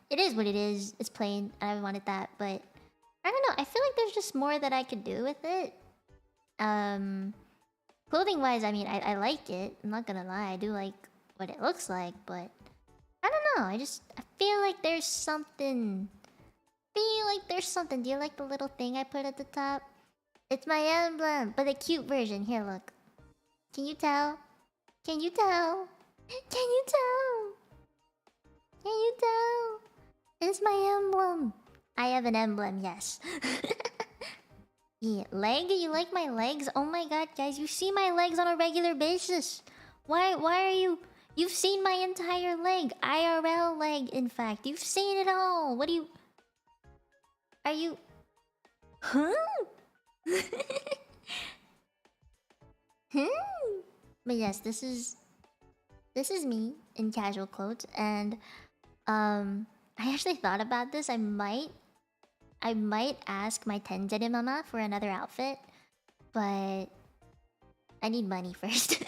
it is what it is. It's plain. I wanted that, but I don't know. I feel like there's just more that I could do with it. Clothing wise, I mean, I like it. I'm not gonna lie. I do like what it looks like, but I don't know. I feel like there's something. Do you like the little thing I put at the top? It's my emblem, but a cute version. Here, look. Can you tell? Can you tell? Can you tell? Can you tell? It's my emblem. I have an emblem, yes. Yeah, leg? You like my legs? Oh my god, guys, you see my legs on a regular basis. Why are you... You've seen my entire leg. IRL leg, in fact. You've seen it all. What do you... Are you... Huh? But yes, this is me in casual clothes, and I actually thought about this. I might ask my Tenzere mama for another outfit, but I need money first.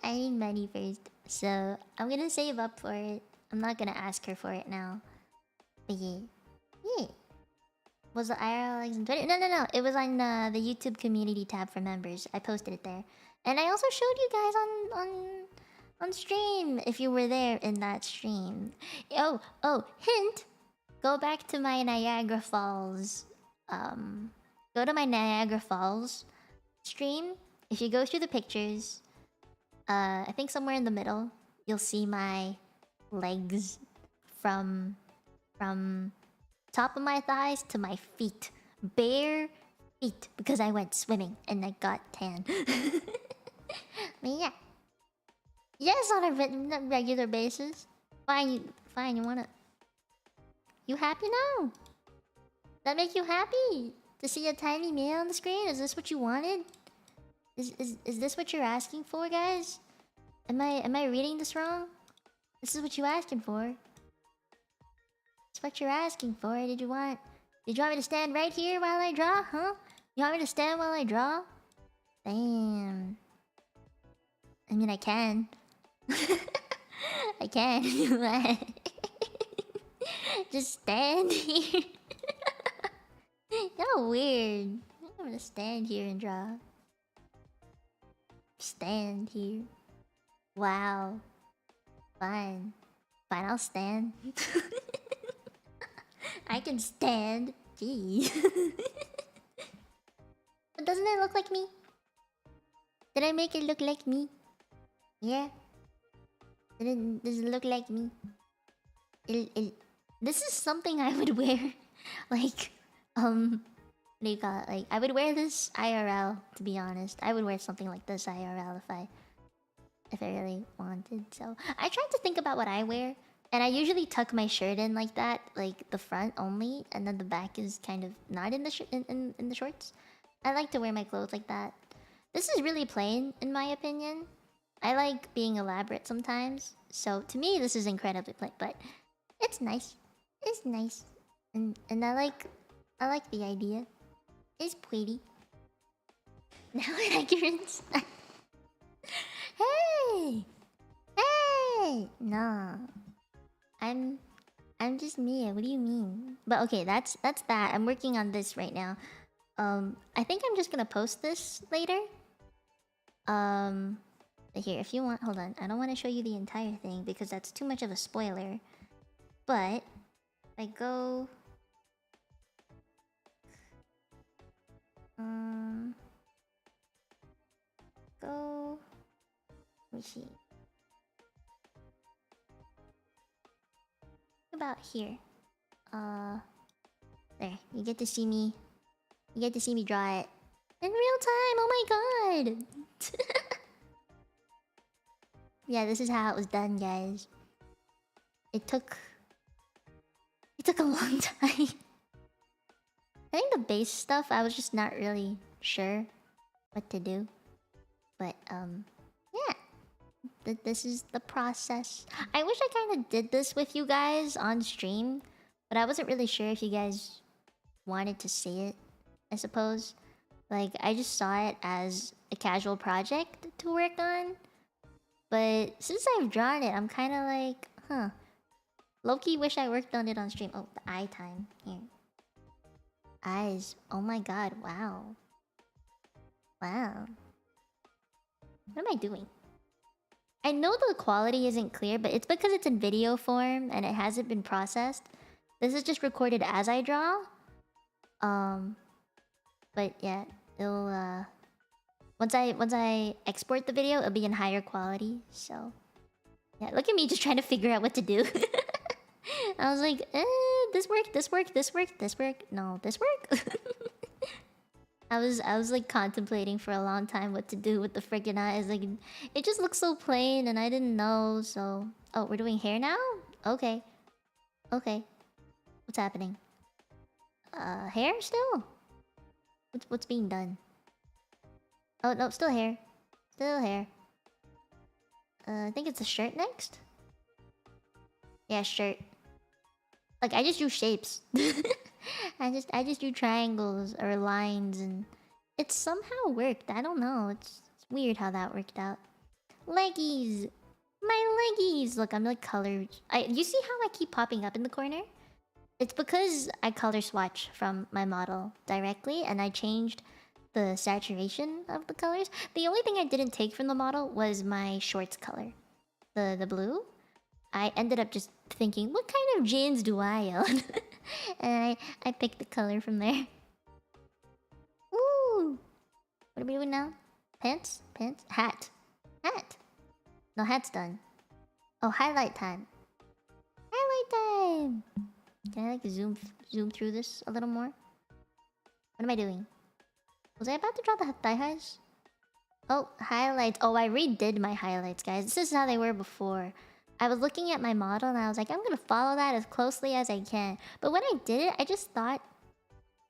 I need money first, so I'm gonna save up for it. I'm not gonna ask her for it now. But yeah. Was the IRL legs on Twitter? No. It was on the YouTube community tab for members. I posted it there, and I also showed you guys on stream if you were there in that stream. Oh, hint. Go back to my Niagara Falls. Go to my Niagara Falls stream. If you go through the pictures, I think somewhere in the middle, you'll see my legs from top of my thighs to my feet. Bare feet, because I went swimming and I got tan. But yeah. Yes, on a regular basis. Fine, you wanna... You happy now? That make you happy? To see a tiny man on the screen? Is this what you wanted? Is this what you're asking for, guys? Am I reading this wrong? This is what you asking for. It's what you're asking for. Did you want me to stand right here while I draw? Huh? You want me to stand while I draw? Damn. I mean, I can. I can. Just stand here. You're weird. I'm gonna stand here and draw. Stand here. Wow. Fine. Fine, I'll stand. I can stand. Gee. But doesn't it look like me? Did I make it look like me? Yeah. Does it look like me? This is something I would wear. Like, what do you call it? Like, I would wear this IRL, to be honest. I would wear something like this IRL if I really wanted. So I tried to think about what I wear, and I usually tuck my shirt in like that, like the front only, and then the back is kind of not in the in the shorts. I like to wear my clothes like that. This is really plain, in my opinion. I like being elaborate sometimes, so to me this is incredibly plain, but it's nice. It's nice. And I like the idea. It's pretty. Now inaccurate. Hey! Hey! No. I'm just Mia. What do you mean? But okay, that's that. I'm working on this right now. I think I'm just gonna post this later. Here, if you want, hold on. I don't want to show you the entire thing because that's too much of a spoiler. But if I go, go. Let me see. About here. There. You get to see me. You get to see me draw it in real time. Oh my god. Yeah, this is how it was done, guys. It took a long time. I think the base stuff I was just not really sure what to do. But yeah. This is the process. I wish I kind of did this with you guys on stream, but I wasn't really sure if you guys wanted to see it, I suppose. Like, I just saw it as a casual project to work on. But since I've drawn it, I'm kind of like, huh. Low-key wish I worked on it on stream. Oh, the eye time. Here. Eyes. Oh my god, wow. Wow. What am I doing? I know the quality isn't clear, but it's because it's in video form and it hasn't been processed. This is just recorded as I draw. But yeah, it'll once I export the video, it'll be in higher quality. So yeah, look at me just trying to figure out what to do. I was like, this work, this work, this work, this work. No, this work. I was like contemplating for a long time what to do with the freaking eyes. Like, it just looks so plain, and I didn't know. So, oh, we're doing hair now. Okay, okay. What's happening? Hair still? What's being done? Oh no, still hair. Still hair. I think it's a shirt next. Yeah, shirt. Like, I just do shapes. I just do triangles or lines, and it somehow worked. I don't know. It's weird how that worked out. Leggies, my leggies. Look, I'm like colored. You see how I keep popping up in the corner? It's because I color swatch from my model directly, and I changed the saturation of the colors. The only thing I didn't take from the model was my shorts color, the blue. I ended up just thinking, what kind of jeans do I own? And I picked the color from there. Ooh! What are we doing now? Pants? Pants? Hat. Hat! No, hat's done. Oh, highlight time. Highlight time! Can I like zoom through this a little more? What am I doing? Was I about to draw the thigh highs? Oh, highlights. Oh, I redid my highlights, guys. This is how they were before. I was looking at my model and I was like, I'm gonna follow that as closely as I can. But when I did it, I just thought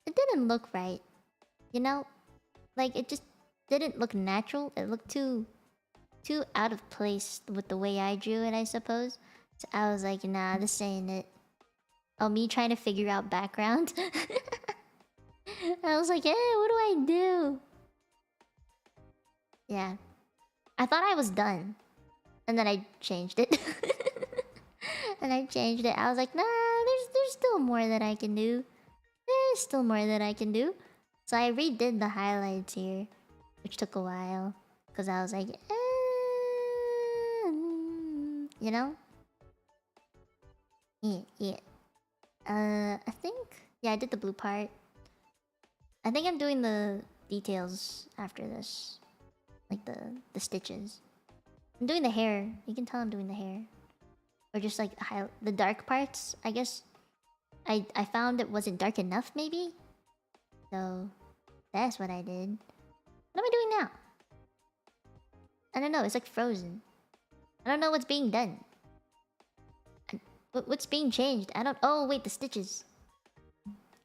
it didn't look right. You know? Like, it just didn't look natural. It looked too out of place with the way I drew it, I suppose. So I was like, nah, this ain't it. Oh, me trying to figure out background. I was like, hey, what do I do? Yeah. I thought I was done. And then I changed it. And I changed it. I was like, nah, there's still more that I can do. There's still more that I can do. So I redid the highlights here, which took a while. Because I was like, you know? Yeah. I think... Yeah, I did the blue part. I think I'm doing the details after this. Like the stitches. I'm doing the hair. You can tell I'm doing the hair. Or just like the dark parts, I guess. I found it wasn't dark enough, maybe? So, that's what I did. What am I doing now? I don't know, it's like frozen. I don't know what's being done. What's being changed? I don't... Oh, wait, the stitches.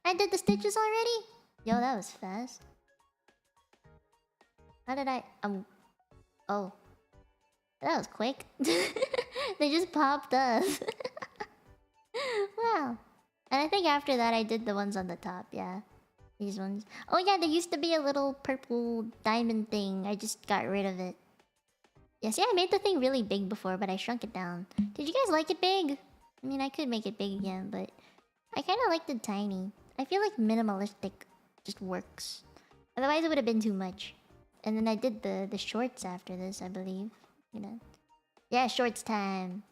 I did the stitches already? Yo, that was fast. How did I... Oh. That was quick. They just popped up. Wow. And I think after that I did the ones on the top, yeah. These ones. Oh yeah, there used to be a little purple diamond thing. I just got rid of it. Yeah, see, I made the thing really big before, but I shrunk it down. Did you guys like it big? I mean, I could make it big again, but I kind of liked it tiny. I feel like minimalistic just works. Otherwise, it would have been too much. And then I did the shorts after this, I believe. You know. Yeah, shorts time.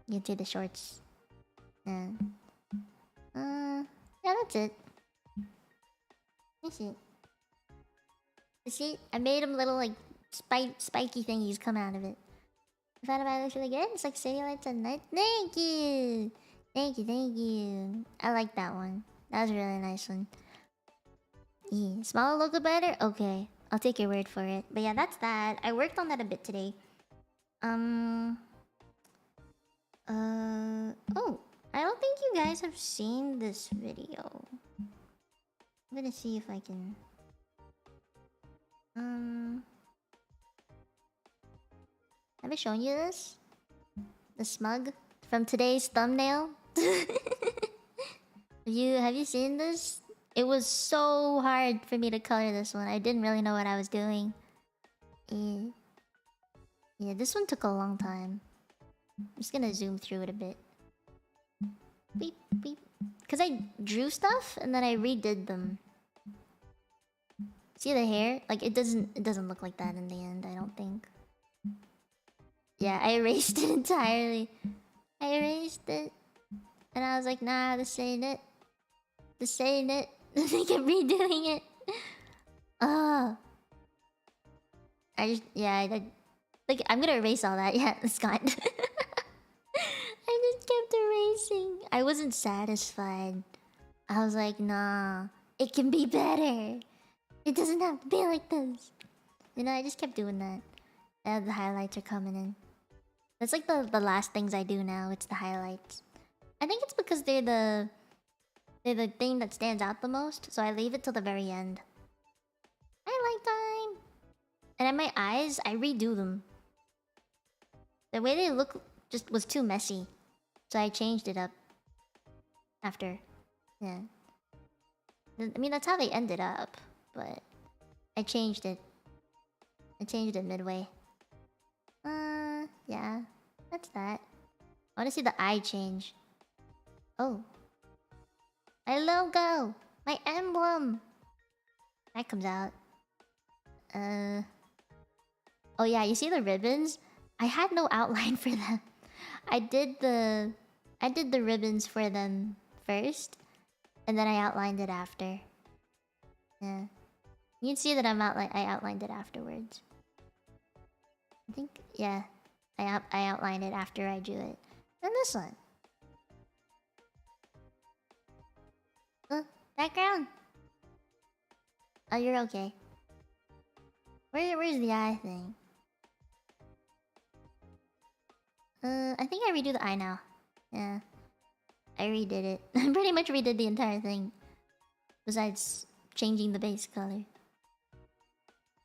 You can see the shorts. Yeah. Yeah, that's it. That's it. See, I made him little like spiky thingies come out of it. I thought about it, looks really good. It's like city lights at night. Thank you, thank you, thank you. I like that one. That was a really nice one. Yeah, small local better. Okay, I'll take your word for it. But yeah, that's that. I worked on that a bit today. Oh, I don't think you guys have seen this video. I'm gonna see if I can. Have I shown you this? The smug from today's thumbnail? Have you seen this? It was so hard for me to color this one. I didn't really know what I was doing. Yeah, this one took a long time. I'm just gonna zoom through it a bit. Beep, beep. Cause I drew stuff and then I redid them. See the hair? Like it doesn't look like that in the end, I don't think. Yeah, I erased it entirely. I erased it. And I was like, nah, this ain't it. This ain't it. I kept redoing it. Oh. Like, I'm gonna erase all that. Yeah, it's gone. I just kept erasing. I wasn't satisfied. I was like, nah, it can be better. It doesn't have to be like this. You know, I just kept doing that. And the highlights are coming in. That's like the last things I do now. It's the highlights. I think it's because they're the thing that stands out the most. So I leave it till the very end. Highlight time. And at my eyes, I redo them. The way they look just was too messy. So I changed it up. After. Yeah. I mean, that's how they ended up. But I changed it. I changed it midway. Yeah. That's that. I want to see the eye change. Oh. My logo! My emblem! That comes out. Oh yeah, you see the ribbons? I had no outline for them. I did the ribbons for them first. And then I outlined it after. Yeah. You can see that I outlined it afterwards. I think, yeah. I outlined it after I drew it. And this one. Background. Oh, you're okay. Where's the eye thing? I think I redo the eye now. Yeah. I redid it. I pretty much redid the entire thing. Besides changing the base color.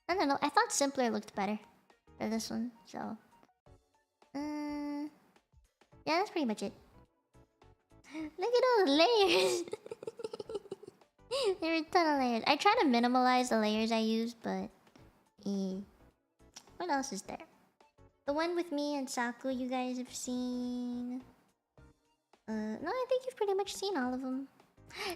I don't know. I thought simpler looked better for this one, so. Yeah, that's pretty much it. Look at all the layers. There are a ton of layers. I try to minimalize the layers I use, but what else is there? The one with me and Saku you guys have seen. No, I think you've pretty much seen all of them.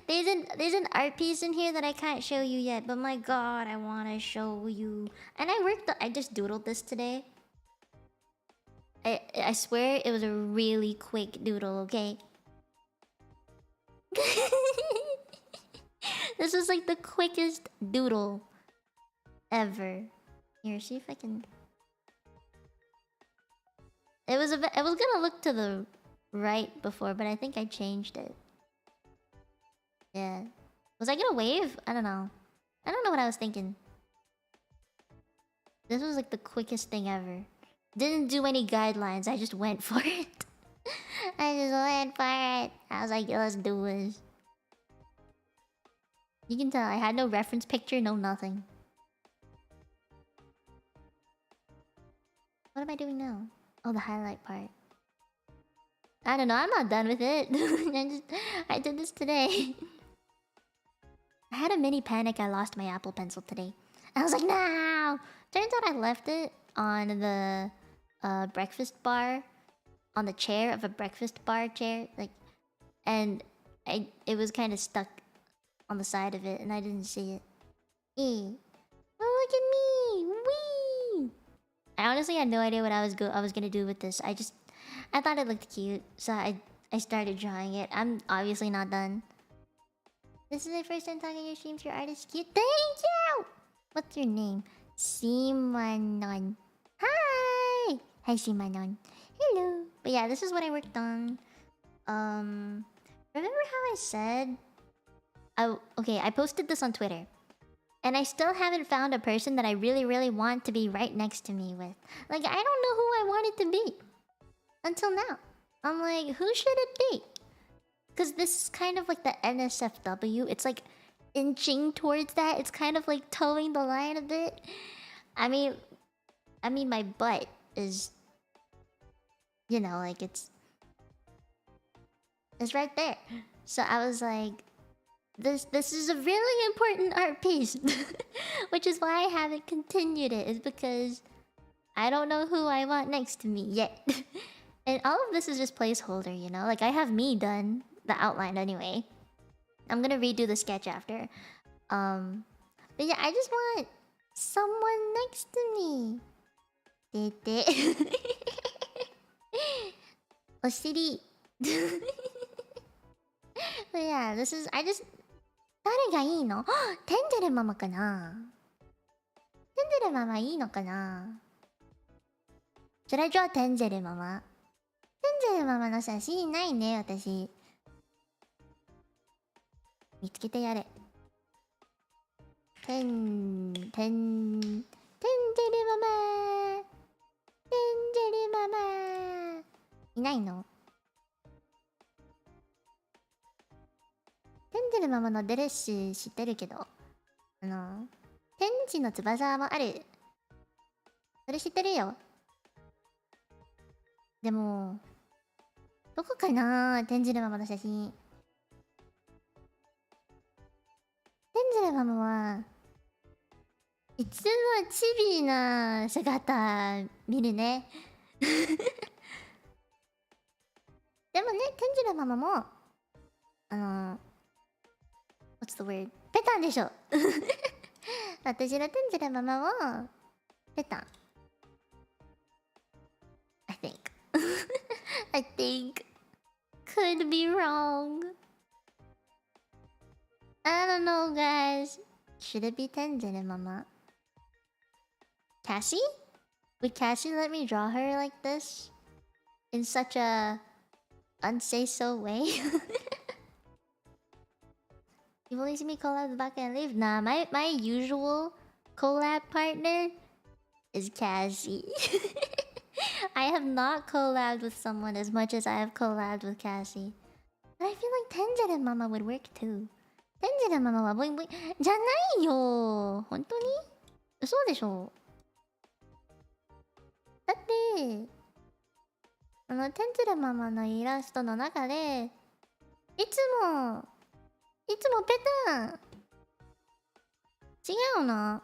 There's an art piece in here that I can't show you yet, but my god, I wanna show you. And I just doodled this today. I swear it was a really quick doodle, okay? This was like the quickest doodle ever. Here, see if I can. It was gonna look to the right before, but I think I changed it. Yeah. Was I gonna wave? I don't know. I don't know what I was thinking. This was like the quickest thing ever. Didn't do any guidelines, I just went for it. I just went for it. I was like, let's do this. You can tell I had no reference picture, no nothing. What am I doing now? Oh, the highlight part. I don't know, I'm not done with it. I did this today. I had a mini panic. I lost my Apple Pencil today. I was like, no! Turns out I left it on the breakfast bar, on the chair of a breakfast bar chair, like, and it was kind of stuck on the side of it, and I didn't see it. Oh, look at me! Wee! I honestly had no idea what I was gonna do with this. I thought it looked cute, so I started drawing it. I'm obviously not done. This is my first time talking your streams. Your art is cute. Thank you! What's your name? Simanon. Hi! Hi, Simanon. Hello. But yeah, this is what I worked on. Remember how I said... okay, I posted this on Twitter. And I still haven't found a person that I really, really want to be right next to me with. Like, I don't know who I want it to be. Until now. I'm like, who should it be? Because this is kind of like the NSFW. It's like inching towards that. It's kind of like towing the line a bit. I mean my butt is, you know, like it's right there. So I was like, this is a really important art piece. Which is why I haven't continued it. Is because I don't know who I want next to me yet. And all of this is just placeholder, you know? Like, I have me done the outline anyway. I'm gonna redo the sketch after. But yeah, I just want someone next to me. Oshiri. But yeah, this is... I just... 誰がいいの？テンジェルママかな？テンジェルママいいのかな？ Should I draw テンジェルママ？テンジェルママの写真ないね、私。見つけてやれ。テンジェルママ。テンジェルママ。いないの？テンジェルママのドレス知ってるけど、天使の翼もある。それ知ってるよ。でも、どこかな、テンジェルママの写真。テンジェルママはいつもチビな姿見るね。でもね、テンジェルママもwhat's the word? ペタンでしょ。私のテンジェルママもペタン。I think. I think. Could be wrong. I don't know, guys. Should it be Tenjere Mama? Cassie? Would Cassie let me draw her like this? In such a unsay-so way? You've only seen me collab the back and leave? Nah, my usual collab partner is Cassie. I have not collabed with someone as much as I have collabed with Cassie. But I feel like Tenjere Mama would work too. Tenjere Mama はボインボインじゃないよ。本当に？嘘でしょ。だってTenjere Mama のイラストの中でいつもペタン。違うな。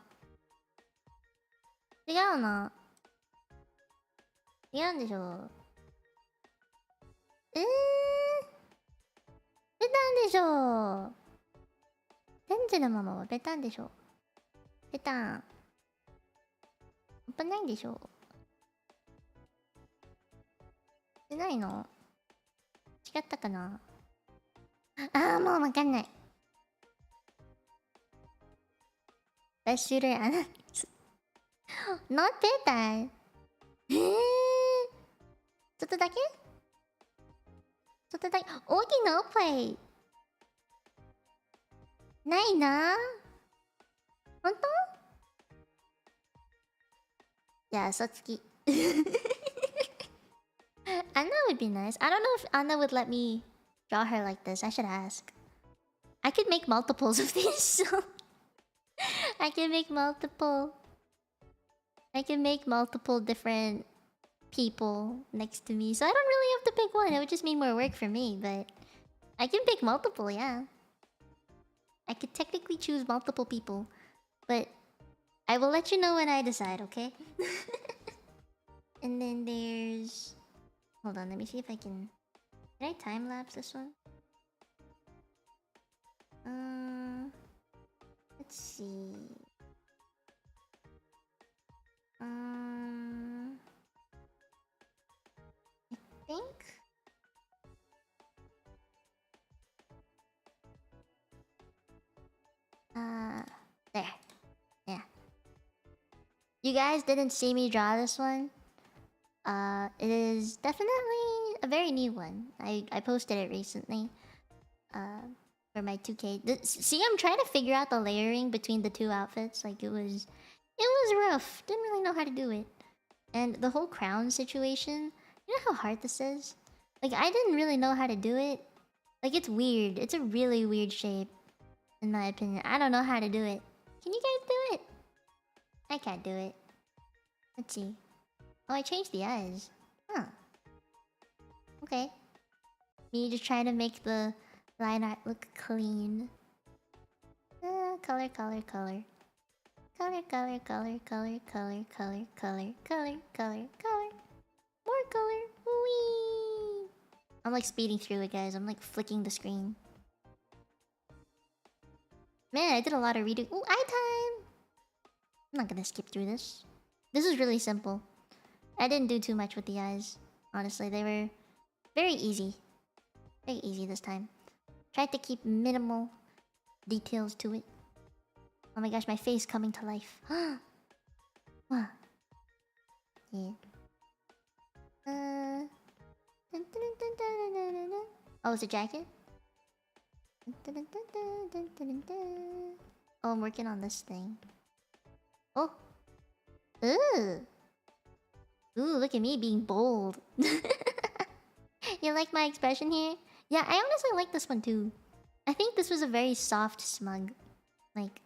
違うな。違うんでしょ。ペタンでしょ。テンジェルママはペタンでしょ。ペタン。やっぱないんでしょ。してないの？違ったかな。ああ、もうわかんない。Best shooter analysis. Not petan. ちょっとだけ？ちょっとだけ。大きなおっぱいないな。ほんと？じゃあ、嘘つき。Anna would be nice. I don't know if Anna would let me draw her like this. I should ask. I could make multiples of these. So I can make multiple different people next to me. So I don't really have to pick one. It would just mean more work for me, but I can pick multiple, yeah. I could technically choose multiple people, but I will let you know when I decide, okay? And then there's... Hold on, let me see if I can... Can I time-lapse this one? Let's see... I think... There. Yeah. You guys didn't see me draw this one. It is definitely a very new one. I posted it recently. For my 2K. See, I'm trying to figure out the layering between the two outfits. Like, it was rough. Didn't really know how to do it. And the whole crown situation, you know how hard this is? Like, I didn't really know how to do it. Like, it's weird. It's a really weird shape, in my opinion. I don't know how to do it. Can you guys do it? I can't do it. Let's see. Oh, I changed the eyes. Huh. Okay. Me just trying to make the line art look clean. Color, color, color. Color, color, color, color, color, color, color, color, color, color. More color. Whee! I'm like speeding through it, guys. I'm like flicking the screen. Man, I did a lot of reading. Ooh, eye time! I'm not gonna skip through this. This is really simple. I didn't do too much with the eyes. Honestly, they were very easy. Very easy this time. Tried to keep minimal details to it. Oh my gosh, my face coming to life. Wow. Yeah. Oh, it's a jacket? Oh, I'm working on this thing. Oh. Ooh. Ooh, look at me being bold. You like my expression here? Yeah, I honestly like this one too. I think this was a very soft smug. Like...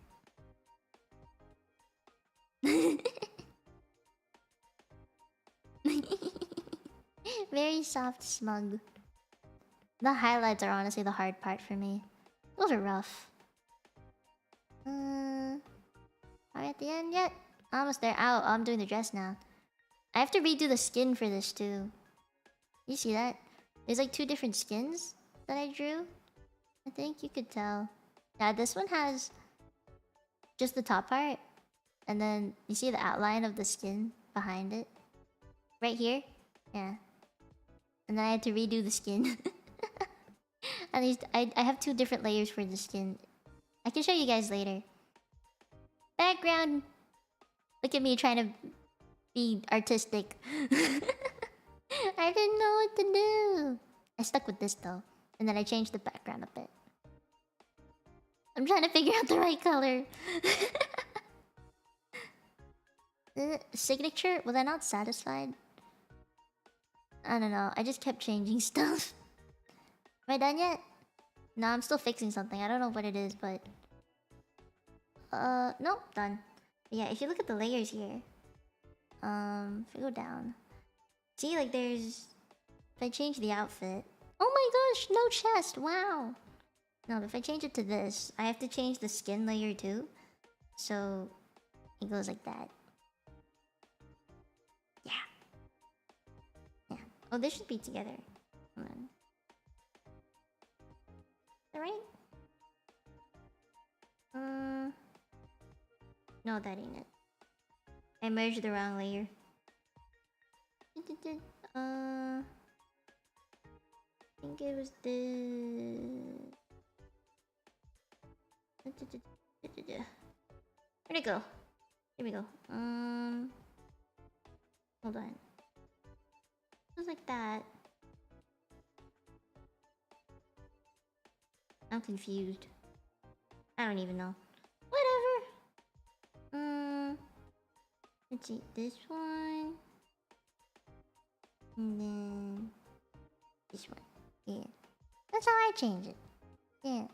very soft smug. The highlights are honestly the hard part for me. Those are rough. Are we at the end yet? Almost there. Ow, I'm doing the dress now. I have to redo the skin for this too. You see that? There's like 2 different skins that I drew. I think you could tell. Yeah, this one has just the top part. And then you see the outline of the skin behind it. Right here? Yeah. And then I had to redo the skin. At least I have 2 different layers for the skin. I can show you guys later. Background! Look at me trying to be artistic. I didn't know what to do. I stuck with this though. And then I changed the background a bit. I'm trying to figure out the right color. Signature? Was I not satisfied? I don't know. I just kept changing stuff. Am I done yet? No, I'm still fixing something. I don't know what it is, but... nope, done. But yeah, if you look at the layers here... if we go down... See, like there's... If I change the outfit... Oh my gosh, no chest! Wow! No, but if I change it to this, I have to change the skin layer too. So... It goes like that. Yeah. Yeah. Oh, this should be together. Hold on. Is that right? No, that ain't it. I merged the wrong layer. I think it was this. Where'd it go? Here we go. Hold on. It was like that. I'm confused. I don't even know. Whatever. Let's see. This one. And then... this one. Yeah. That's how I change it. Yeah.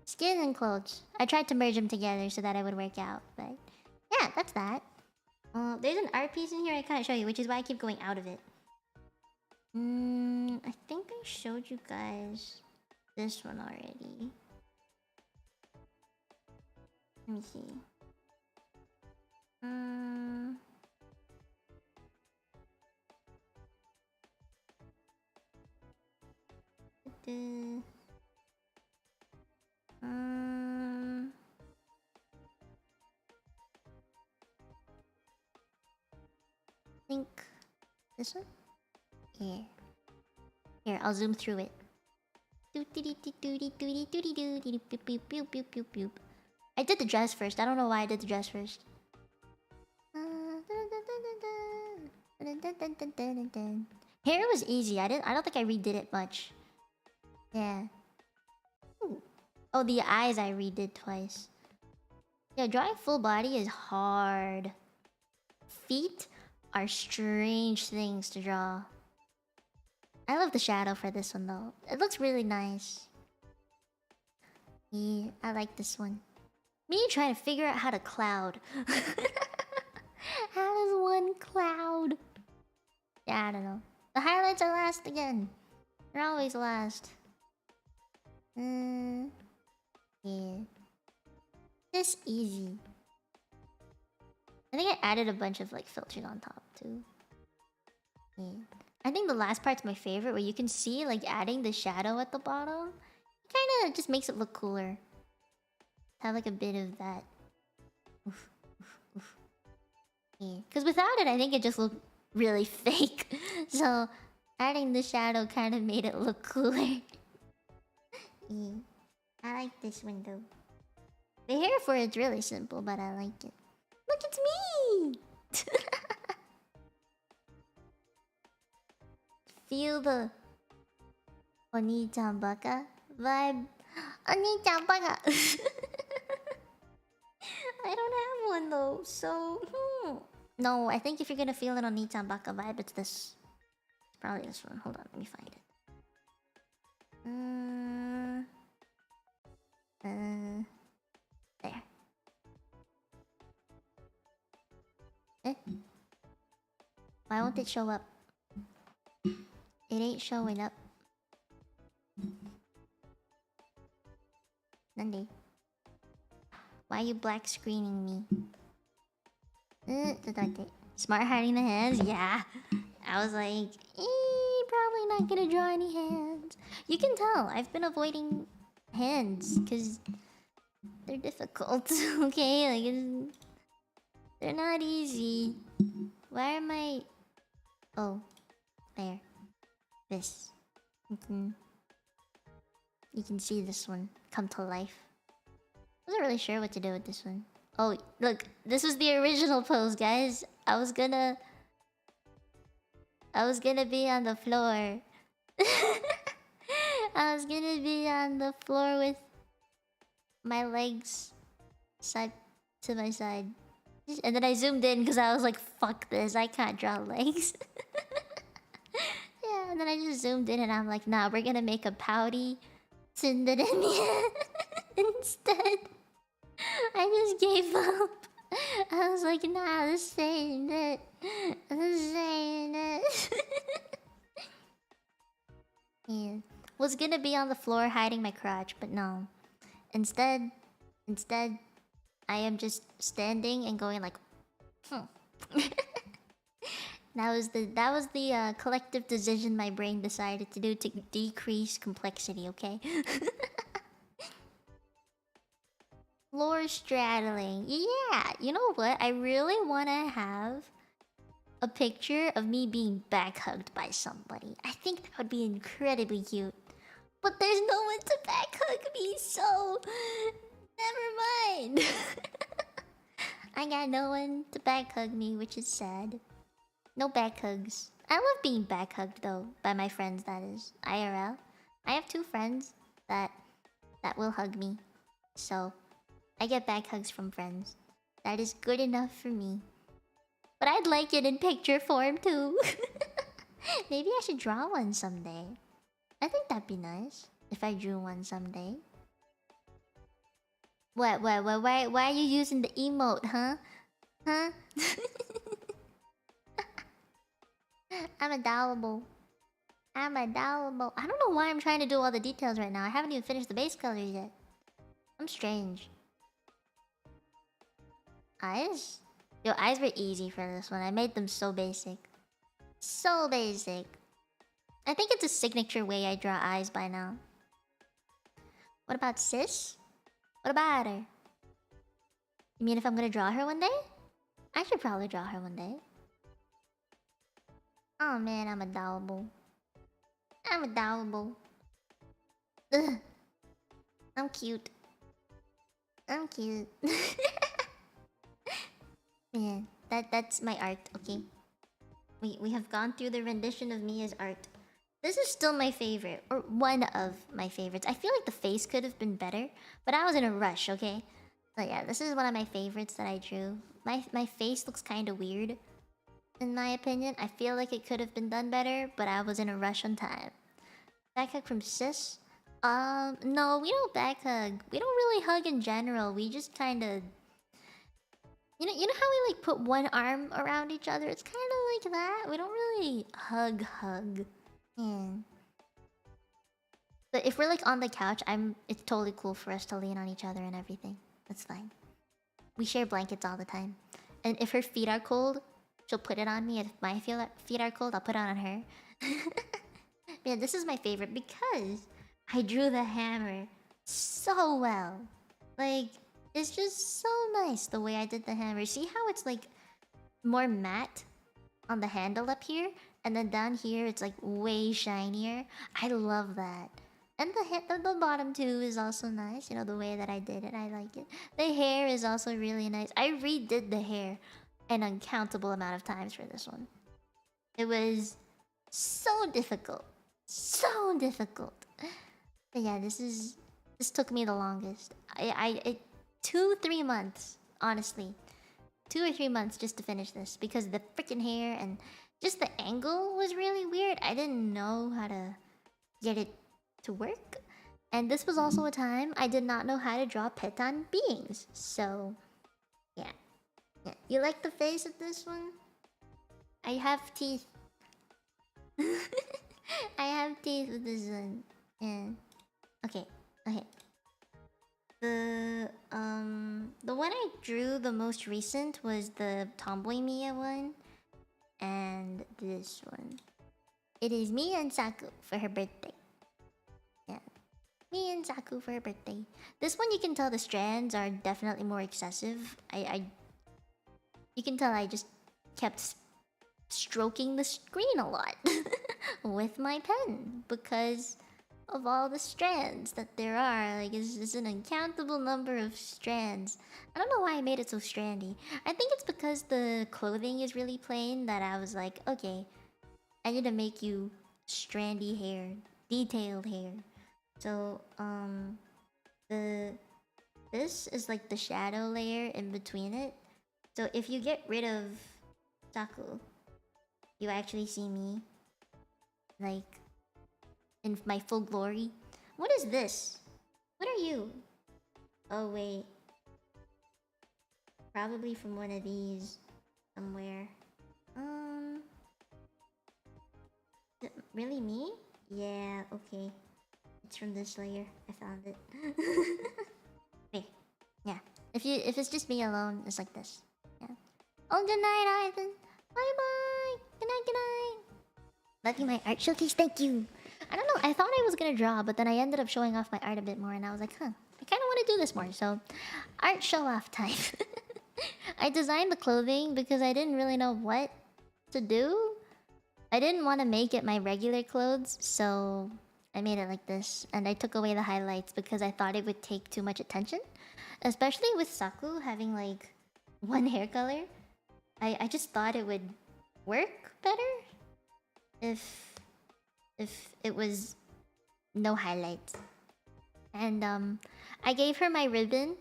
Skin and clothes. I tried to merge them together so that it would work out, but... yeah, that's that. There's an art piece in here I can't show you, which is why I keep going out of it. I think I showed you guys this one already. Let me see. Think this one? Yeah. Here, I'll zoom through it. I did the dress first. I don't know why I did the dress first. Hair was easy. I don't think I redid it much. Yeah. Ooh. Oh, the eyes I redid twice. Yeah, drawing full body is hard. Feet are strange things to draw. I love the shadow for this one though. It looks really nice. Yeah, I like this one. Me trying to figure out how to cloud. How does one cloud? Yeah, I don't know. The highlights are last again. They're always last. Yeah. This easy. I think I added a bunch of like filters on top too. Yeah. I think the last part's my favorite, where you can see like adding the shadow at the bottom. Kind of just makes it look cooler. Have like a bit of that. Oof, oof, oof. Yeah. Because without it, I think it just looked really fake. So adding the shadow kind of made it look cooler. Yeah. I like this one though. The hair for it's really simple, but I like it. Look, it's me! Feel the Oni-chan baka vibe. Oni-chan baka! I don't have one though, so... No, I think if you're gonna feel an Oni-chan baka vibe, it's this. It's probably this one. Hold on, let me find it. There. Why won't it show up? It ain't showing up. Nande. Why are you black screening me? Smart hiding the hands? Yeah. I was like, probably not gonna draw any hands. You can tell, I've been avoiding hands, because they're difficult, okay? Like, they're not easy. Why am I... Oh. There. This. You can see this one come to life. Wasn't really sure what to do with this one. Oh, look. This was the original pose, guys. I was gonna be on the floor. I was gonna be on the floor with my legs side to my side. And then I zoomed in because I was like, fuck this, I can't draw legs. Yeah, and then I just zoomed in and I'm like, nah, we're gonna make a pouty tsundere instead. I just gave up. I was like, nah, this ain't it. This ain't it. Yeah. Was gonna be on the floor hiding my crotch, but no. Instead, I am just standing and going like, That was the collective decision my brain decided to do to decrease complexity, okay? Floor straddling. Yeah, you know what? I really want to have a picture of me being back hugged by somebody. I think that would be incredibly cute. But there's no one to back hug me, so never mind. I got no one to back hug me, which is sad. No back hugs. I love being back hugged though, by my friends, that is. IRL. I have 2 friends that will hug me. So I get back hugs from friends. That is good enough for me. But I'd like it in picture form too. Maybe I should draw one someday. I think that'd be nice if I drew one someday. What? Why are you using the emote, huh? Huh? I'm adorable. I'm adorable. I don't know why I'm trying to do all the details right now. I haven't even finished the base colors yet. I'm strange. Eyes? Yo, eyes were easy for this one. I made them so basic. So basic. I think it's a signature way I draw eyes by now. What about sis? What about her? You mean if I'm gonna draw her one day? I should probably draw her one day. Oh man, I'm adorable. I'm adorable. Ugh. I'm cute. I'm cute. Man, that's my art, okay? We have gone through the rendition of me as art. This is still my favorite, or one of my favorites. I feel like the face could have been better, but I was in a rush, okay? So yeah, this is one of my favorites that I drew. My face looks kind of weird, in my opinion. I feel like it could have been done better, but I was in a rush on time. Back hug from sis? No, we don't back hug. We don't really hug in general. We just kind of, you know how we like put one arm around each other? It's kind of like that. We don't really hug. Yeah. But if we're like on the couch, it's totally cool for us to lean on each other and everything. That's fine. We share blankets all the time. And if her feet are cold, she'll put it on me. If my feet are cold, I'll put it on her. Yeah, this is my favorite because I drew the hammer so well. Like, it's just so nice the way I did the hammer. See how it's like more matte on the handle up here? And then down here, it's like way shinier. I love that. And the bottom too is also nice. You know, the way that I did it, I like it. The hair is also really nice. I redid the hair an uncountable amount of times for this one. It was so difficult. So difficult. But yeah, this took me the longest. It 2-3 months, honestly. 2 or 3 months just to finish this because the freaking hair and just the angle was really weird. I didn't know how to get it to work. And this was also a time I did not know how to draw petan beings. So, yeah. You like the face of this one? I have teeth. I have teeth with this one. Yeah. Okay. The one I drew the most recent was the Tomboy Mia one. And this one. It is Mia and Saku for her birthday. Yeah. Mia and Saku for her birthday. This one you can tell the strands are definitely more excessive. You can tell I just kept stroking the screen a lot with my pen because of all the strands that there are. Like, it's an uncountable number of strands. I don't know why I made it so strandy. I think it's because the clothing is really plain that I was like, okay, I need to make you strandy hair, detailed hair. So, this is like the shadow layer in between it. So if you get rid of Saku, you actually see me, like, in my full glory. What is this? What are you? Oh wait. Probably from one of these somewhere. Is it really me? Yeah, okay. It's from this layer. I found it. Wait. Yeah. If it's just me alone, it's like this. Yeah. Oh, good night, Ivan. Bye bye. Good night, good night. Love you, my art showcase. Thank you. I don't know. I thought I was gonna draw, but then I ended up showing off my art a bit more, and I was like, huh, I kind of want to do this more. So, art show off time. I designed the clothing because I didn't really know what to do. I didn't want to make it my regular clothes, so I made it like this, and I took away the highlights because I thought it would take too much attention, especially with Saku having like one hair color. I just thought it would work better if it was no highlights. And I gave her my ribbon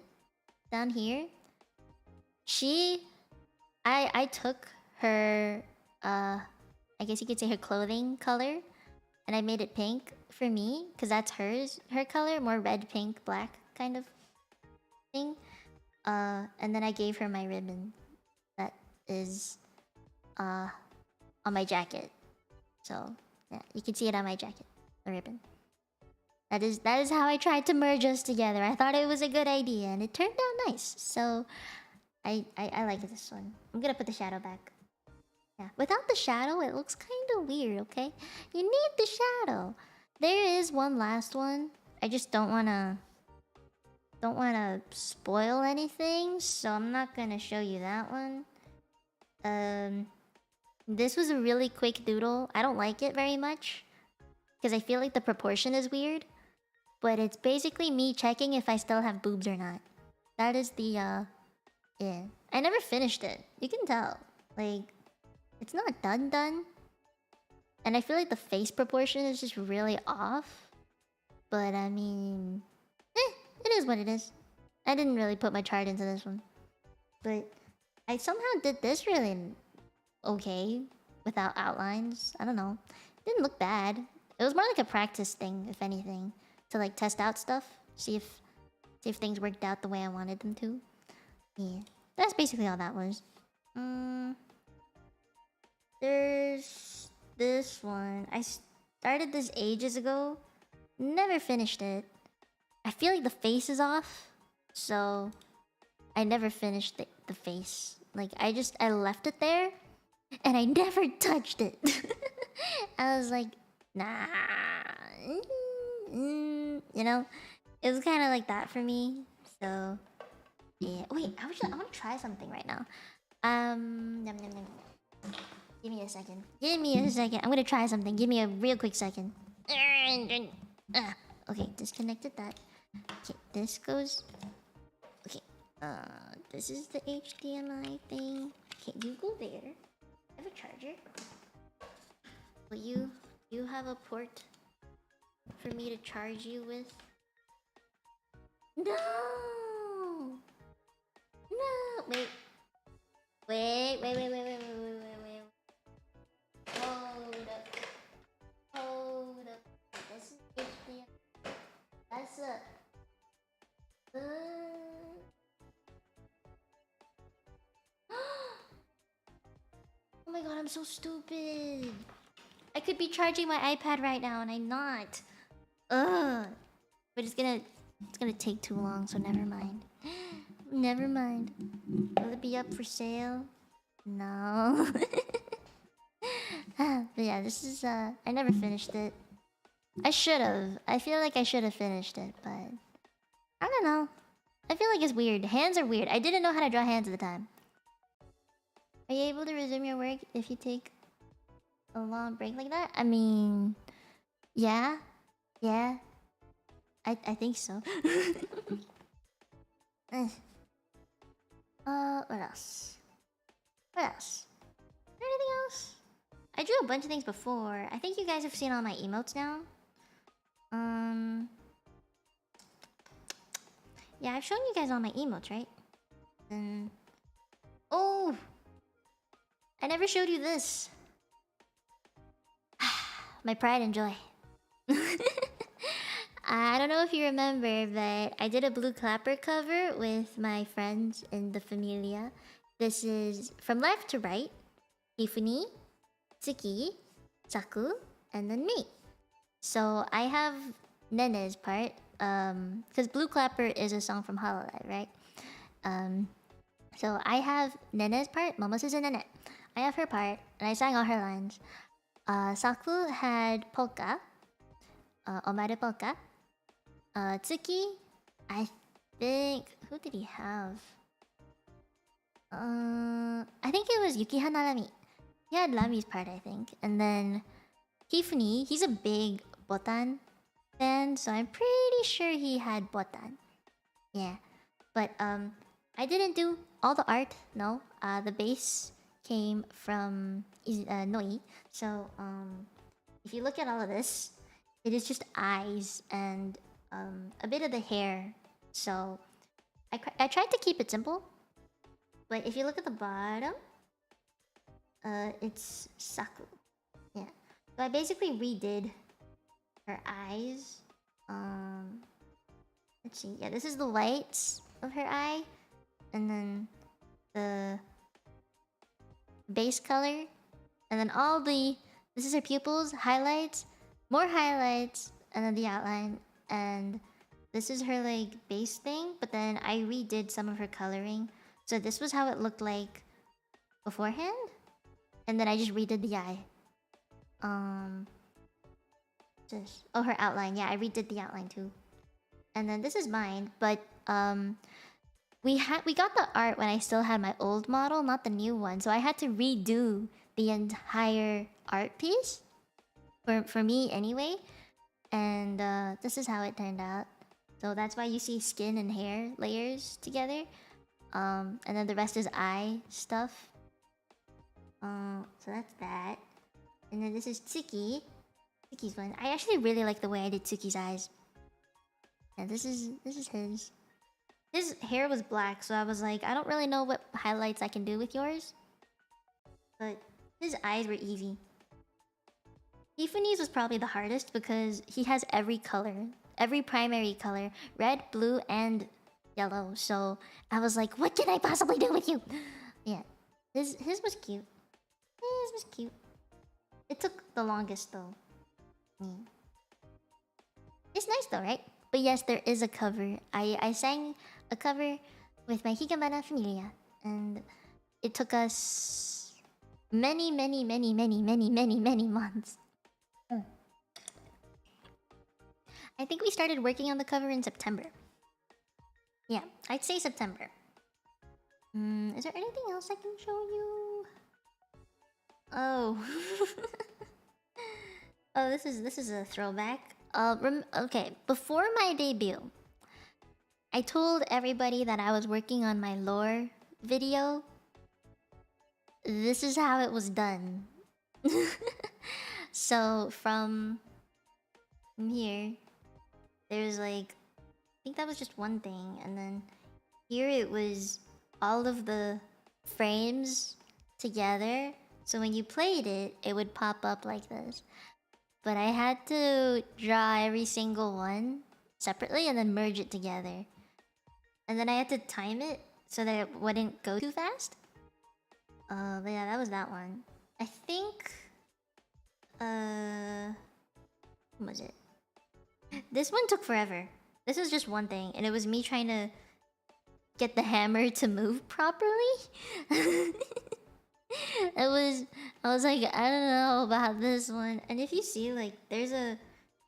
down here. I took her I guess you could say her clothing color, and I made it pink for me because that's her color, more red, pink, black kind of thing. And then I gave her my ribbon that is on my jacket. So Yeah, you can see it on my jacket. The ribbon. That is how I tried to merge us together. I thought it was a good idea, and it turned out nice. So, I like this one. I'm gonna put the shadow back. Yeah, without the shadow, it looks kind of weird. Okay, you need the shadow. There is one last one. I just don't wanna spoil anything, so I'm not gonna show you that one. This was a really quick doodle. I don't like it very much because I feel like the proportion is weird. But it's basically me checking if I still have boobs or not. That is the yeah. I never finished it. You can tell. Like, it's not done. And I feel like the face proportion is just really off. But I mean, it is what it is. I didn't really put my chart into this one. But I somehow did this really okay without outlines. I don't know. It didn't look bad. It was more like a practice thing, if anything, to like test out stuff, see if things worked out the way I wanted them to. Yeah, that's basically all that was. There's this one. I started this ages ago. Never finished it. I feel like the face is off, so I never finished the face. Like I left it there, and I never touched it. I was like, nah. You know, it was kind of like that for me. So yeah. Wait, I want to try something right now. Yum, yum, yum. Give me a second. Give me a second. I'm gonna try something. Give me a real quick second. Okay, disconnected that. Okay, this goes. Okay, this is the HDMI thing. Okay, you go there. I have a charger. Will you have a port for me to charge you with? No! No! Wait. Hold up. This is HDMI. That's a... Oh my god, I'm so stupid. I could be charging my iPad right now and I'm not. Ugh. But it's gonna take too long, so never mind. Never mind. Will it be up for sale? No. But yeah, this is I never finished it. I should have. I feel like I should have finished it, but I don't know. I feel like it's weird. Hands are weird. I didn't know how to draw hands at the time. Are you able to resume your work if you take a long break like that? I mean, yeah. Yeah. I think so. What else? What else? Is there anything else? I drew a bunch of things before. I think you guys have seen all my emotes now. Yeah, I've shown you guys all my emotes, right? Then... Oh! I never showed you this. My pride and joy. I don't know if you remember, but I did a blue clapper cover with my friends in the Familia. This is from left to right. Hifuni, Tsuki, Saku, and then me. So I have Nene's part. Because Blue Clapper is a song from Hololive, right? So I have Nene's part. Momos is a Nene. I have her part, and I sang all her lines. Saku had polka. Omaru polka. Tsuki, I think... Who did he have? I think it was Yukihana Lami. He had Lami's part, I think. And then Hifuni, he's a big Botan fan, so I'm pretty sure he had Botan. Yeah. But I didn't do all the art, no. The base came from Noi. So if you look at all of this, it is just eyes and a bit of the hair. So I tried to keep it simple. But if you look at the bottom, it's Saku. Yeah. So I basically redid her eyes. Let's see. Yeah, this is the whites of her eye. And then the base color. And then all the This is her pupils, highlights, more highlights, and then the outline. And this is her like base thing, but then I redid some of her coloring. So this was how it looked like beforehand, and then I just redid the eye. Her outline. Yeah, I redid the outline too. And then this is mine, but we got the art when I still had my old model, not the new one. So I had to redo the entire art piece for me anyway. And this is how it turned out. So that's why you see skin and hair layers together. And then the rest is eye stuff. So that's that. And then this is Tsuki. Tsuki's one. I actually really like the way I did Tsuki's eyes. And this is his. His hair was black, so I was like, I don't really know what highlights I can do with yours. But his eyes were easy. Tiffany's was probably the hardest because he has every color. Every primary color. Red, blue, and yellow. So I was like, what can I possibly do with you? Yeah. His was cute. His was cute. It took the longest though. Yeah. It's nice though, right? But yes, there is a cover. I sang a cover with my Higamana Familia. And it took us many months. I think we started working on the cover in September. Yeah, I'd say September. Is there anything else I can show you? Oh. Oh, this is a throwback. Okay, before my debut, I told everybody that I was working on my lore video. This is how it was done. So from here, there's like, I think that was just one thing, and then here it was all of the frames together. So when you played it, it would pop up like this. But I had to draw every single one separately and then merge it together. And then I had to time it so that it wouldn't go too fast. But yeah, that was that one. I think... what was it? This one took forever. This is just one thing, and it was me trying to get the hammer to move properly. I was like, I don't know about this one. And if you see, like, there's a...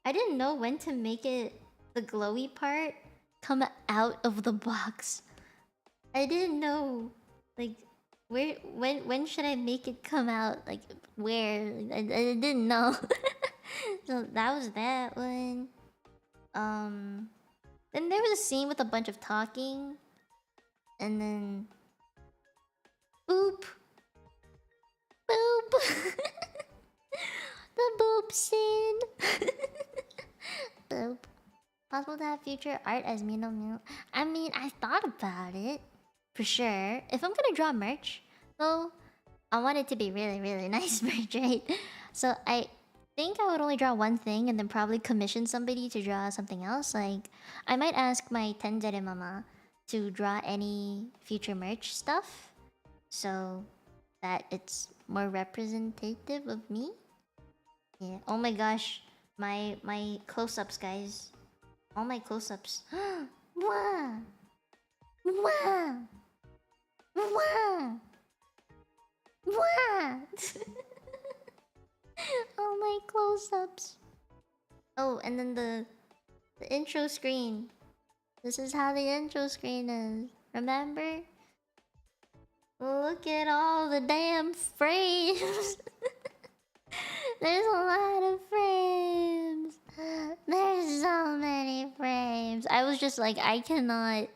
I didn't know when to make it, the glowy part, come out of the box. I didn't know, like, when should I make it come out? Like, where? I didn't know. So that was that one. Then there was a scene with a bunch of talking. And then... Boop! Boop! The boop scene! Boop. Possible to have future art as Mino. I mean, I thought about it. For sure. If I'm gonna draw merch, though, I want it to be really, really nice merch, right? So I think I would only draw one thing and then probably commission somebody to draw something else. Like, I might ask my Tenzere mama to draw any future merch stuff, so that it's more representative of me. Yeah. Oh my gosh, my close-ups, guys. All my close-ups. Wow. Wow. Wow. Wow. All my close-ups. Oh, and then the intro screen. This is how the intro screen is. Remember? Look at all the damn frames. There's a lot of frames. There's so many frames. I was just like, I cannot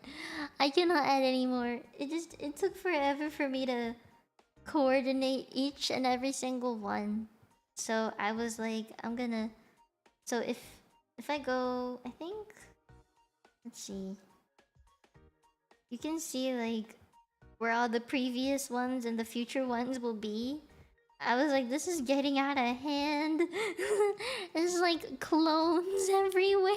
add anymore. It took forever for me to coordinate each and every single one. So I was like, so if I go, I think, let's see. You can see like where all the previous ones and the future ones will be. I was like, this is getting out of hand. There's like clones everywhere.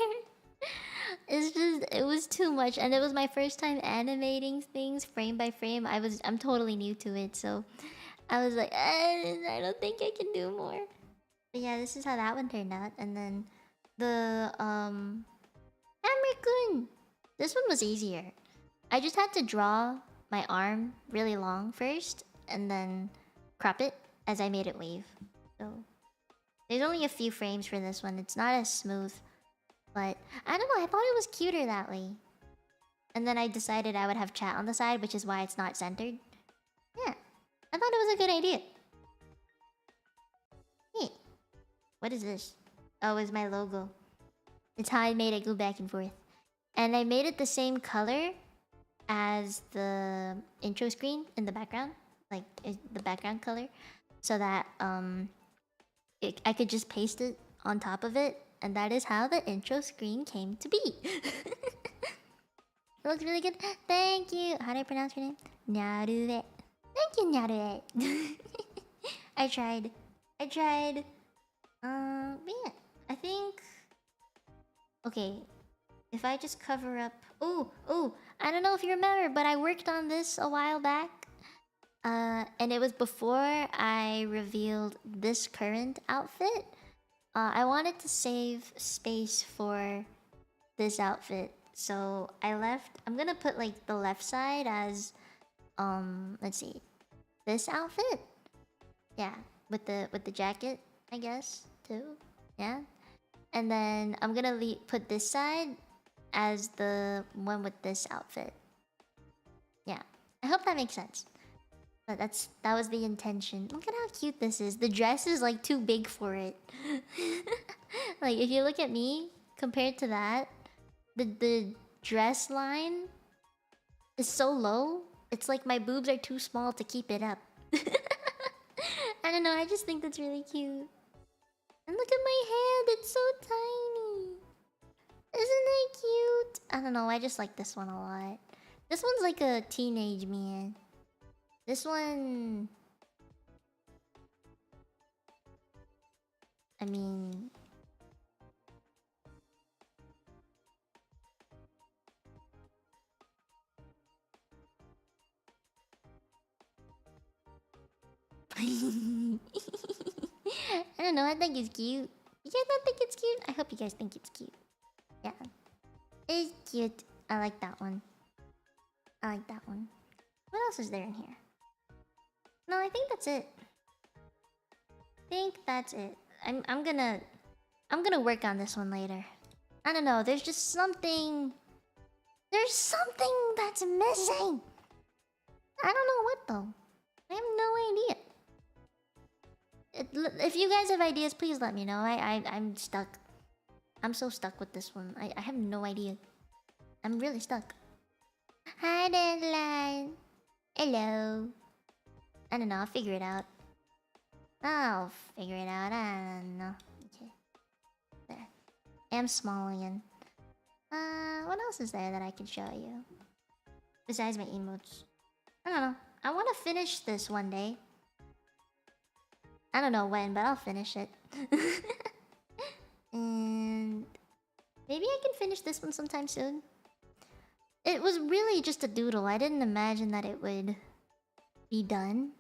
It was too much, and it was my first time animating things frame by frame. I'm totally new to it, so I was like, I don't think I can do more. But yeah, this is how that one turned out. And then the Hammer-kun. This one was easier. I just had to draw my arm really long first and then crop it as I made it wave. So there's only a few frames for this one. It's not as smooth. But I don't know, I thought it was cuter that way. And then I decided I would have chat on the side, which is why it's not centered. Yeah, I thought it was a good idea. Hey, what is this? Oh, it's my logo. It's how I made it go back and forth. And I made it the same color as the intro screen in the background. Like, the background color. So that I could just paste it on top of it. And that is how the intro screen came to be. It looks really good. Thank you. How do I pronounce your name? Nyarue. Thank you, Nyarue. I tried. But yeah, I think... Okay, if I just cover up... Oh, I don't know if you remember, but I worked on this a while back. And it was before I revealed this current outfit. I wanted to save space for this outfit. So I left... I'm gonna put like the left side as... let's see. This outfit? Yeah, with the jacket, I guess, too. Yeah. And then I'm gonna put this side as the one with this outfit. Yeah. I hope that makes sense. But that was the intention. Look at how cute this is. The dress is like too big for it. Like if you look at me compared to that, the dress line is so low. It's like my boobs are too small to keep it up. I don't know, I just think that's really cute. And look at my hand, it's so tiny. Isn't that cute? I don't know, I just like this one a lot. This one's like a teenage man. This one... I mean... I don't know, I think it's cute. You guys don't think it's cute? I hope you guys think it's cute. Yeah. It's cute. I like that one. I like that one. What else is there in here? No, I think that's it. I'm gonna work on this one later. I don't know, there's just something... There's something that's missing! I don't know what though. I have no idea. If you guys have ideas, please let me know. I'm stuck. I'm so stuck with this one. I have no idea. I'm really stuck. Hi, Deadline. Hello. I don't know. I'll figure it out. I don't know. Okay. There. I am small again. What else is there that I can show you? Besides my emotes. I don't know. I want to finish this one day. I don't know when, but I'll finish it. And maybe I can finish this one sometime soon. It was really just a doodle. I didn't imagine that it would be done.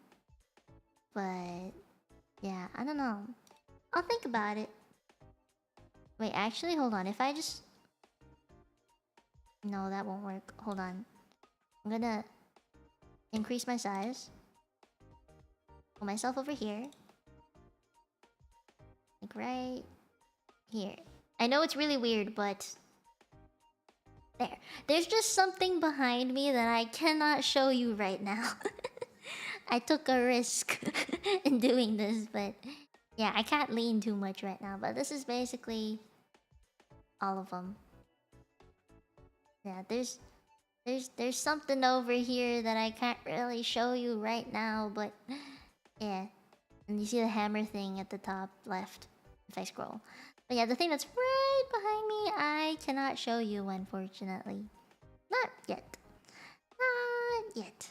But yeah, I don't know. I'll think about it. Wait, actually, hold on. If I just... No, that won't work. Hold on. I'm gonna increase my size. Put myself over here. Like right here. I know it's really weird, but... There. There's just something behind me that I cannot show you right now. I took a risk in doing this, but... Yeah, I can't lean too much right now, but this is basically... all of them. Yeah, there's something over here that I can't really show you right now, but... Yeah. And you see the hammer thing at the top left, if I scroll. But yeah, the thing that's right behind me, I cannot show you, unfortunately. Not yet. Not yet.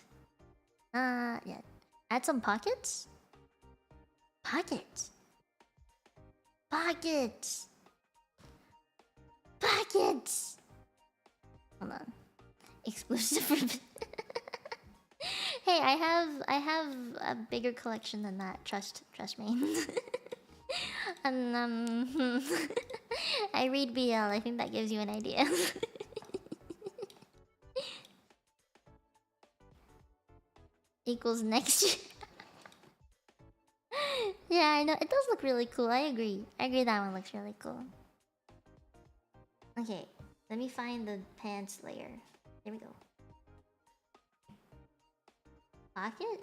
Not yet. Add some pockets? Pockets. Pockets. Pockets. Hold on. Exclusive for... Hey, I have a bigger collection than that. Trust me. And I read BL. I think that gives you an idea. Equals next year. Yeah, I know. It does look really cool. I agree. I agree that one looks really cool. Okay, let me find the pants layer. Here we go. Pocket?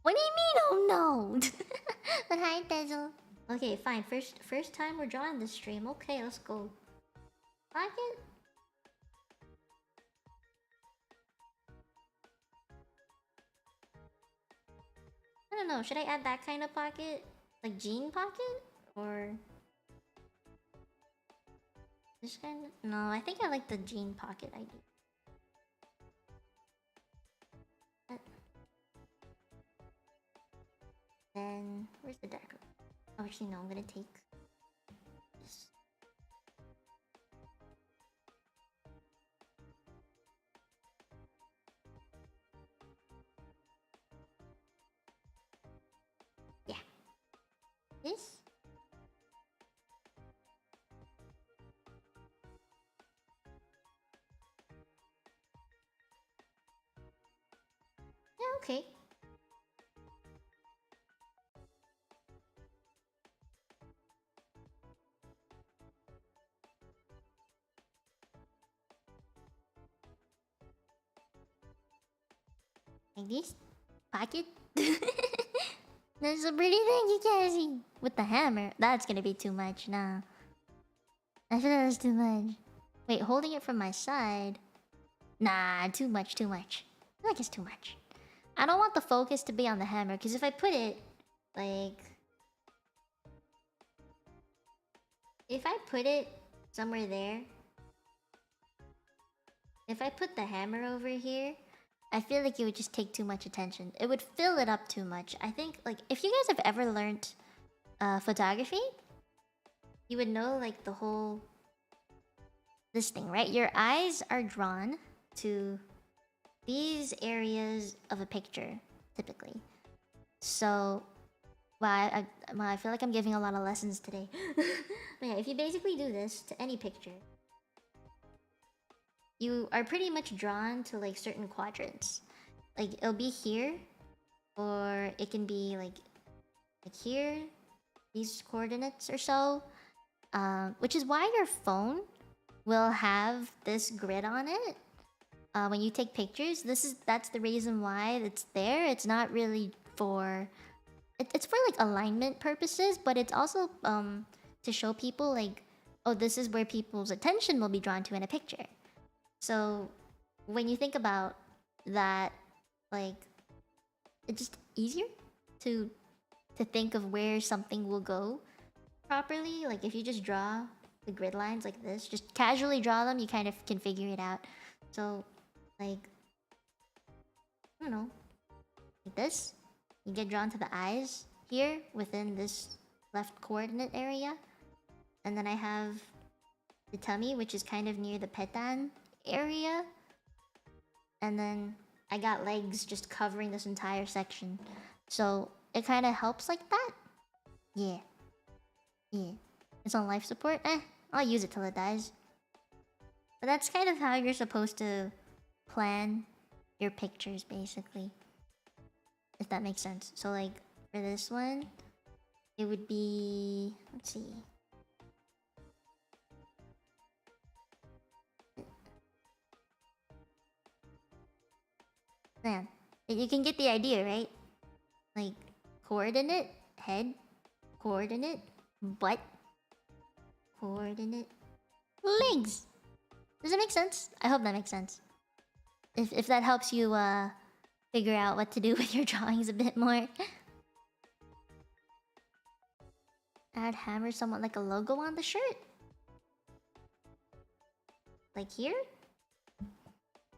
What do you mean, oh no? But hi, Tezel. Okay, fine. First time we're drawing this stream. Okay, let's go. Pocket? I don't know. Should I add that kind of pocket? Like jean pocket? Or this kind of... No, I think I like the jean pocket idea. Then where's the darker? Oh, actually no, I'm gonna take this. Yeah. This? Yeah, okay. Like this? Pocket? That's a pretty thing you can't see. With the hammer. That's gonna be too much, nah. I feel that's too much. Wait, holding it from my side? Nah, too much, too much. I feel like it's too much. I don't want the focus to be on the hammer, because if I put it, like... If I put it somewhere there... If I put the hammer over here, I feel like it would just take too much attention. It would fill it up too much. I think, like, if you guys have ever learned photography, you would know, like, the whole... This thing, right? Your eyes are drawn to these areas of a picture, typically. So, well, I feel like I'm giving a lot of lessons today. But yeah, if you basically do this to any picture, you are pretty much drawn to like certain quadrants. Like it'll be here, or it can be like here, these coordinates or so. Which is why your phone will have this grid on it. When you take pictures, that's the reason why it's there. It's not really for it's for like alignment purposes, but it's also to show people like, oh, this is where people's attention will be drawn to in a picture. So when you think about that, like, it's just easier to think of where something will go properly. Like if you just draw the grid lines like this, just casually draw them, you kind of can figure it out. So like, I don't know, like this, you get drawn to the eyes here within this left coordinate area. And then I have the tummy, which is kind of near the petan area. And then I got legs just covering this entire section. So it kind of helps like that. Yeah. Yeah. It's on life support. I'll use it till it dies. But that's kind of how you're supposed to plan your pictures, basically. If that makes sense. So like, for this one, it would be... Let's see. Man, you can get the idea, right? Like, coordinate, head, coordinate, butt, coordinate, legs. Does it make sense? I hope that makes sense. If that helps you figure out what to do with your drawings a bit more. Add hammer somewhat like a logo on the shirt. Like here?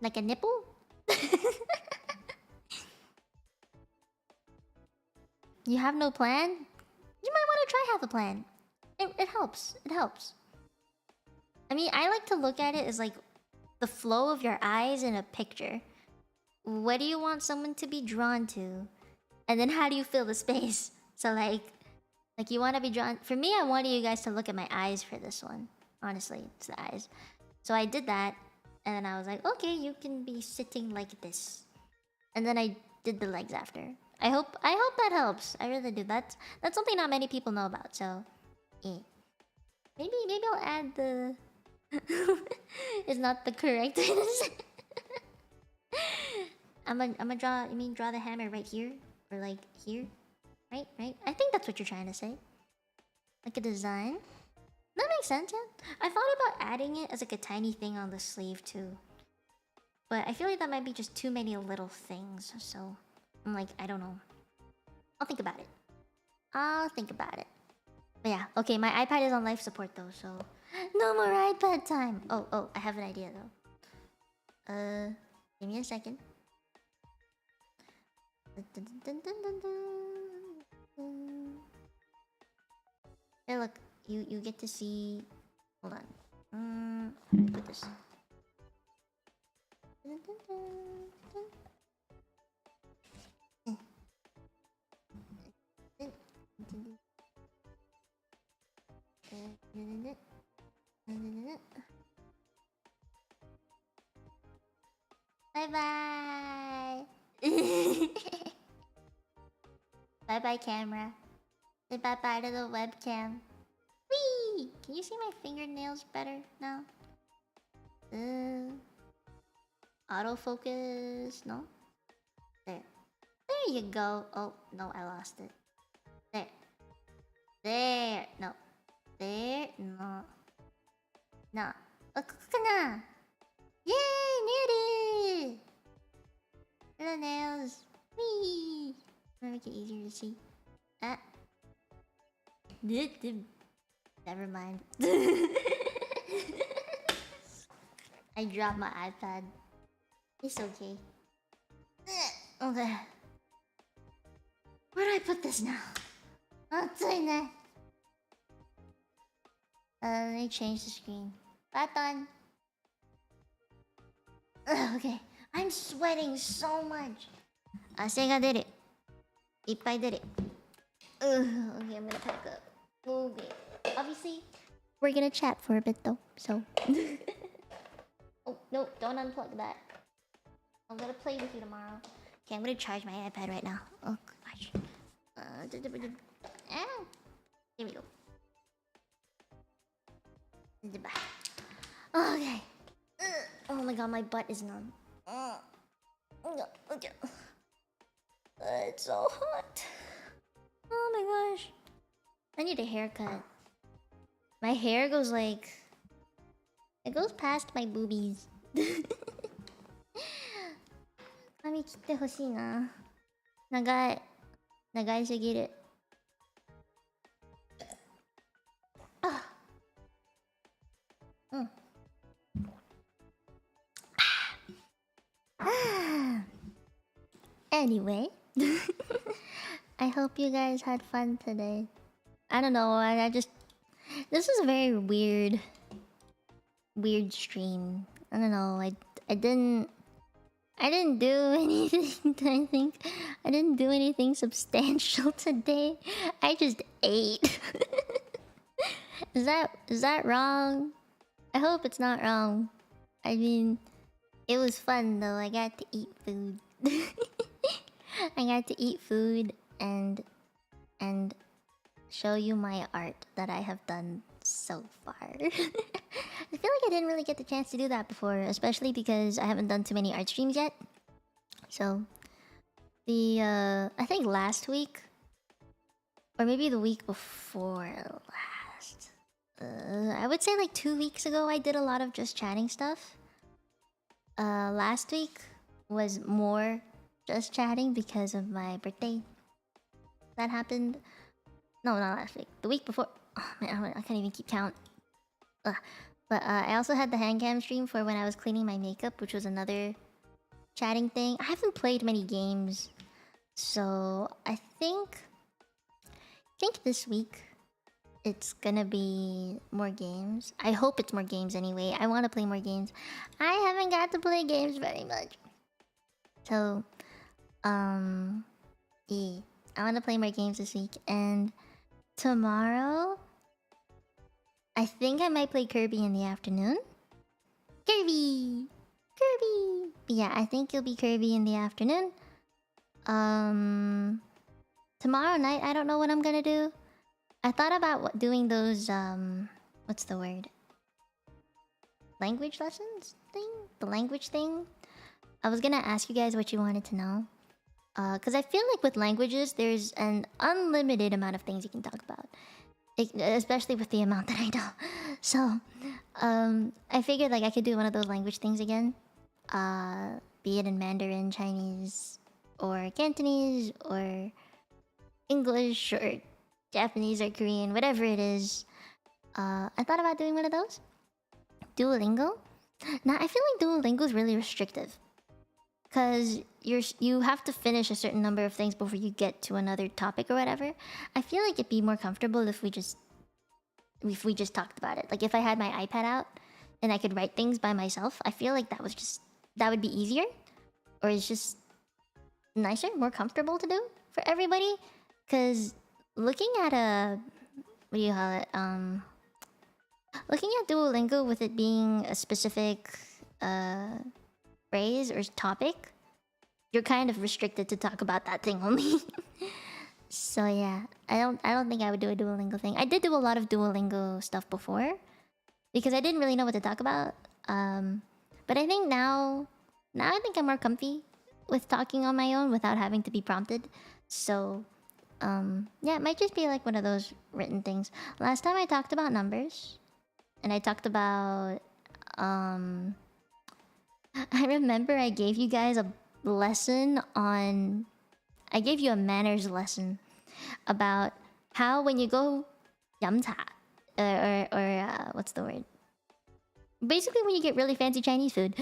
Like a nipple? You have no plan? You might want to try have a plan. It helps. It helps. I mean, I like to look at it as like the flow of your eyes in a picture. What do you want someone to be drawn to? And then how do you fill the space? So like you want to be drawn. For me, I wanted you guys to look at my eyes for this one. Honestly, it's the eyes. So I did that, and then I was like, okay, you can be sitting like this. And then I did the legs after. I hope that helps. I really do. That's something not many people know about. So, yeah. Maybe I'll add the. It's not the correct way to say. I'm gonna draw. You mean draw the hammer right here or like here, right? I think that's what you're trying to say. Like a design. That makes sense. Yeah. I thought about adding it as like a tiny thing on the sleeve too, but I feel like that might be just too many little things. So I'm like, I don't know. I'll think about it. But yeah, okay. My iPad is on life support though, so no more iPad time. Oh, I have an idea though. Give me a second. Hey, look, you get to see. Hold on. How do I put this? Bye bye. Bye bye, camera. Say bye bye to the webcam. Whee! Can you see my fingernails better now? Autofocus. No? There. There you go. Oh, no, I lost it. There. There. No. There. No. No. Look na. Yay! Nailed it! Little nails. Whee! I'm gonna make it easier to see. Never mind. I dropped my iPad. It's okay. Okay. Where do I put this now? Let me change the screen. Button. Okay. I'm sweating so much. 汗が出る。いっぱい出る。Okay, I'm gonna pack up. Okay. Obviously, we're gonna chat for a bit though, so. Oh, no, don't unplug that. I'm gonna play with you tomorrow. Okay, I'm gonna charge my iPad right now. Oh, gosh. Here we go. Okay. Oh my god, my butt is numb. Okay. It's so hot. Oh my gosh. I need a haircut. My hair goes like... It goes past my boobies. 髪切ってほしいな。長いすぎる。あ。うん。Anyway, I hope you guys had fun today. I don't know, I just... This is a very weird stream. I don't know, I didn't do anything, I think. I didn't do anything substantial today. I just ate. Is that wrong? I hope it's not wrong. I mean, it was fun though. I got to eat food. I got to eat food and show you my art that I have done so far. I feel like I didn't really get the chance to do that before, especially because I haven't done too many art streams yet. So I think last week, or maybe the week before last, I would say like 2 weeks ago, I did a lot of just chatting stuff. Last week was more just chatting because of my birthday. That happened. No, not last week. The week before. Oh man, I can't even keep count. Ugh. But I also had the handcam stream for when I was cleaning my makeup, which was another chatting thing. I haven't played many games, so I think this week it's gonna be more games. I hope it's more games anyway. I want to play more games. I haven't got to play games very much. So, Yeah, I want to play more games this week. And tomorrow, I think I might play Kirby in the afternoon. Kirby! Kirby! But yeah, I think it'll be Kirby in the afternoon. Tomorrow night, I don't know what I'm gonna do. I thought about doing those, what's the word? Language lessons thing? The language thing? I was gonna ask you guys what you wanted to know. Because I feel like with languages, there's an unlimited amount of things you can talk about. Especially with the amount that I know. So, I figured like I could do one of those language things again. Be it in Mandarin, Chinese, or Cantonese, or English, or Japanese, or Korean, whatever it is. I thought about doing one of those. Duolingo? Now, I feel like Duolingo is really restrictive. Because you have to finish a certain number of things before you get to another topic or whatever. I feel like it'd be more comfortable if we just talked about it. Like if I had my iPad out and I could write things by myself, I feel like that would be easier. Or it's just nicer, more comfortable to do for everybody. Because looking at what do you call it? Looking at Duolingo with it being a specific phrase or topic, you're kind of restricted to talk about that thing only. So yeah, I don't think I would do a Duolingo thing. I did do a lot of Duolingo stuff before because I didn't really know what to talk about. But I think now I think I'm more comfy with talking on my own without having to be prompted. So yeah, it might just be like one of those written things. Last time I talked about numbers, and I talked about I remember I gave you guys a lesson on... I gave you a manners lesson about how when you go yamcha, or what's the word? Basically, when you get really fancy Chinese food,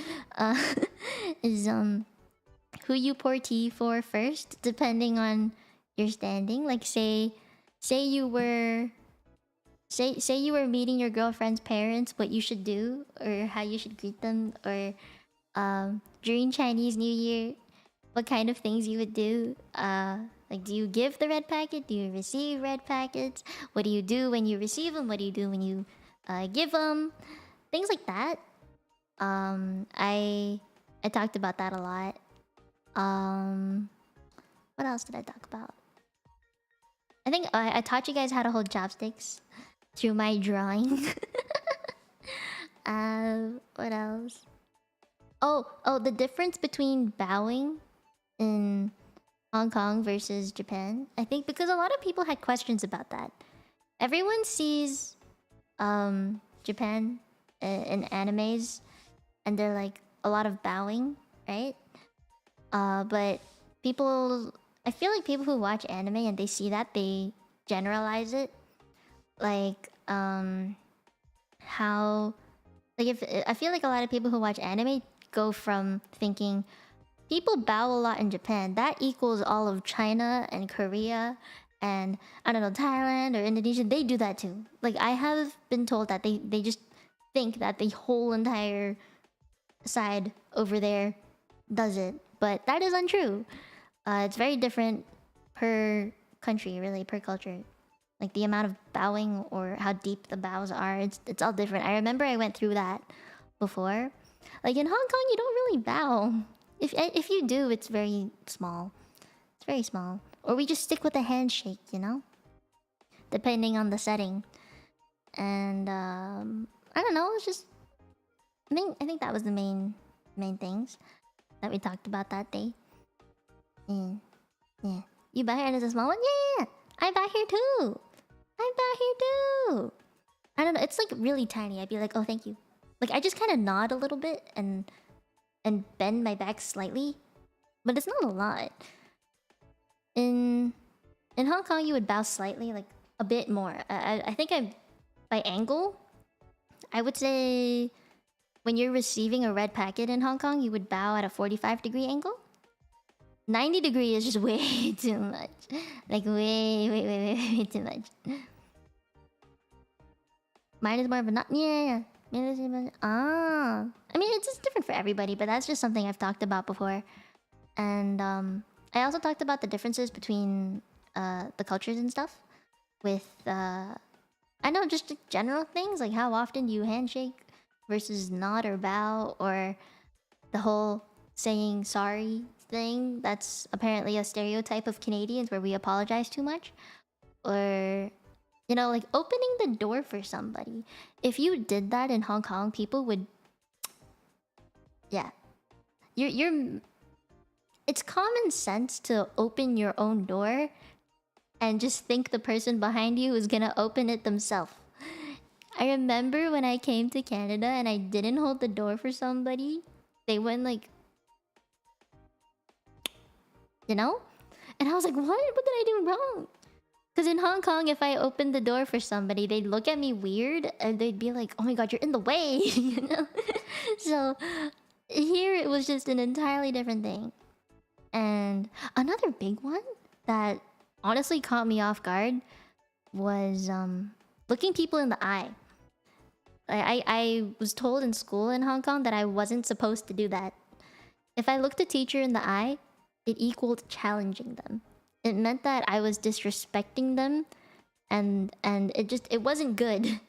is who you pour tea for first, depending on your standing. Like say you were meeting your girlfriend's parents, what you should do or how you should greet them, or during Chinese New Year, what kind of things you would do. Like, do you give the red packet? Do you receive red packets? What do you do when you receive them? What do you do when you give them? Things like that. I talked about that a lot. What else did I talk about? I think I taught you guys how to hold chopsticks through my drawing. What else? Oh, the difference between bowing in Hong Kong versus Japan. I think because a lot of people had questions about that. Everyone sees Japan in animes, and they're like a lot of bowing, right? But I feel like people who watch anime and they see that, they generalize it. Like how, like, if I feel like a lot of people who watch anime go from thinking people bow a lot in Japan, that equals all of China and Korea and, I don't know, Thailand or Indonesia. They do that too. Like, I have been told that they just think that the whole entire side over there does it, but that is untrue. It's very different per country, really, per culture. Like the amount of bowing or how deep the bows are, it's all different. I remember I went through that before. Like in Hong Kong, you don't really bow. If you do, it's very small. It's very small. Or we just stick with a handshake, you know? Depending on the setting. And I don't know, it's just I think that was the main things that we talked about that day. Yeah. You bow here and it's a small one? Yeah. I bow here too. I bow here too. I don't know, it's like really tiny. I'd be like, oh, thank you. Like I just kind of nod a little bit and bend my back slightly, but it's not a lot. In Hong Kong, you would bow slightly, like a bit more. I think by angle, I would say when you're receiving a red packet in Hong Kong, you would bow at a 45-degree angle. 90 degree is just way too much. Like way too much. Mine is more of a not. Yeah. I mean, it's just different for everybody, but that's just something I've talked about before. And I also talked about the differences between the cultures and stuff. With I know just the general things like how often do you handshake versus nod or bow, or the whole saying sorry thing. That's apparently a stereotype of Canadians where we apologize too much, or like opening the door for somebody. If you did that in Hong Kong, people would, yeah, you're. It's common sense to open your own door and just think the person behind you is gonna open it themselves. I remember when I came to Canada and I didn't hold the door for somebody, they went like, and I was like, what did I do wrong? Because in Hong Kong, if I opened the door for somebody, they'd look at me weird and they'd be like, oh my god, you're in the way, So here it was just an entirely different thing. And another big one that honestly caught me off guard was looking people in the eye. I was told in school in Hong Kong that I wasn't supposed to do that. If I looked a teacher in the eye, it equaled challenging them. It meant that I was disrespecting them, and it wasn't good.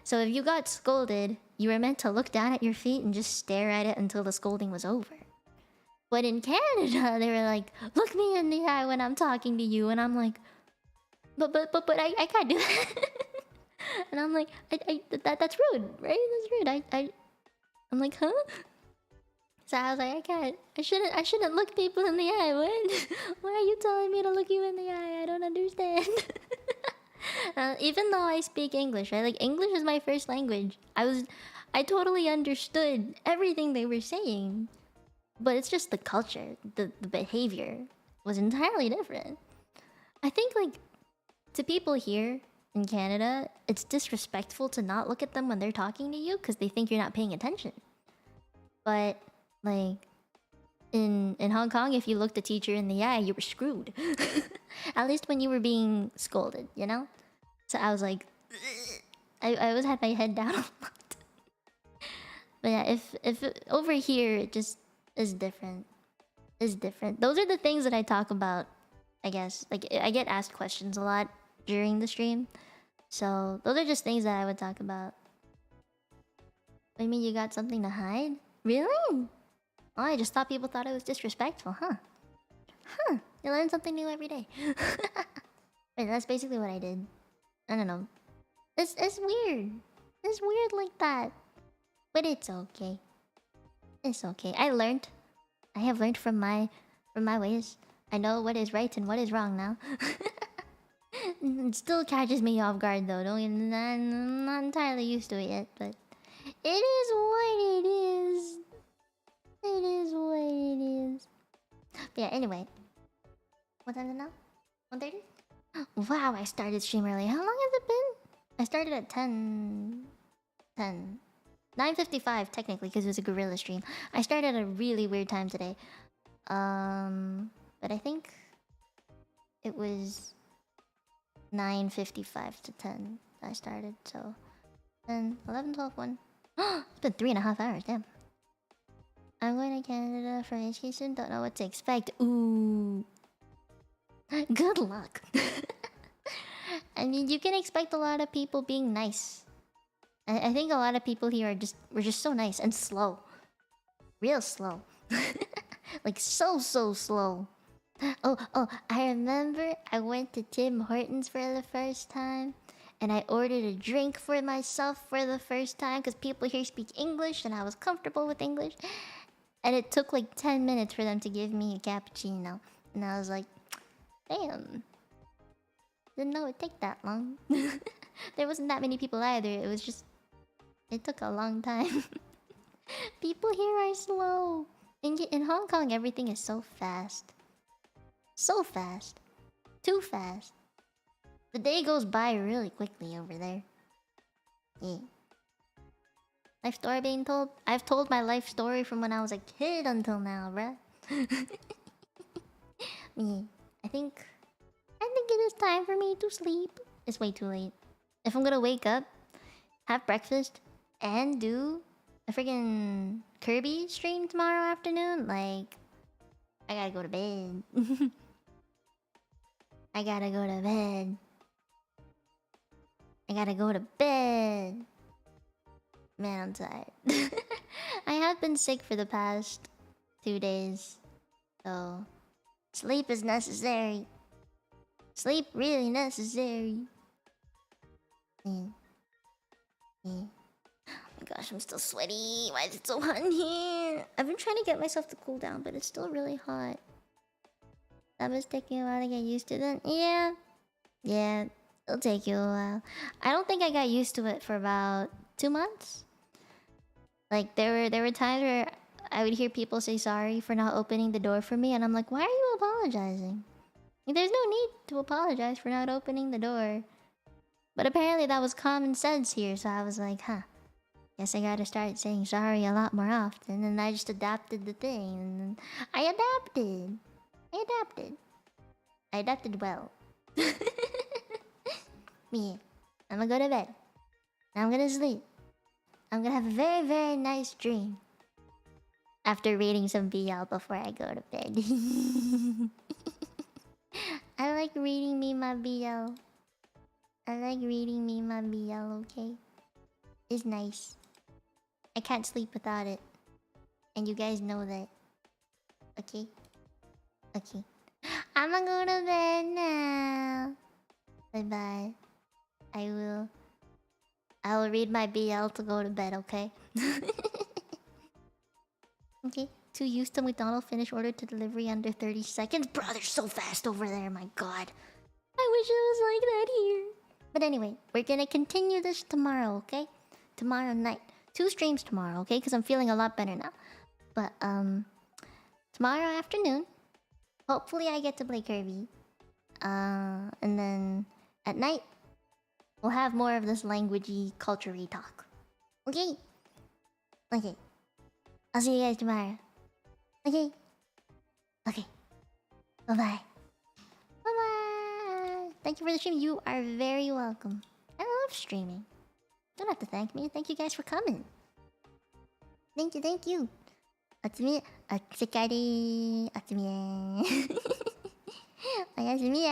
So if you got scolded, you were meant to look down at your feet and just stare at it until the scolding was over. But in Canada, they were like, look me in the eye when I'm talking to you, and I'm like, but I can't do that. And I'm like, that's rude, right? That's rude. I'm like, huh? So I was like, I shouldn't look people in the eye. What? Why are you telling me to look you in the eye? I don't understand. Even though I speak English, right? Like, English is my first language. I totally understood everything they were saying. But it's just the culture, the behavior was entirely different. I think, like, to people here in Canada, it's disrespectful to not look at them when they're talking to you because they think you're not paying attention. But, like, in Hong Kong, if you looked a teacher in the eye, you were screwed. At least when you were being scolded, So I was like, I always had my head down a lot. But yeah, if over here, it just is different. Is different. Those are the things that I talk about, I guess. Like, I get asked questions a lot during the stream. So, those are just things that I would talk about. I mean, you got something to hide? Really? Oh, I just thought people thought it was disrespectful, huh? Huh. You learn something new every day. Wait, that's basically what I did. I don't know. It's weird. It's weird like that. But it's okay. It's okay. I have learned from my ways. I know what is right and what is wrong now. It still catches me off guard though. I'm not entirely used to it yet, but it is what it is. It is what it is. But yeah, anyway. What time is it now? 1:30? Wow, I started stream early. How long has it been? I started at 10. 9:55 technically because it was a gorilla stream. I started at a really weird time today. But I think it was 9:55 to 10 I started, so 10, 11, 12, 1. It's been 3.5 hours, damn. I'm going to Canada for HK soon, don't know what to expect. Ooh. Good luck. I mean, you can expect a lot of people being nice. I think a lot of people here were just so nice and slow. Real slow. Like so slow. Oh, I remember I went to Tim Hortons for the first time. And I ordered a drink for myself for the first time because people here speak English and I was comfortable with English. And it took like 10 minutes for them to give me a cappuccino. And I was like, damn. Didn't know it'd take that long. There wasn't that many people either. It was just... It took a long time. People here are slow. In Hong Kong, everything is so fast. So fast. Too fast. The day goes by really quickly over there. Yeah. Life story being told? I've told my life story from when I was a kid until now, bruh. Yeah. I think it is time for me to sleep. It's way too late. If I'm gonna wake up, have breakfast, and do a freaking Kirby stream tomorrow afternoon, like, I gotta go to bed. I gotta go to bed. I gotta go to bed. Man, I'm tired. I have been sick for the past 2 days. So, sleep is necessary. Sleep really necessary. Yeah. Yeah. Oh my gosh, I'm still sweaty. Why is it so hot in here? I've been trying to get myself to cool down, but it's still really hot. That was taking a while to get used to that. Yeah. Yeah, it'll take you a while. I don't think I got used to it for about 2 months. Like there were times where I would hear people say sorry for not opening the door for me, and I'm like, why are you apologizing? Like, there's no need to apologize for not opening the door. But apparently that was common sense here, so I was like, huh. Guess I gotta start saying sorry a lot more often, and I just adapted the thing. And then I adapted. I adapted well. Me. I'm gonna go to bed. I'm gonna sleep. I'm gonna have a very, very nice dream. After reading some BL before I go to bed. I like reading me my BL. I like reading me my BL, okay? It's nice. I can't sleep without it. And you guys know that. Okay? Okay. I'ma go to bed now. Bye-bye. I will read my BL to go to bed, okay? Okay. To Houston McDonald's, finish order to delivery under 30 seconds. Bro, they're so fast over there, my god. I wish it was like that here. But anyway, we're gonna continue this tomorrow, okay? Tomorrow night. 2 streams tomorrow, okay? Because I'm feeling a lot better now. But, tomorrow afternoon, hopefully I get to play Kirby. And then at night, we'll have more of this languagey, culture-y talk. Okay? Okay. I'll see you guys tomorrow. Okay? Okay. Bye-bye. Bye-bye. Thank you for the stream. You are very welcome. I love streaming. Don't have to thank me. Thank you guys for coming. Thank you, thank you. Atsumi, atsikari, atsumi. Oyasumi.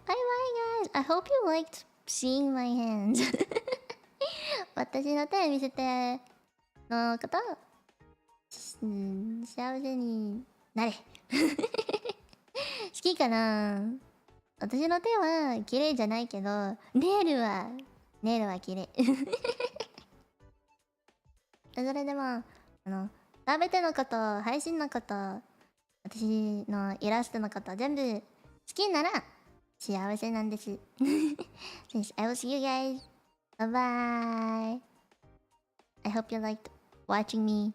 Bye-bye, guys. I hope you liked seeing my hands. 私の手見せてのこと、幸せになれ。好きかな。私の手は綺麗じゃないけど、ネイルは綺麗。それでも食べてのこと、配信のこと、私のイラストのこと全部好きなら幸せなんです。I will see you guys. Bye bye. I hope you liked watching me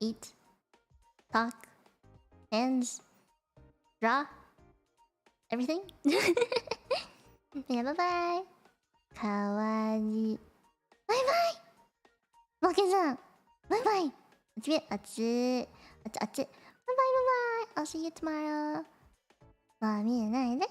eat, talk, hands, draw, everything. Yeah, bye bye. かわいい。バイバイ。モケさん。バイバイ。熱い。バイバイバイバイ。I'll see you tomorrow. まあ見えないで。